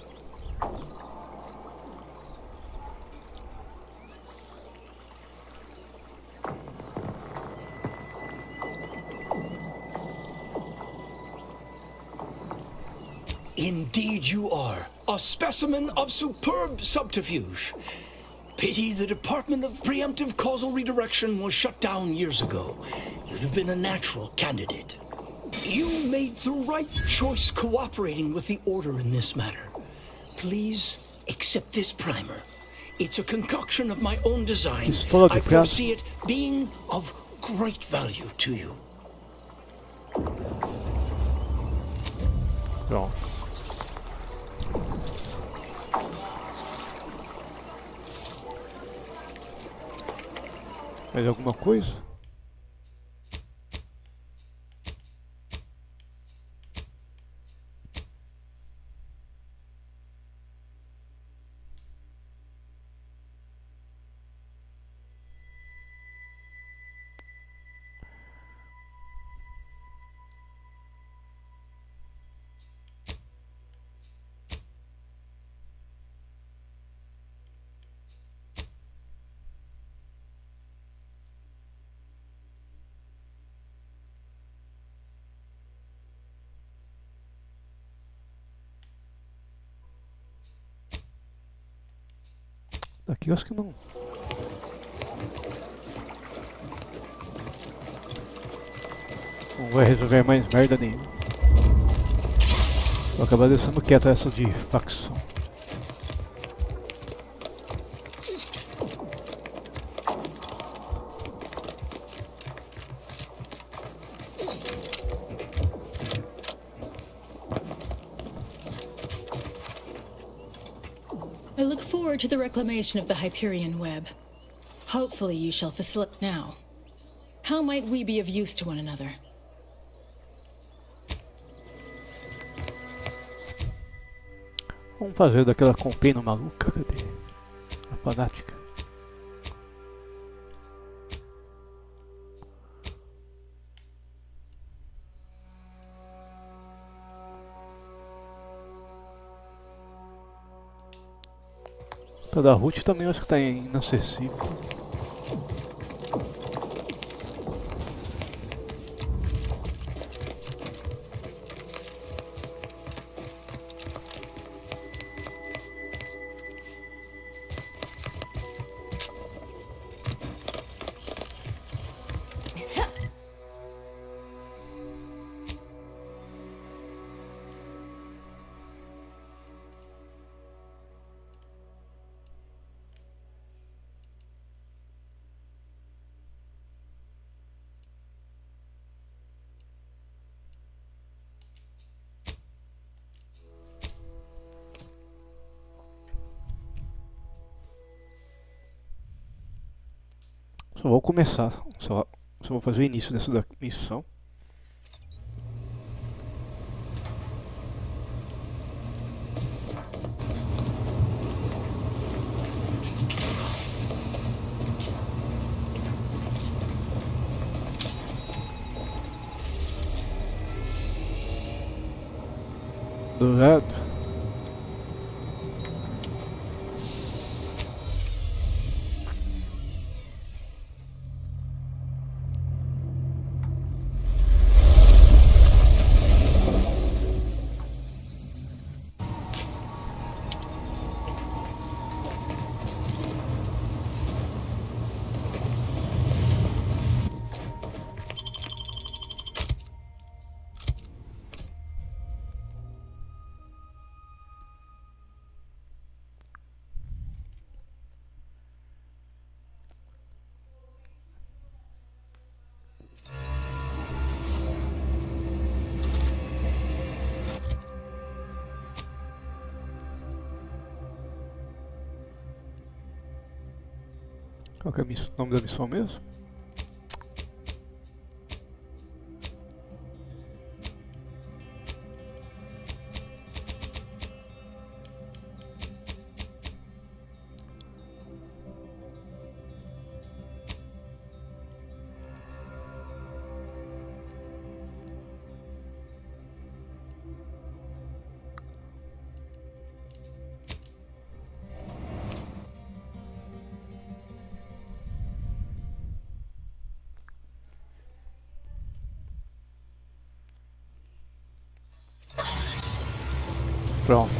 Indeed you are. A specimen of superb subterfuge. Pity the Department of Preemptive Causal Redirection was shut down years ago. You'd have been a natural candidate. You made the right choice cooperating with the Order in this matter. Please accept this primer. It's a concoction of my own design. I foresee it being of great value to you. Pronto. Mais alguma coisa? Daqui eu acho que não. Não vai resolver mais merda nenhuma. Vou acabar deixando quieto essa de facção. I look forward to the reclamation of the Hyperion web. Hopefully you shall facilitate now. How might we be of use to one another? Vamos fazer daquela compena maluca, cadê? A fanática. A da Ruth também eu acho que está inacessível. Só vou começar, só vou fazer o início dessa missão. Dourado. Qual que é o nome da missão mesmo? Pronto.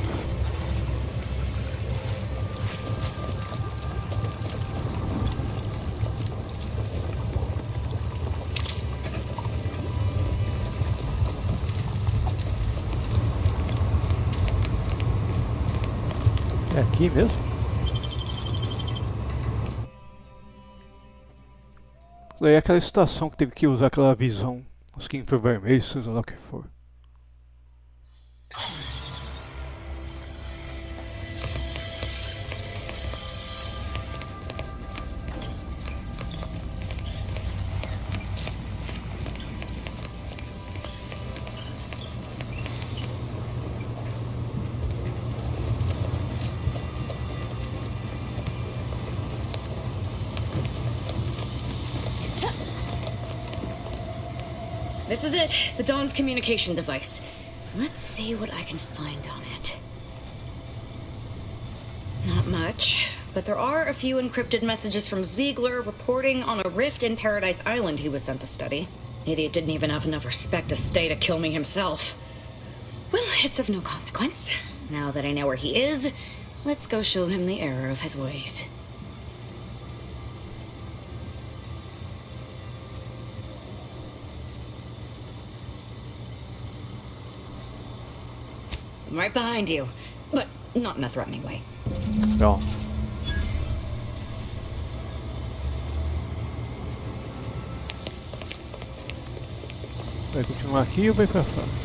aqui mesmo? Isso aí é aquela estação que teve que usar aquela visão, os que infravermelhos, seja lá o que for. This is it, the Dawn's communication device. Let's see what I can find on it. Not much, but there are a few encrypted messages from Ziegler reporting on a rift in Paradise Island he was sent to study. Idiot didn't even have enough respect to stay to kill me himself. Well, it's of no consequence. Now that I know where he is, let's go show him the error of his ways. I'm right behind you, but not in a threatening way. No. Vai continuar aqui ou vai pra fora?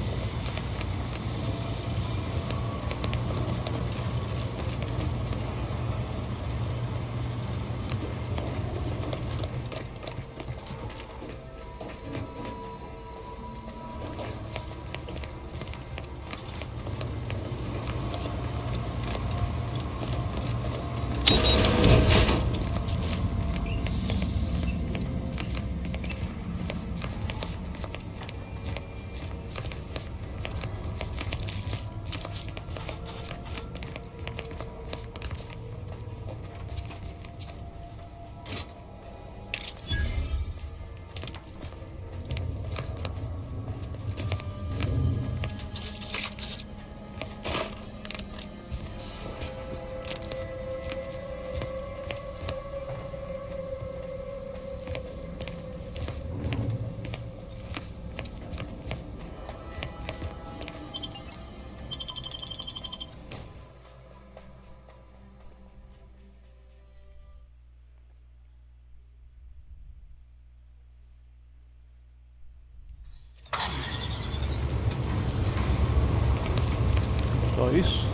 Só isso?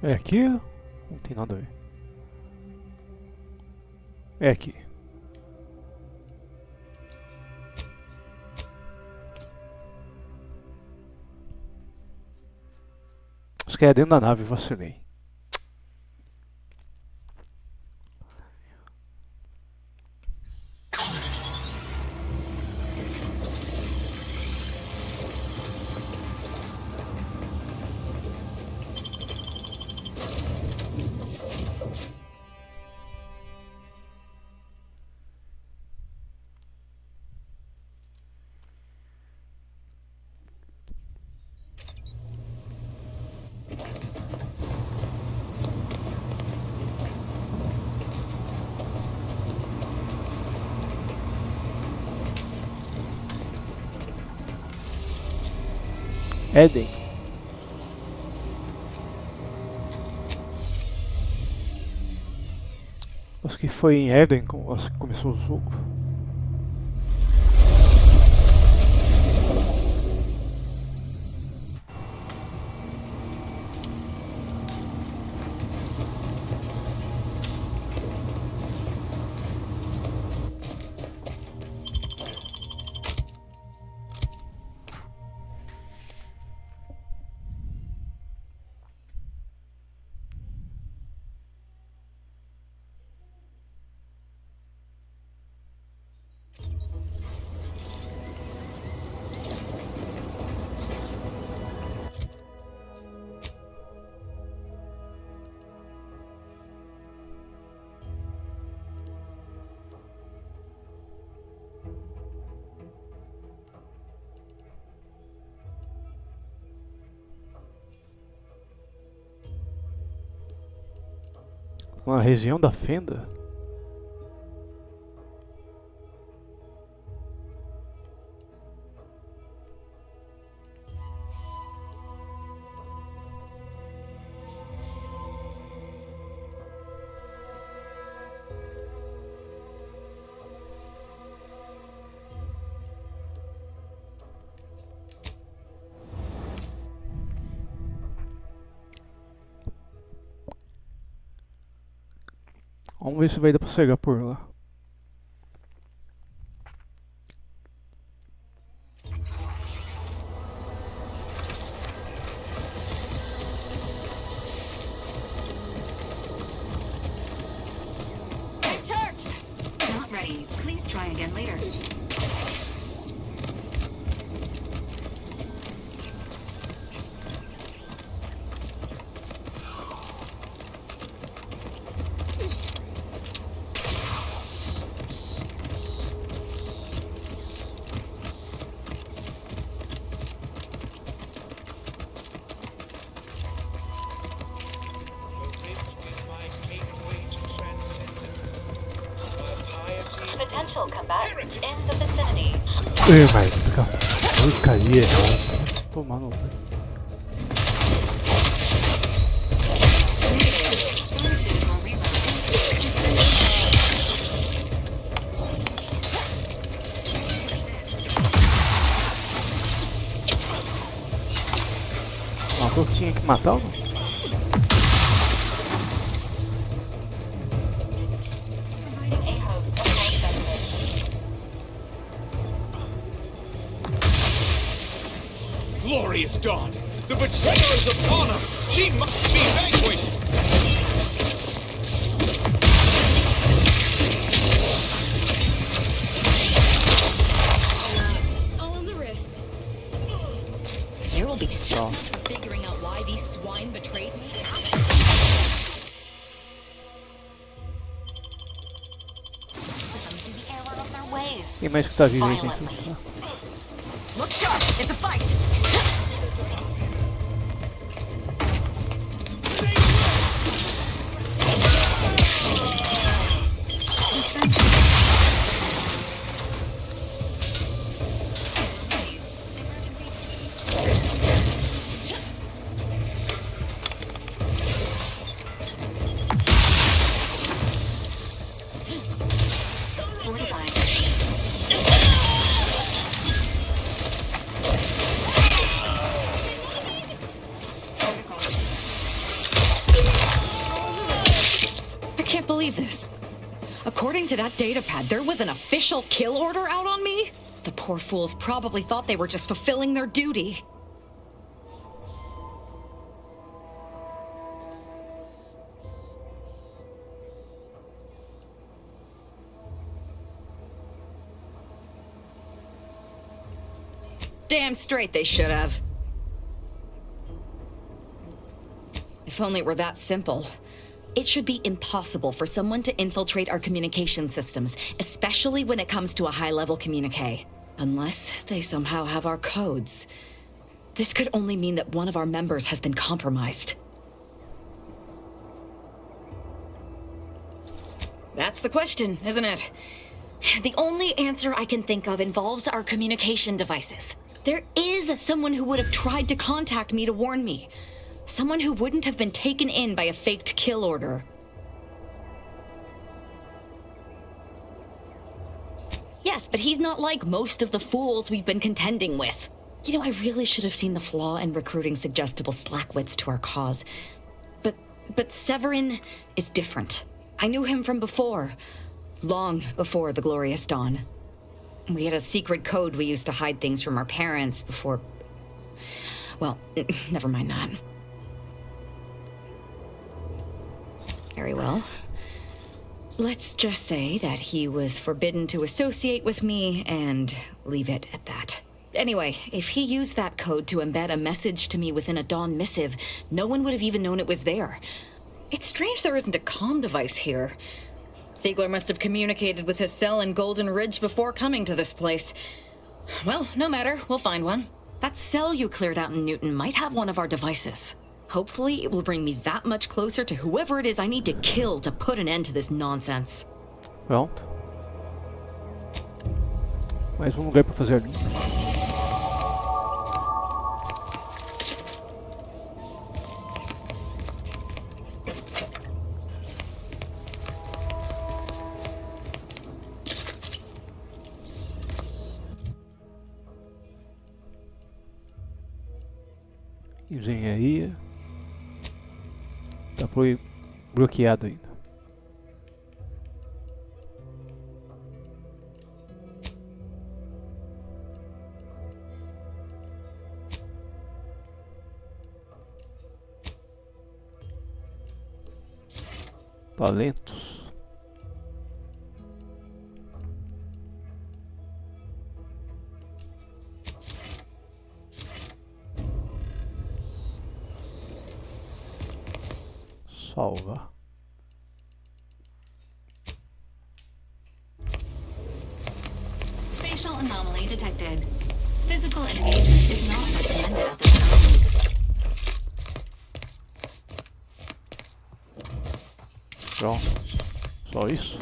É aqui? Não tem nada a ver. É aqui. Acho que é dentro da nave, vacilei. Eden. Acho que foi em Eden que começou o jogo. Uma região da fenda? Vamos ver se vai dar pra chegar por lá. Charged! Not ready. Please try again later. Potential combatants in the vicinity. Mas fica porcaria. Tomar no. Matou que tinha que matar ou não? Glorious dawn! The betrayer is upon us! She must be vanquished! All on the wrist. There will be for figuring out why these swine betrayed me. Quem mais que tá vivo aí, gente? Look sharp! It's a fight! According to that datapad, there was an official kill order out on me? The poor fools probably thought they were just fulfilling their duty. Damn straight they should have. If only it were that simple. It should be impossible for someone to infiltrate our communication systems, especially when it comes to a high-level communique. Unless they somehow have our codes. This could only mean that one of our members has been compromised. That's the question, isn't it? The only answer I can think of involves our communication devices. There is someone who would have tried to contact me to warn me. Someone who wouldn't have been taken in by a faked kill order. Yes, but he's not like most of the fools we've been contending with. You know, I really should have seen the flaw in recruiting suggestible slackwits to our cause. But Severin is different. I knew him from before. Long before the Glorious Dawn. We had a secret code we used to hide things from our parents before... Well, never mind that. Very well. Let's just say that he was forbidden to associate with me and leave it at that. Anyway, if he used that code to embed a message to me within a Dawn missive, no one would have even known it was there. It's strange there isn't a comm device here. Ziegler must have communicated with his cell in Golden Ridge before coming to this place. Well, no matter, we'll find one. That cell you cleared out in Newton might have one of our devices. Hopefully, it will bring me that much closer to whoever it is I need to kill to put an end to this nonsense. Pronto. Mais um lugar pra fazer ali. Engenharia. Tá bloqueado ainda. Talentos. Salva. Spatial anomaly detected. Physical engagement is not recommended at this time. Pronto. Só isso?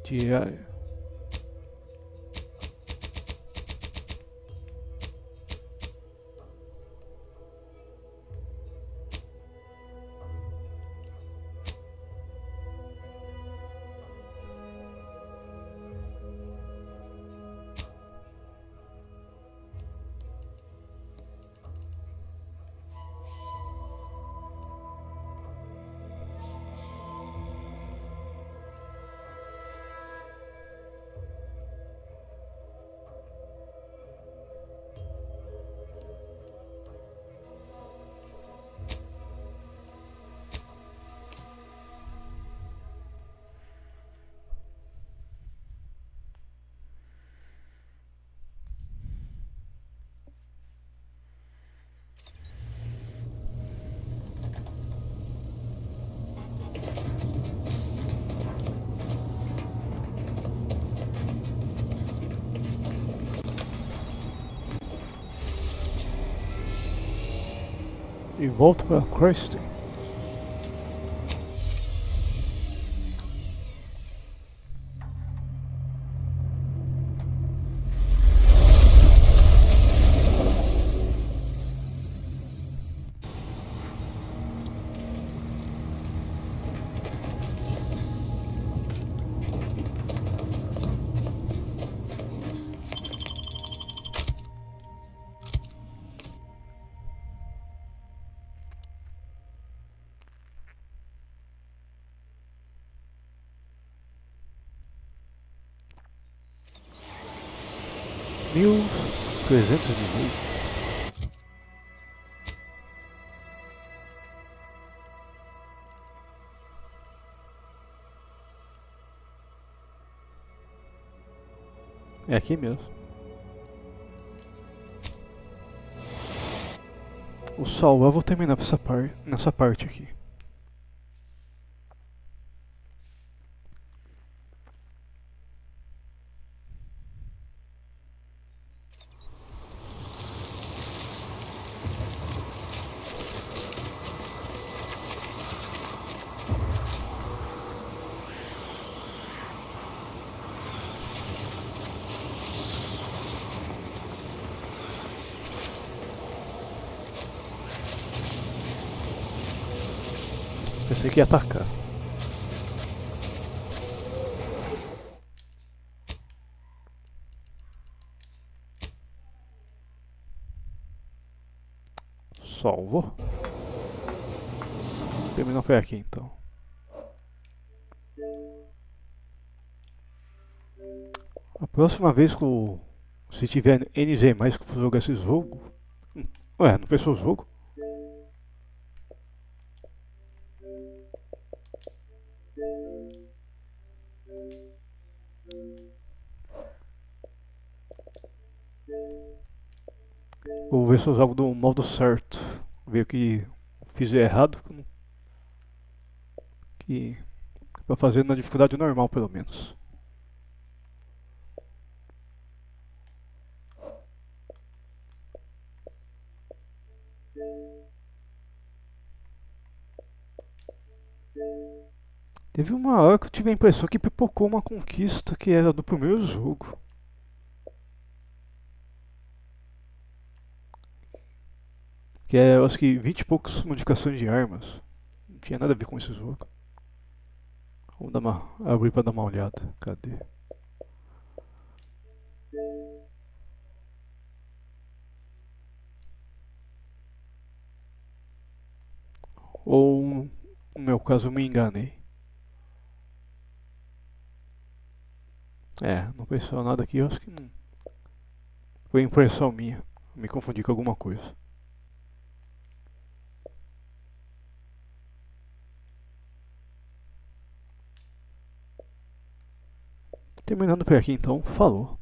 Diário. E volto para Christie. Mil 318. É aqui mesmo. O salvar eu vou terminar nessa parte aqui. Pensei que ia atacar. Salvo. Terminou foi aqui então. A próxima vez que se tiver NG mais que for jogar esse jogo. Ué, não fechou o jogo? Vou ver se eu jogo do modo certo. Ver o que fiz errado. Que Pra fazer na dificuldade normal, pelo menos. Teve uma hora que eu tive a impressão que pipocou uma conquista que era do primeiro jogo. Que é, eu acho que 20 e poucas modificações de armas. Não tinha nada a ver com esse jogo. Vamos abrir pra dar uma olhada. Cadê? Ou, no meu caso, eu me enganei. É, não pensou nada aqui, eu acho que não. Foi impressão minha. Me confundi com alguma coisa. Terminando por aqui então, falou.